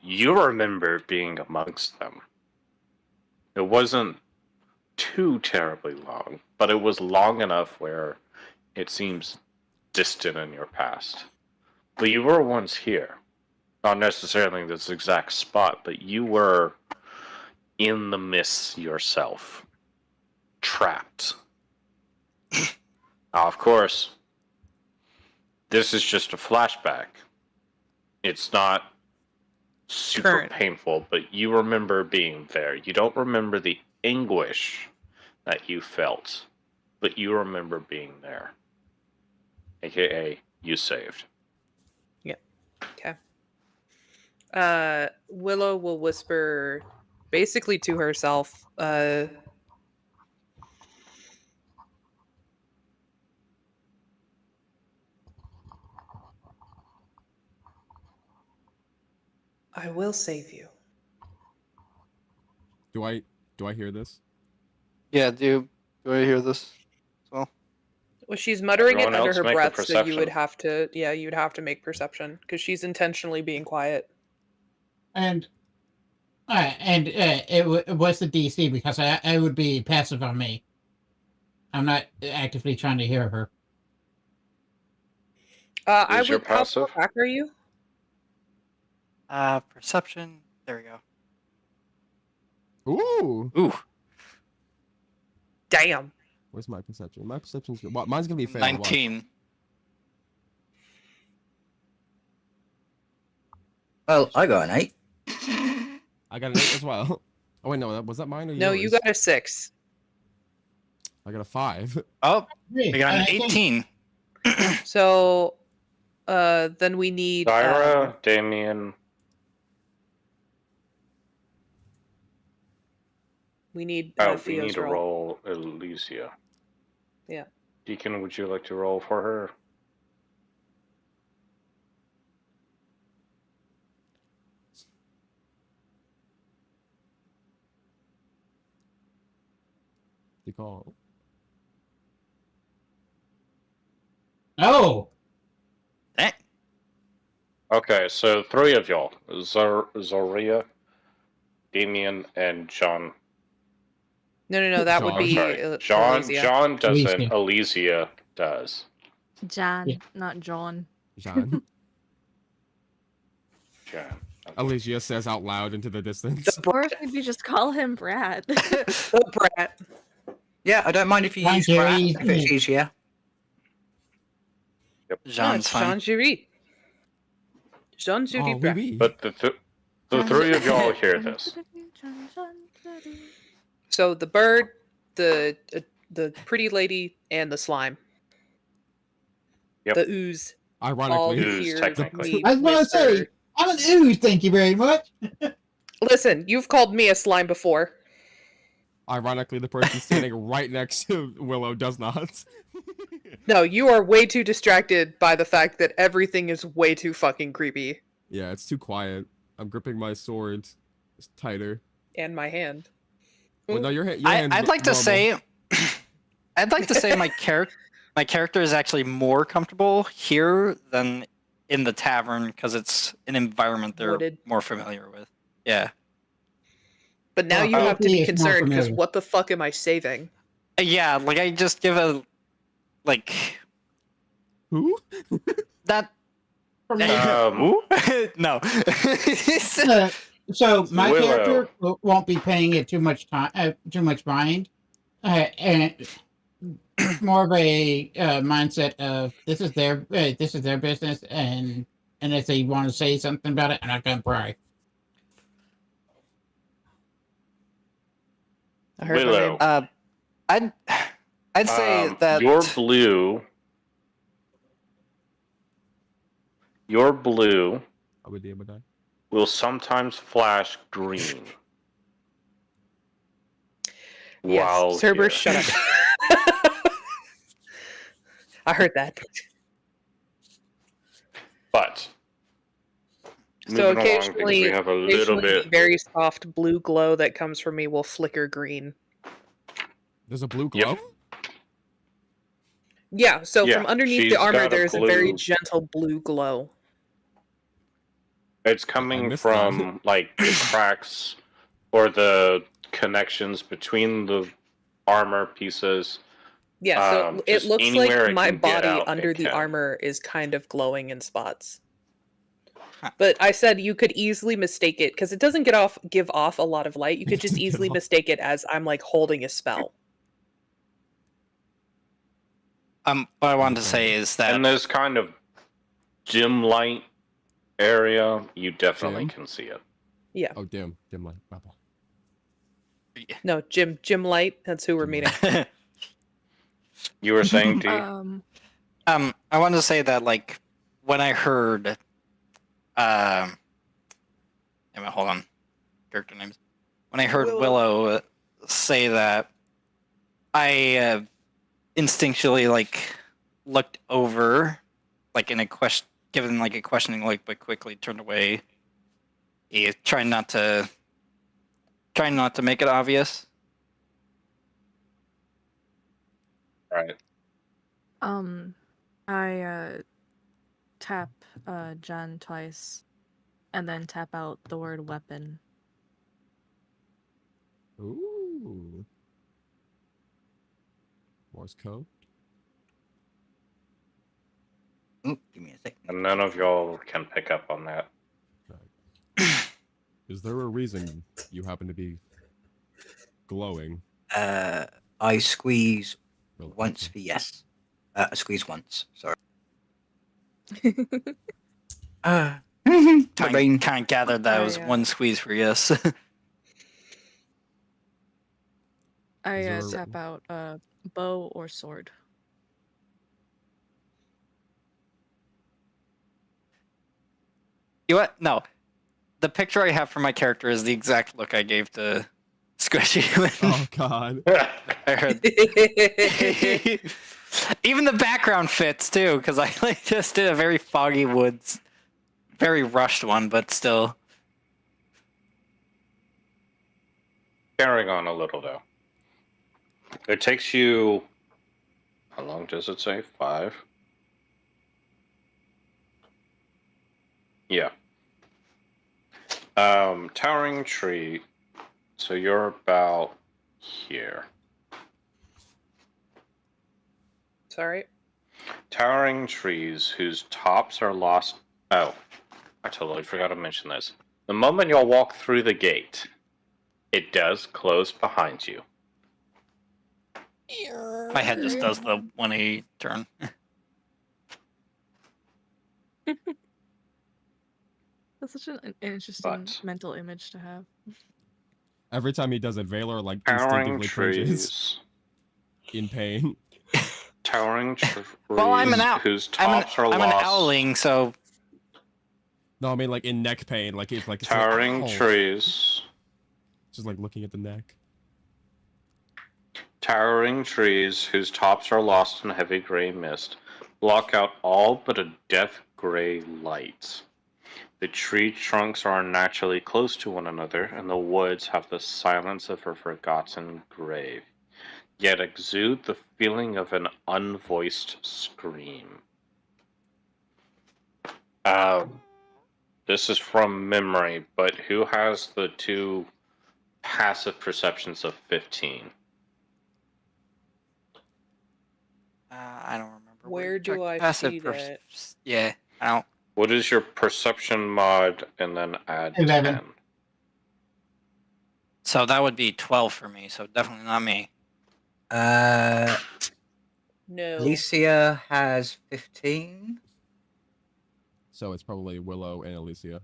you remember being amongst them. It wasn't too terribly long, but it was long enough where it seems distant in your past. But you were once here. Not necessarily in this exact spot, but you were in the mists yourself. Trapped. Now, of course, this is just a flashback. It's not super Current. painful, but you remember being there. You don't remember the anguish that you felt, but you remember being there. AKA, you saved. Okay. Willow will whisper basically to herself, I will save you. Do I hear this? Yeah, do I hear this as well? Well, she's muttering Everyone it under else her make a breath, so you would perception. have to, you'd have to make perception because she's intentionally being quiet. And what's the DC? Because I would be passive on me. I'm not actively trying to hear her. I Is your would. How far passive? back are you? Perception. There we go. Ooh. Ooh, Damn. Where's my perception? My perception's good. Well, mine's gonna be failed. 19. Well, I got an 8. I got an 8 as well. Oh wait, no, was that mine or yours? No, you got a 6. I got a 5. Oh, Hey, we got an 18. So, then we need. Dyra, Damien. We need. Oh, we Theo's need to roll. roll Elysia. Yeah. Deacon, would you like to roll for her? You call. Oh, Okay, so 3 of y'all. Zoria, Damien, and John. No. That would John. I'm be. sorry. John Elysia. John doesn't. Elysia. Elysia does. Jan, Yeah. not John. John. John. Alicia says out loud into the distance. The Or brat. if maybe just call him Brad. The brat. Yeah, I don't mind if you Thank use you, Brad, easy. if it's easier. Jean's fine. Jean Jury. Jean Jury Oh, brat. oui. But the 3 of y'all hear this. So the bird, the pretty lady, and the slime. Yep. The ooze. All Ironically, Ooze, hear technically. me I was going to say, whisper. I'm an ooze, thank you very much. Listen, you've called me a slime before. the person standing right next to Willow does not. No, you are way too distracted by the fact that everything is way too fucking creepy. Yeah, it's too quiet. I'm gripping my sword tighter. And my hand. Well, no, your hand's I'd like to normal. say, I'd like to say my character is actually more comfortable here than in the tavern because it's an environment they're Wooded. more familiar with. Yeah. But now Well, you have to be hopefully it's more concerned because familiar. what the fuck am I saving? Yeah, like I just give a like Who? that. For me, Ooh? No. so my Willow. character won't be paying it too much time, too much mind, and more of a mindset of this is their business, and if they want to say something about it, I'm not gonna pry. I heard my Willow. name. I'd say that Your blue I would able to die. will sometimes flash green. While Cerberus, here. shut up. I heard that. But So moving along, because occasionally, we have a little occasionally bit. the very soft blue glow that comes from me will flicker green. There's a blue Yep. glow? Yeah, so Yeah, from underneath she's the armor, got a there's a very blue- gentle blue glow. It's coming missed from like the cracks or the connections between the armor pieces. Yeah, so it Just looks anywhere like it my can get body out, under it the can. armor is kind of glowing in spots. Huh. But I said you could easily mistake it because it doesn't give off a lot of light. You could just Doesn't get easily off. mistake it as I'm like holding a spell. What I wanted to say is that In this kind of dim light area, you definitely Jim? can see it. Yeah. Oh, dim light. My bad. No, Jim Light, that's who we're Jim meeting. Light. You were saying, D? I wanted to say that like when I heard hold on. Character names. When I heard Willow say that, I instinctually like looked over, like in a question, given like a questioning look, but quickly turned away. Trying not to make it obvious. Right. I tap Jan twice, and then tap out the word weapon. Ooh. Morse code. Ooh, give me a second. And none of y'all can pick up on that. Is there a reason you happen to be glowing? I squeeze Well, once okay. for yes. I squeeze once. Sorry. My brain. Kind of gathered that it was one squeeze for yes. I Is there- tap out bow or sword. You what? No. The picture I have for my character is the exact look I gave to Squishy when Oh god. I heard. Even the background fits too, because I like just did a very foggy woods, very rushed one, but still. Carrying on a little, though. It takes you... How long does it say? 5? Yeah. Towering tree. So you're about here. Sorry. Towering trees whose tops are lost... Oh, I totally forgot to mention this. The moment y'all walk through the gate, it does close behind you. My head just does the 180 turn. That's such an interesting But- mental image to have. Every time he does it, Valor like Towering instinctively cringes trees. in pain. Towering trees Well, I'm an owl. whose I'm tops are an lost. owling, so No, I mean like in neck pain, like it's like it's Towering like, ow. trees. Just like looking at the neck. Towering trees whose tops are lost in heavy gray mist block out all but a death gray light. The tree trunks are unnaturally close to one another, and the woods have the silence of a forgotten grave, yet exude the feeling of an unvoiced scream. This is from memory, but who has the 2 passive perceptions of 15? I don't remember. Where do I passive see that? Yeah, I don't. What is your perception mod, and then add 11. 10? So that would be 12 for me. So definitely not me. No. Alicia has 15. So it's probably Willow and Alicia.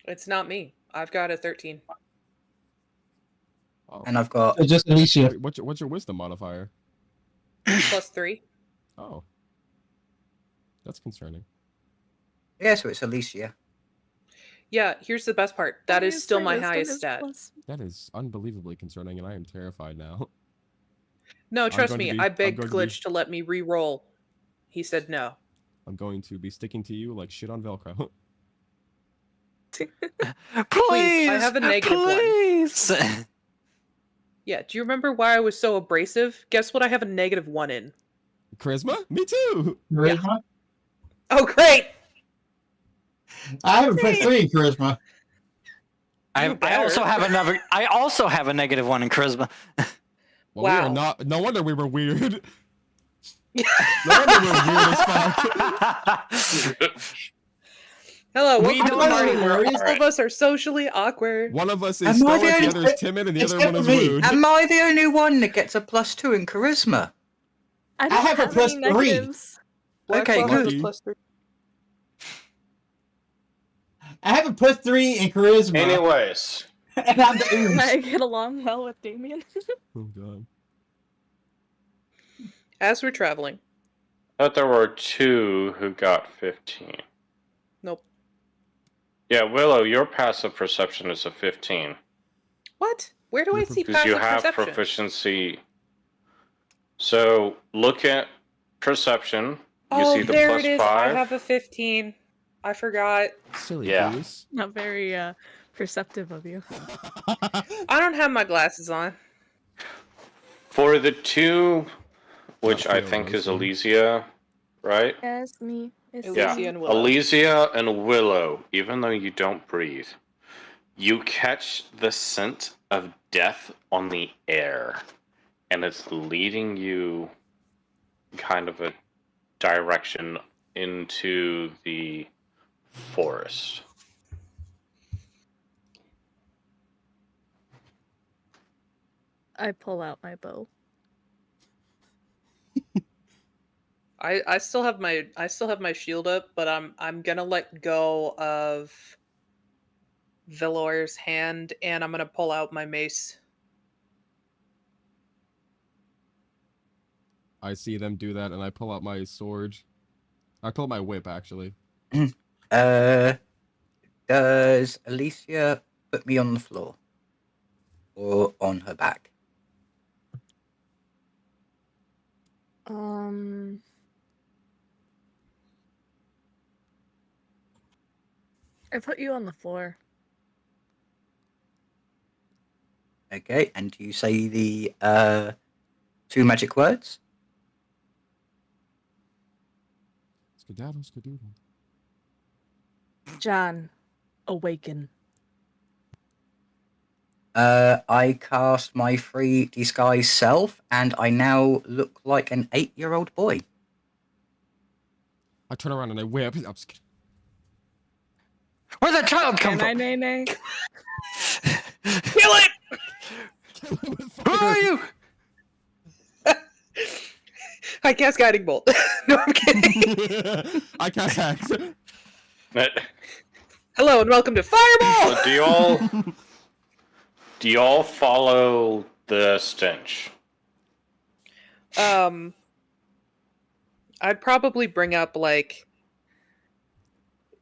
It's not me. I've got a 13. Oh. And I've got So just Alicia. Wait, what's your wisdom modifier? Plus 3. Oh. That's concerning. yeah, so it's Alicia. Yeah, here's the best part. That is still my Wisdom highest is stat. plus- That is unbelievably concerning, and I am terrified now. No, trust going to me. be- I I'm begged going to be- Glitch to let me re-roll. He said no. I'm going to be sticking to you like shit on Velcro. Please, I have a negative one. please. Yeah, do you remember why I was so abrasive? Guess what I have a -1 in? Charisma? Me too! Charisma? Oh, great! I have a +3 in charisma. I also better. have another. I also have a -1 in charisma. Well, we Wow. are not. No wonder we were weird. No wonder we're weird as fuck. Hello, We welcome to the don't party know. where all Alright. of us are socially awkward. One of us is Am I the stoic, the only- other is timid, and the other Except one is for me. rude. Am I the only one that gets a +2 in charisma? I don't have a have plus any 3. negatives. Okay, Blackwell has a good. +3. I have a +3 in charisma. Anyways, And I'm the ooze. I get along well with Damien. Oh god. As we're traveling. I thought there were 2 who got 15. Nope. Yeah, Willow, your passive perception is a 15. What? Where do I see Because you passive have perception? proficiency. So look at perception. You Oh, see the there plus it is. 5. I have a 15. I forgot. Silly Yeah. goose. Not very perceptive of you. I don't have my glasses on. For the 2, which Not I Theo think knows is them. Elysia, right? Yes, me. It's Elysia Yeah. and Willow. Elysia and Willow, even though you don't breathe, you catch the scent of death on the air, and it's leading you kind of a direction into the forest. I pull out my bow. I still have my shield up, but I'm gonna let go of Valor's hand and I'm gonna pull out my mace. I see them do that, and I pull out my sword. I pull out my whip, actually. Does Alicia put me on the floor? Or on her back? I put you on the floor. Okay, and do you say the 2 magic words? Skedaddle, skedoodle. John, awaken. I cast my free disguise self, and I now look like an 8-year-old boy. I turn around and I whip. I'm just kidding. Where'd that child come Can I from? nay nay? Kill it! Kill him with Who are fire. you? I cast guiding bolt. No, I'm kidding. I can't hack. Hello and welcome to Fireball. So do y'all follow the stench? I'd probably bring up like,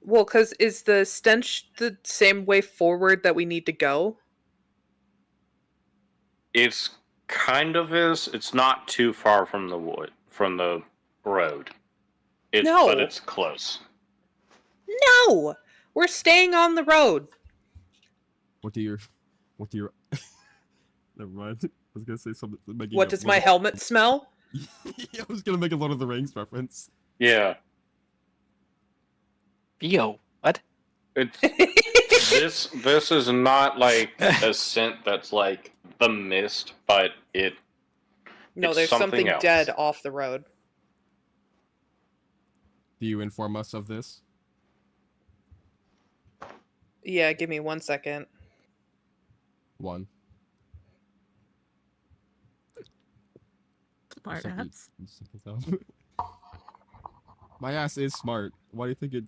well, because is the stench the same way forward that we need to go? It's kind of is. It's not too far from the road. No. But it's close. No, we're staying on the road. What do your never mind. I was gonna say something making What does my helmet smell? I was gonna make a Lord of the Rings reference. Yeah. Yo, what? It's this is not like a scent that's like the mist, but No, It's there's something something else. dead off the road. Do you inform us of this? Yeah, give me 1 second. 1. Smart Second- ass. second time. My ass is smart. Why do you think it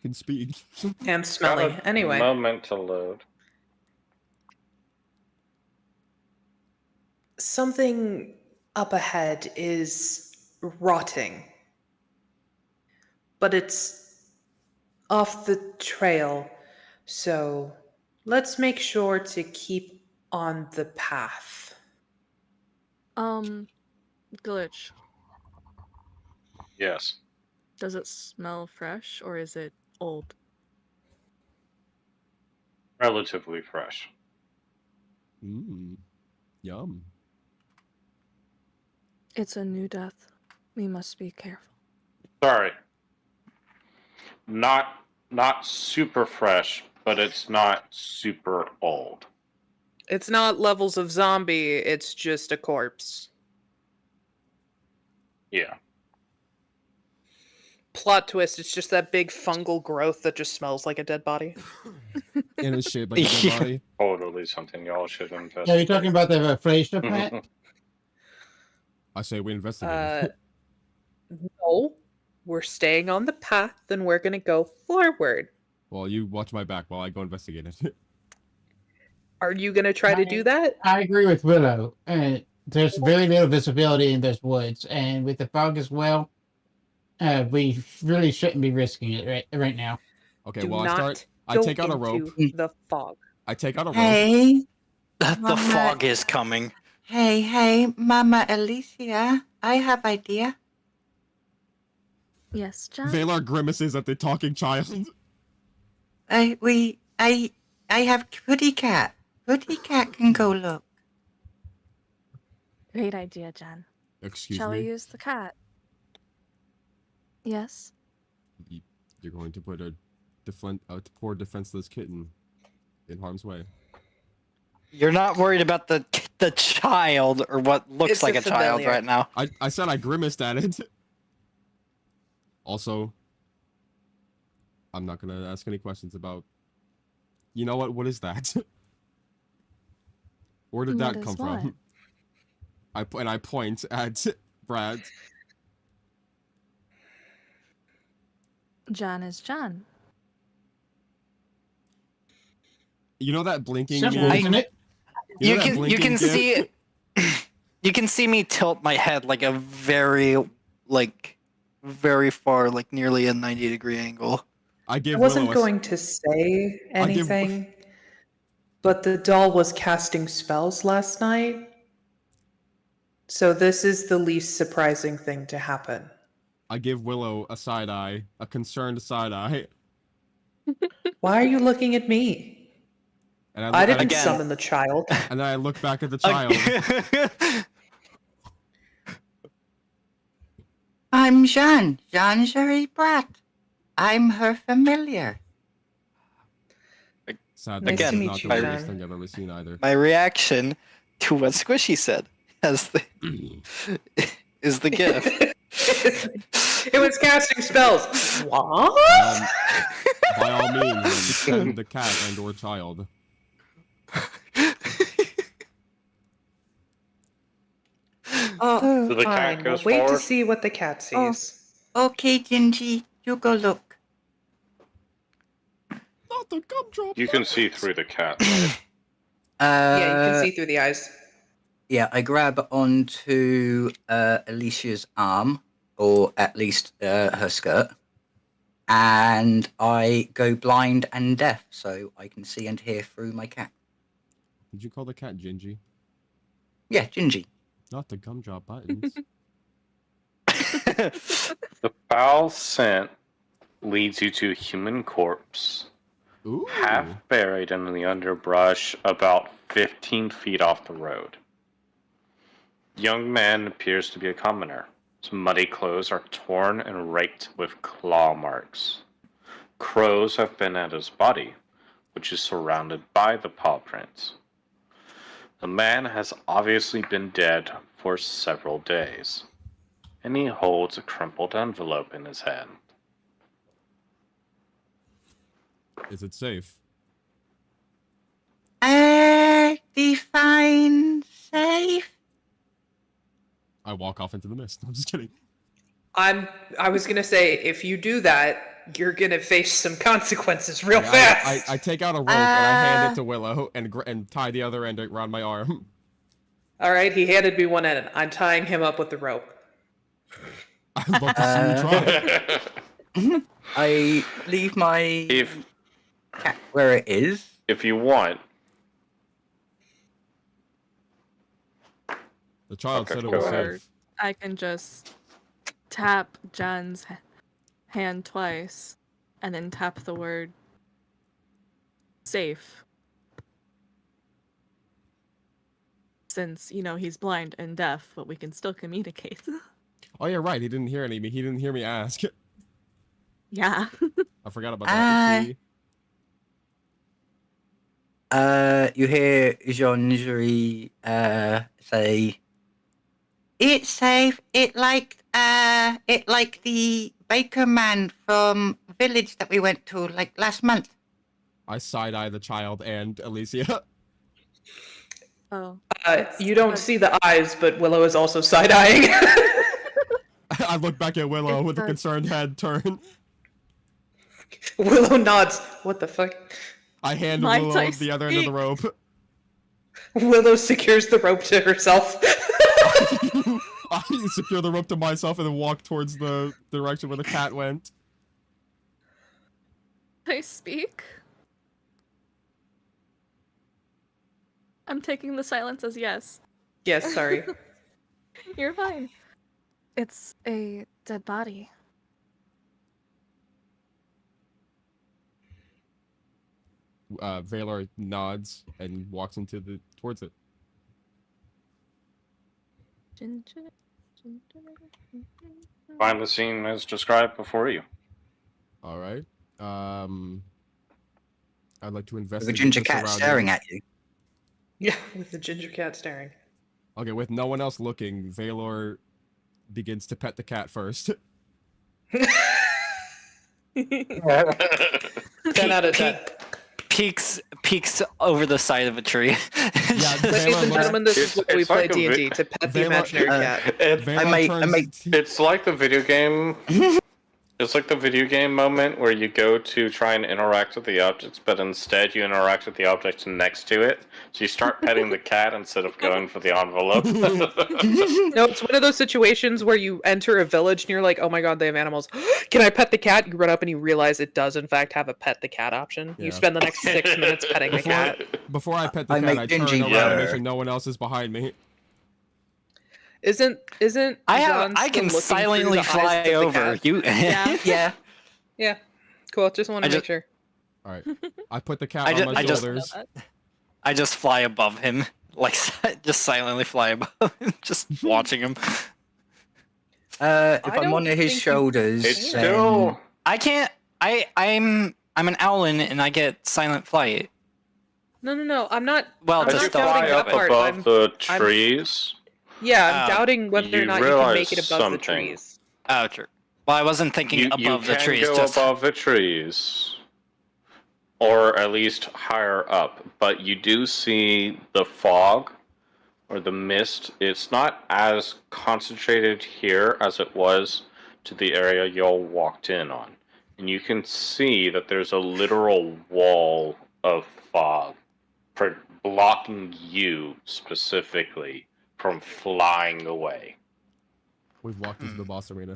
can speak? And smelly. got a Anyway. moment to load. Something up ahead is rotting. But it's off the trail. So let's make sure to keep on the path. Glitch. Yes. Does it smell fresh or is it old? Relatively fresh. Mmm. Yum. It's a new death. We must be careful. Sorry. Not super fresh, but it's not super old. It's not levels of zombie, it's just a corpse. Yeah. Plot twist, it's just that big fungal growth that just smells like a dead body. And it's shaped like a dead body. Totally something y'all should investigate. Yeah, you're talking about the Fraser plant? I say we investigate. No. We're staying on the path and we're gonna go forward. Well, you watch my back while I go investigate it. Are you gonna try to do that? I agree with Willow. There's very little visibility in those woods, and with the fog as well, we really shouldn't be risking it right now. Okay, Do well, not I take out a rope. into the fog. I take out a rope. Hey, The Mama- fog is coming. hey, Mama Alicia, I have idea. Yes, John? Valar grimaces at the talking child. I have Putty Cat. Putty Cat can go look. Great idea, John. Excuse Shall me? we use the cat? Yes? You're going to put a poor defenseless kitten in harm's way. You're not worried about the child or what looks It's like a a child familiar. right now. I said I grimaced at it. Also, I'm not gonna ask any questions about... You know what? What is that? Where did What that is come what? from? I point at Brad. John is John. You know that blinking Simple, gif? isn't it? You You know that can blinking gif? see you can see me tilt my head like a very far, like nearly a 90-degree angle. I give I wasn't Willow a... going to say I'll give- anything, but the doll was casting spells last night. So this is the least surprising thing to happen. I give Willow a side eye, a concerned side eye. Why are you looking at me? And I didn't Again. summon the child. And then I look back at the child. I'm Jean. Jean Jerry Brat. I'm her familiar. Sadly, Nice this to is meet not you, the John. weirdest thing I've ever seen either. My reaction to what Squishy said is the gift. It was casting spells. What? By all means, defend the cat and or child. Oh, So the cat Fine. We'll goes wait to forward? see what the cat sees. okay, Gingy. You go look. Not the gumdrop. You can see through the cat. Right? Yeah, you can see through the eyes. Yeah, I grab onto Alicia's arm, or at least her skirt, and I go blind and deaf, so I can see and hear through my cat. Did you call the cat Gingy? Yeah, Gingy. Not the gumdrop buttons. The foul scent leads you to a human corpse, Ooh. half buried in the underbrush about 15 feet off the road. Young man appears to be a commoner. His muddy clothes are torn and raked with claw marks. Crows have been at his body, which is surrounded by the paw prints. The man has obviously been dead for several days, and he holds a crumpled envelope in his hand. Is it safe? Define safe. I walk off into the mist. I'm just kidding. I was gonna say, if you do that, you're gonna face some consequences real Yeah, fast. I take out a rope and I hand it to Willow and tie the other end around my arm. All right, he handed me one end. I'm tying him up with the rope. I'd love to see you try. I leave my if cat where it is. if you want, The child Okay, said it go was ahead. safe. I can just tap John's hand twice and then tap the word safe. Since, he's blind and deaf, but we can still communicate. Oh yeah, right. He didn't hear me. He didn't hear me ask. Yeah. I forgot about that. Uh, See? You hear Jean-Jury say, "It's safe. It like the baker man from village that we went to like last month." I side-eye the child and Alicia. Oh. You don't see the eyes, but Willow is also side-eyeing. I look back at Willow with a concerned head turn. Willow nods. What the fuck? I hand Might Willow I the other end of the rope. Willow secures the rope to herself. I secure the rope to myself and then walk towards the direction where the cat went. I speak. I'm taking the silence as yes. Yes, sorry. You're fine. It's a dead body. Valor nods and walks towards it. Find the scene as described before you. All right. I'd like to With investigate a ginger the cat surroundings. staring at you. Yeah, with the ginger cat staring. Okay, with no one else looking, Valor begins to pet the cat first. 10 out of 10. Peeks over the side of a tree. Yeah, Ladies and gentlemen, this is It's- what we it's play like a D&D, to pet the Vela- imaginary cat. Valor It's like the video game. It's like the video game moment where you go to try and interact with the objects, but instead you interact with the objects next to it. So you start petting the cat instead of going for the envelope. No, it's one of those situations where you enter a village and you're like, oh my god, they have animals. Can I pet the cat? You run up and you realize it does in fact have a pet the cat option. Yeah. You spend the next 6 minutes petting the cat. Before I pet the I cat, make I turn dingy around and make beer. sure no one else is behind me. Isn't I John I still can looking through silently the eyes fly of the over cat? you. Yeah. Yeah. Yeah. Cool. Just want I to make just- sure. All right. I put the cat I on ju- my I just- shoulders. I just fly above him, like just silently fly above him, just watching him. If I I'm don't on his think you- shoulders, It's then still. I can't. I'm an owlin and I get silent flight. No. I'm not. Well, I'm As to you not stealth fly doubting up that part. above I'm- the I'm- trees, Yeah, I'm Oh. doubting whether or You not you can realize make it above something. the trees. Oh, true. Well, I wasn't thinking you above the can trees. go Just above the trees, or at least higher up. But you do see the fog or the mist. It's not as concentrated here as it was to the area y'all walked in on, and you can see that there's a literal wall of fog blocking you specifically from flying away. We've walked into the boss arena.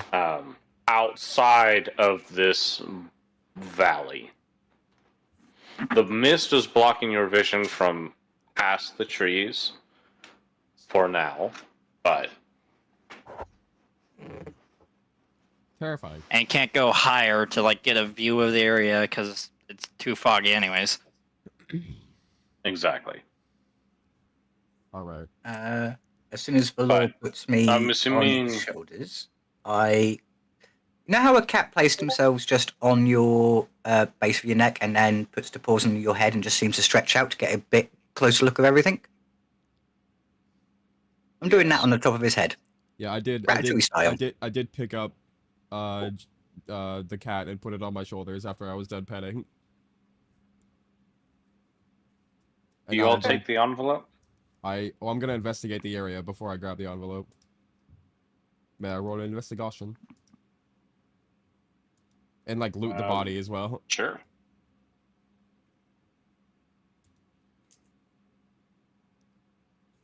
Outside of this valley. The mist is blocking your vision from past the trees for now, but Terrifying. and can't go higher to like get a view of the area because it's too foggy, anyways. exactly. All right. as soon as Valor But puts me I'm on assuming- his shoulders, You know how a cat placed themselves just on your base of your neck and then puts the paws on your head and just seems to stretch out to get a bit closer look of everything? I'm doing that on the top of his head. Yeah, I did. Ratatouille style. I did pick up the cat and put it on my shoulders after I was done petting. Do you all take the envelope? I'm gonna investigate the area before I grab the envelope. May I roll an investigation? And like loot the body as well. Sure.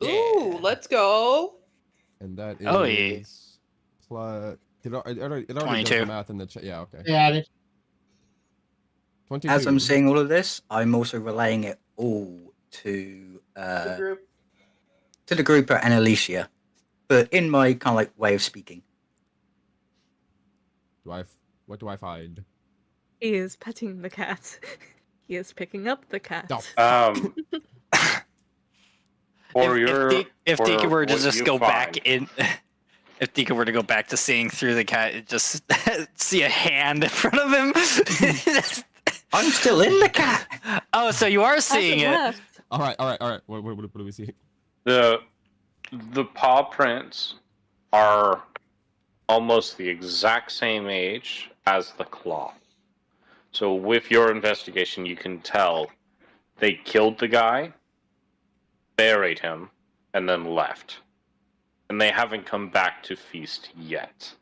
Ooh, let's go. And that is Oh, yeah. plus. It already does 22. the math in the chat. Yeah, okay. Yeah, it- 22. As I'm seeing all of this, I'm also relaying it all to The group. the group and Alicia, but in my kind of like way of speaking. What do I find? He is petting the cat. He is picking up the cat. Oh, For if for Deacon were to what just you go back find. in, if Deacon were to go back to seeing through the cat, it'd just see a hand in front of him. I'm still in the cat. Oh, so you are seeing it. Left. All right. What do we see? The paw prints are almost the exact same age as the cloth. So with your investigation, you can tell they killed the guy, buried him, and then left. And they haven't come back to feast yet.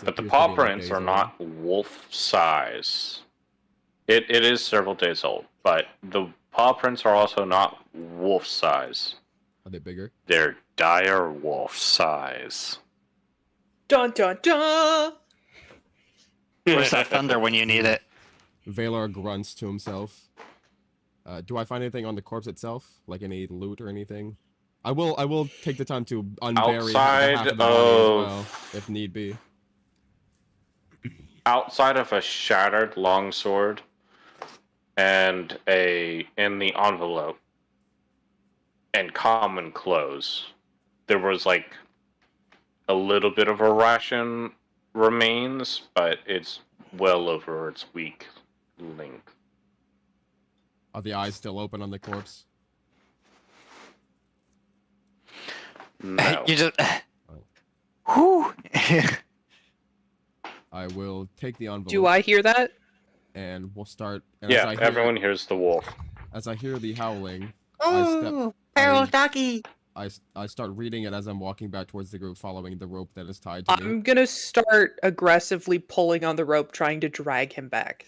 But the paw prints are not wolf size. It is several days old, but the paw prints are also not wolf size. Are they bigger? They're dire wolf size. Dun dun dun! Where's that thunder when you need it? Valor grunts to himself. Do I find anything on the corpse itself, like any loot or anything? I will take the time to unbury half of the body as well, if need be. Outside of a shattered longsword and in the envelope and common clothes, there was like a little bit of a ration remains, but it's well over its weak length. Are the eyes still open on the corpse? No. You just. Whew. I will take the envelope. Do I hear that? And we'll start. And Yeah, everyone hears the wolf. As I hear the howling, Feral doggy. I start reading it as I'm walking back towards the group, following the rope that is tied to me. I'm gonna start aggressively pulling on the rope, trying to drag him back.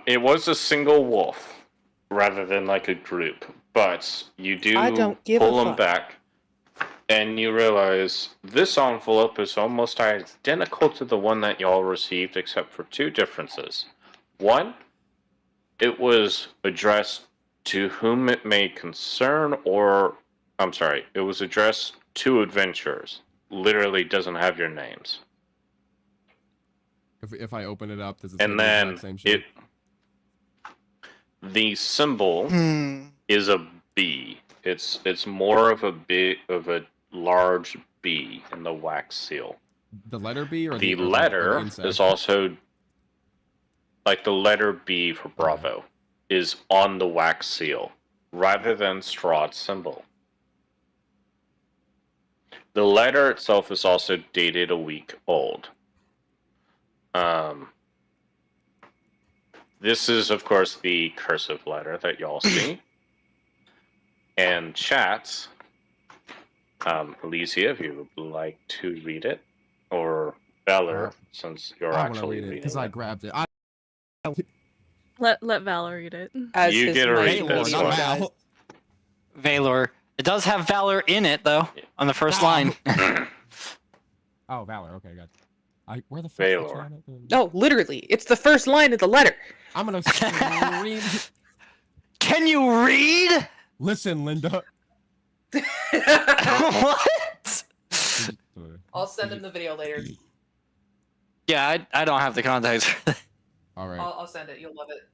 It was a single wolf rather than like a group, but you do I don't give a pull him fuck. back, and you realize this envelope is almost identical to the one that y'all received, except for two differences. One, it was addressed to whom it may concern, or I'm sorry, it was addressed to adventurers. Literally doesn't have your names. If I open it up, does it say And the then exact same shit? the symbol is a B. It's more of a large B in the wax seal. The letter B or The or letter insect? is also like the letter B for Bravo is on the wax seal rather than Strahd's symbol. The letter itself is also dated a week old. This is, of course, the cursive letter that y'all see. And chat, Alicia, if you would like to read it, or Valor, since you're I want to actually read it reading because I grabbed it. Let Valor read it. As You his get to read mighty this medium one. guys. Valor. It does have Valor in it, though, on the first line. Oh, Valor. Okay, got it. Where the fuck is Valor. No, literally, it's the first line of the letter. I'm gonna scream. Can you read? Listen, Linda. What? I'll send him the video later. Yeah, I don't have the context for that. All right. I'll send it. You'll love it.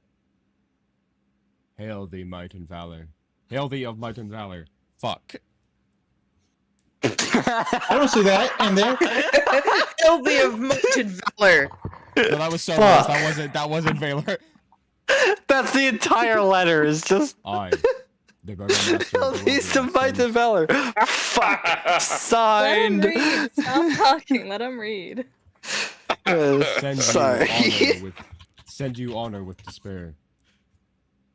Hail thee, might and valor. Hail thee of might and valor. Fuck. I don't see that in there. He'll be of mounted valor. No, that was so Fuck. close. That wasn't Valor. That's the entire letter. Is just. I, the Burgomaster of the He's the Wilderness, might send- and Valor. Fuck. Let him Signed. read. Stop talking. Let him read. Sorry. Send you honor with despair.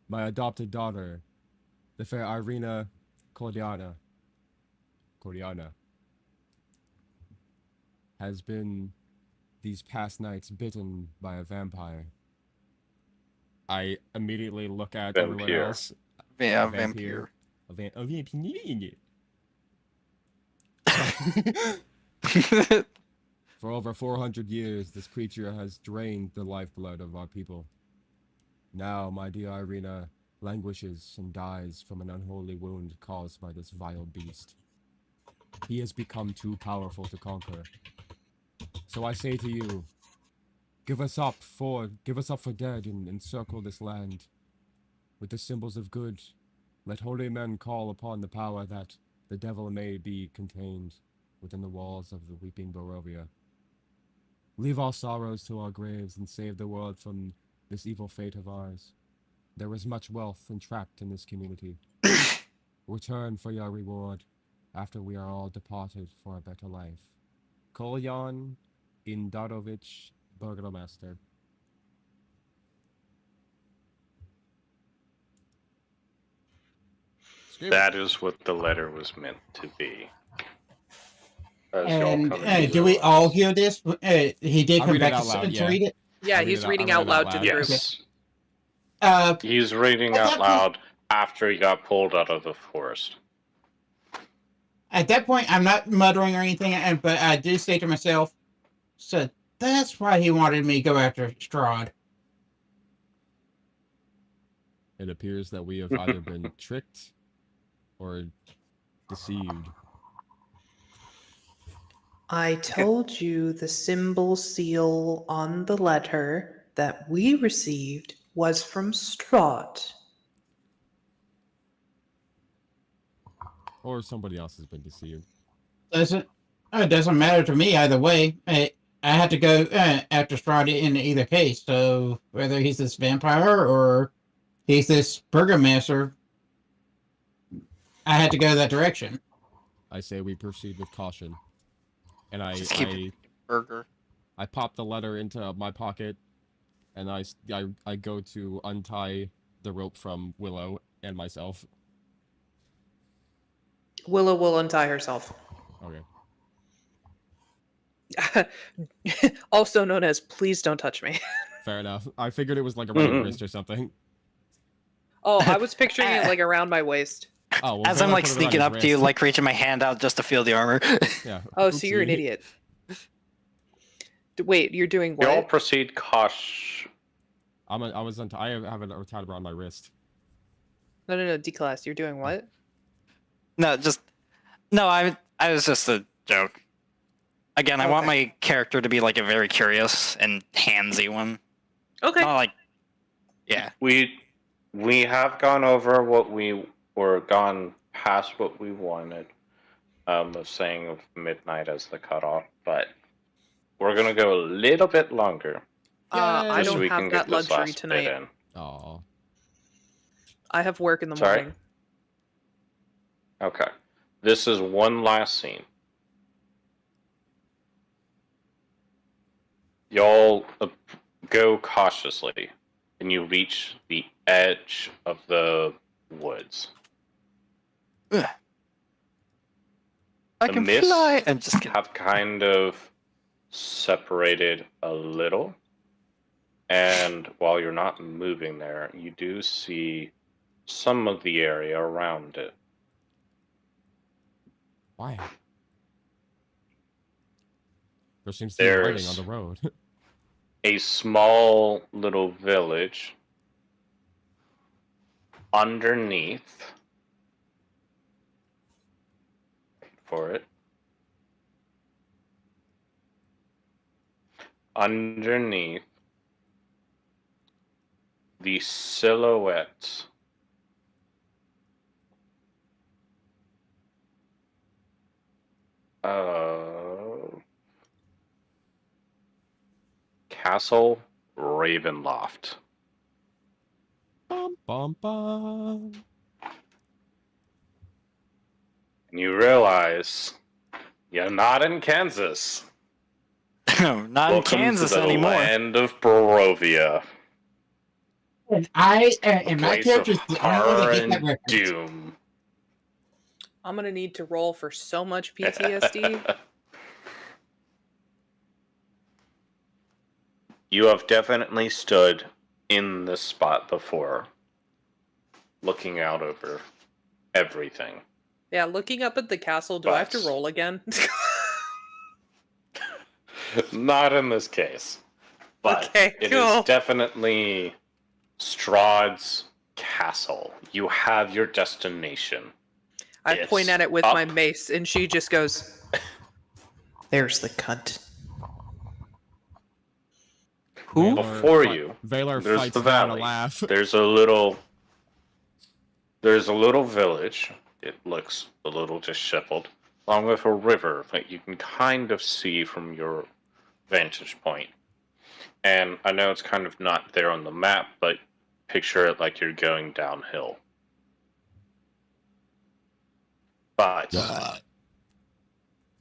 My adopted daughter, the fair Irina Cordiana, has been these past nights bitten by a vampire. I immediately look at everyone Vampire. else. Yeah, Vampire. vampire. A vampire. For over 400 years, this creature has drained the lifeblood of our people. Now, my dear Irina languishes and dies from an unholy wound caused by this vile beast. He has become too powerful to conquer. So I say to you, give us up for dead and encircle this land. With the symbols of good, let holy men call upon the power that the devil may be contained, within the walls of the weeping Barovia. Leave all sorrows to our graves and save the world from this evil fate of ours. There is much wealth entrapped in this community. Return for your reward after we are all departed for a better life. Kolyan Indarovich, Burgomaster. That is what the letter was meant to be. As y'all And come to do we all realize. hear this? He did I'll come read it back out loud, to yeah. read it. Yeah, I'll he's read it reading I'll out read it loud to the group. Yes. Uh, He's reading out loud after he got pulled out of the forest. At that point, I'm not muttering or anything, but I do say to myself, so that's why he wanted me to go after Strahd. It appears that we have either been tricked or deceived. I told you the symbol seal on the letter that we received was from Strahd. Or somebody else has been deceived. It doesn't matter to me either way. I had to go after Strahd in either case. So whether he's this vampire or he's this burgomaster, I had to go that direction. I say we proceed with caution. And Just keep it burger. I pop the letter into my pocket, and I go to untie the rope from Willow and myself. Willow will untie herself. Okay. Also known as "Please don't touch me." Fair enough. I figured it was like around your wrist or something. Oh, I was picturing it like around my waist. Oh, well, As I'm Vela like put it around sneaking his up to you, wrist. like reaching my hand out just to feel the armor. Yeah. Oh, so you're an Oopsie. idiot. Wait, you're doing You all what? proceed cautious. I have it tied around my wrist. No, D-class. You're doing what? No, I was just a joke. Again, I want my character to be like a very curious and handsy one. Okay. Not like, yeah. We have gone over what we were gone past what we wanted. Of saying of midnight as the cutoff, but we're gonna go a little bit longer. I just so don't we have can that get this luxury last tonight. bit in. Aw. I have work in the Sorry? morning. Okay. This is one last scene. Y'all go cautiously, and you reach the edge of the woods. Ugh. I The can mists fly. I'm just kidding. have kind of separated a little, and while you're not moving there, you do see some of the area around it. Why? There seems to be writing There's- on the road. A small little village underneath. For it. Underneath the silhouette of Castle Ravenloft. Bum, bum, bum. And you realize you're not in Kansas. No, not Welcome in Kansas to the anymore. land of Barovia. And and my Place character's of the only one horror that gets that and reference. doom. I'm gonna need to roll for so much PTSD. You have definitely stood in this spot before, looking out over everything. Yeah, looking up at the castle, do I have to But- roll again? Not in this case. But Okay, it cool. is definitely Strahd's castle. You have your destination. I It's point at it with up. my mace, and she just goes, There's the cunt. Who? Before you, Valor there's fights the down a valley. laugh. There's a little village. It looks a little disheveled. along with a river that you can kind of see from your vantage point. And I know it's kind of not there on the map, but picture it like you're going downhill. But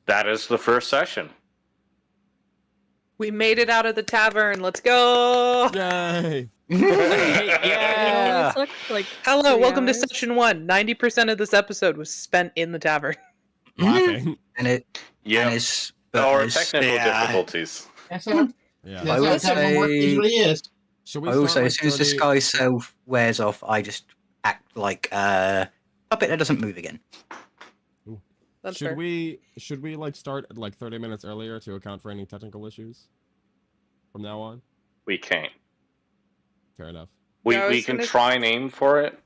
that is the first session. We made it out of the tavern. Let's go. Yay! Yeah. It took like Hello, 3 welcome to hours. session 1. 90% of this episode was spent in the tavern. Laughing. and it Yeah. and it's but Or it's- technical yeah. difficulties. That's how, Yeah. that's how would tavern work say- usually is. Should we I will start say, like as soon as the 30 sky self wears off, I just act like a puppet that doesn't move again. That's should fair. we like start like 30 minutes earlier to account for any technical issues from now on? We can't. Fair enough. We Yeah, I was we can gonna- try and aim for it,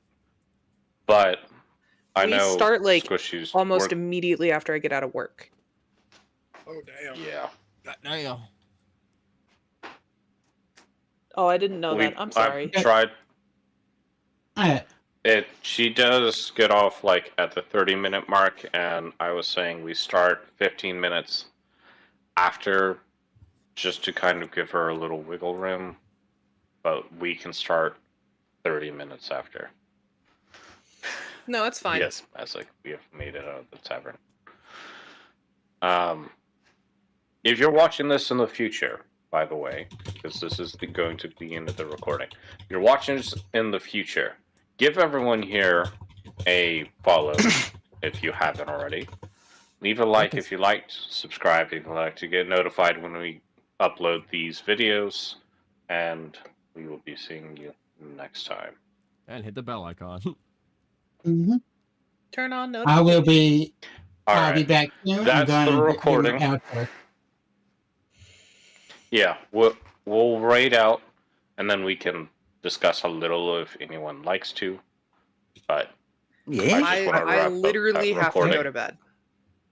but I We know start, like, Squishy's Almost work- immediately after I get out of work. Oh damn. Yeah. Damn. Oh, I didn't know that. I'm sorry. I've tried. Alright. She does get off like at the 30-minute mark, and I was saying we start 15 minutes after, just to kind of give her a little wiggle room. But we can start 30 minutes after. No, it's fine. Yes, as like we have made it out of the tavern. If you're watching this in the future, by the way, because this is going to be into the recording, if you're watching this in the future, give everyone here a follow if you haven't already. Leave a like if you liked, subscribe if you like to get notified when we upload these videos, and we will be seeing you next time. And hit the bell icon. Mhm. Turn on I notifications. will be. All I'll be right. back soon. That's I'm the going to recording. do an outro. Yeah, we'll raid out, and then we can discuss a little if anyone likes to. But Yeah. I just wanna wrap I up literally that have to go recording. to bed.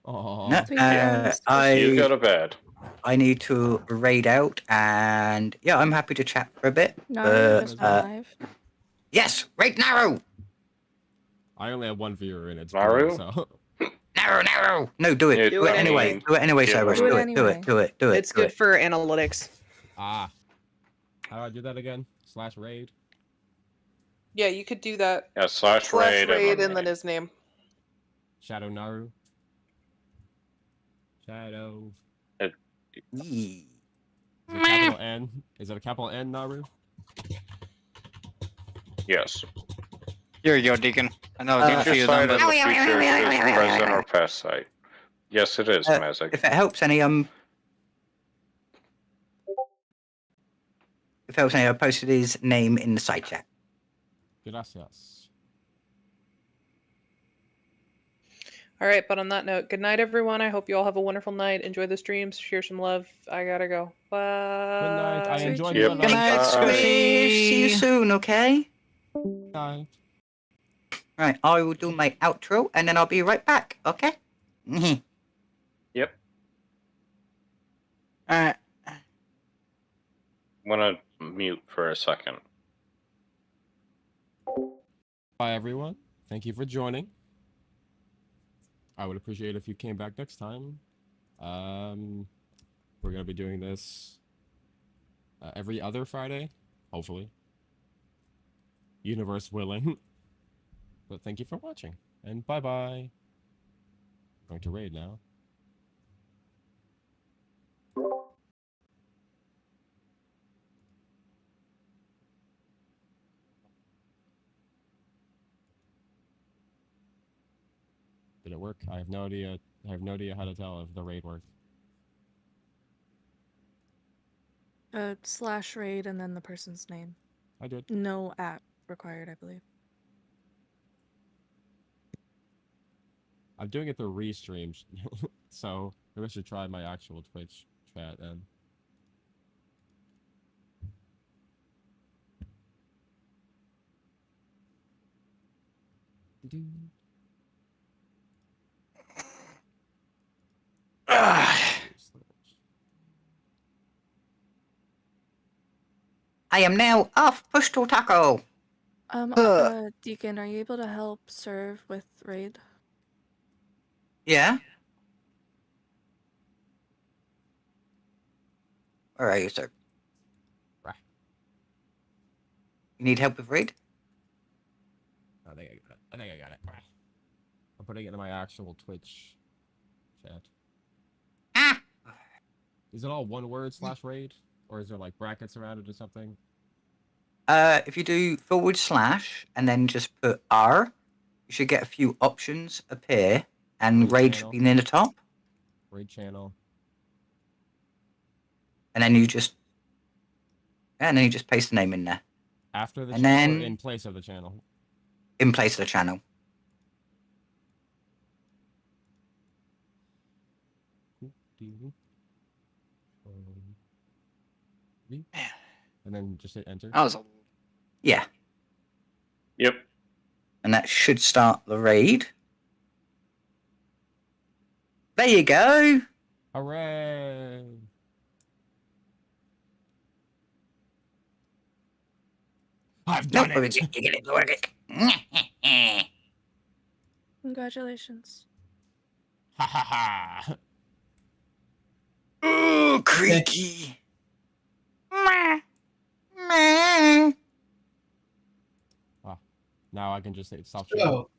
Aww. No, Yeah. you go I to bed. need to raid out, and yeah, I'm happy to chat for a bit. Naru is But, alive. yes, raid Naru! I only have one viewer in it. Naru? So Naru! No, do it. Yeah, Do it I anyway. mean, Do it anyway, yeah, Cyrus. do Do it it. Do it. anyway. Do it. Do it. It's do good it. for analytics. how do I do that again? /raid. Yeah, you could do that. Yeah, slash Slash raid, raid and and then his name. Shadow Naru. Shadow. Yee. Is it a capital N? Is it a capital N Naru? yes. Here you go, Deacon. I know Uh, a Future few of site them, in but the future is present or past site. Yes, it is, Mazik. If it helps any, I posted his name in the side chat. Gracias. All right, but on that note, good night, everyone. I hope you all have a wonderful night. Enjoy the streams. Share some love. I gotta go. Bye. Good night. I Sweet enjoyed Yep. my Good night, life. Bye. Squishy. See you soon, okay? Bye. Right, I will do my outro, and then I'll be right back, okay? Yep. Alright. I'm gonna mute for a second. Bye, everyone. Thank you for joining. I would appreciate if you came back next time. We're gonna be doing this every other Friday, hopefully. Universe willing. But thank you for watching, and bye-bye. Going to raid now. Did it work? I have no idea. I have no idea how to tell if the raid worked. /raid and then the person's name. I did. No @ required, I believe. I'm doing it through restream, so maybe I should try my actual Twitch chat and. I am now off push to taco. Deacon, are you able to help serve with raid? Yeah? Where are you, sir? Right. You need help with read? I think I got it. Right. I'm putting it in my actual Twitch chat. Ah! Is it all one word / raid? Or is there like brackets around it or something? If you do / and then just put R, you should get a few options appear, and raid should be near the top. Raid channel. And then you just paste the name in there. After the And channel or then- in place of the channel? In place of the channel. And then just hit enter. That was a Yeah. Yep. And that should start the raid. There you go. Hooray! I've done Nope, it! you get it to work. Congratulations. Ha ha ha! Ooh, creaky. Meh. Meh. Now I can just say stop streaming. So,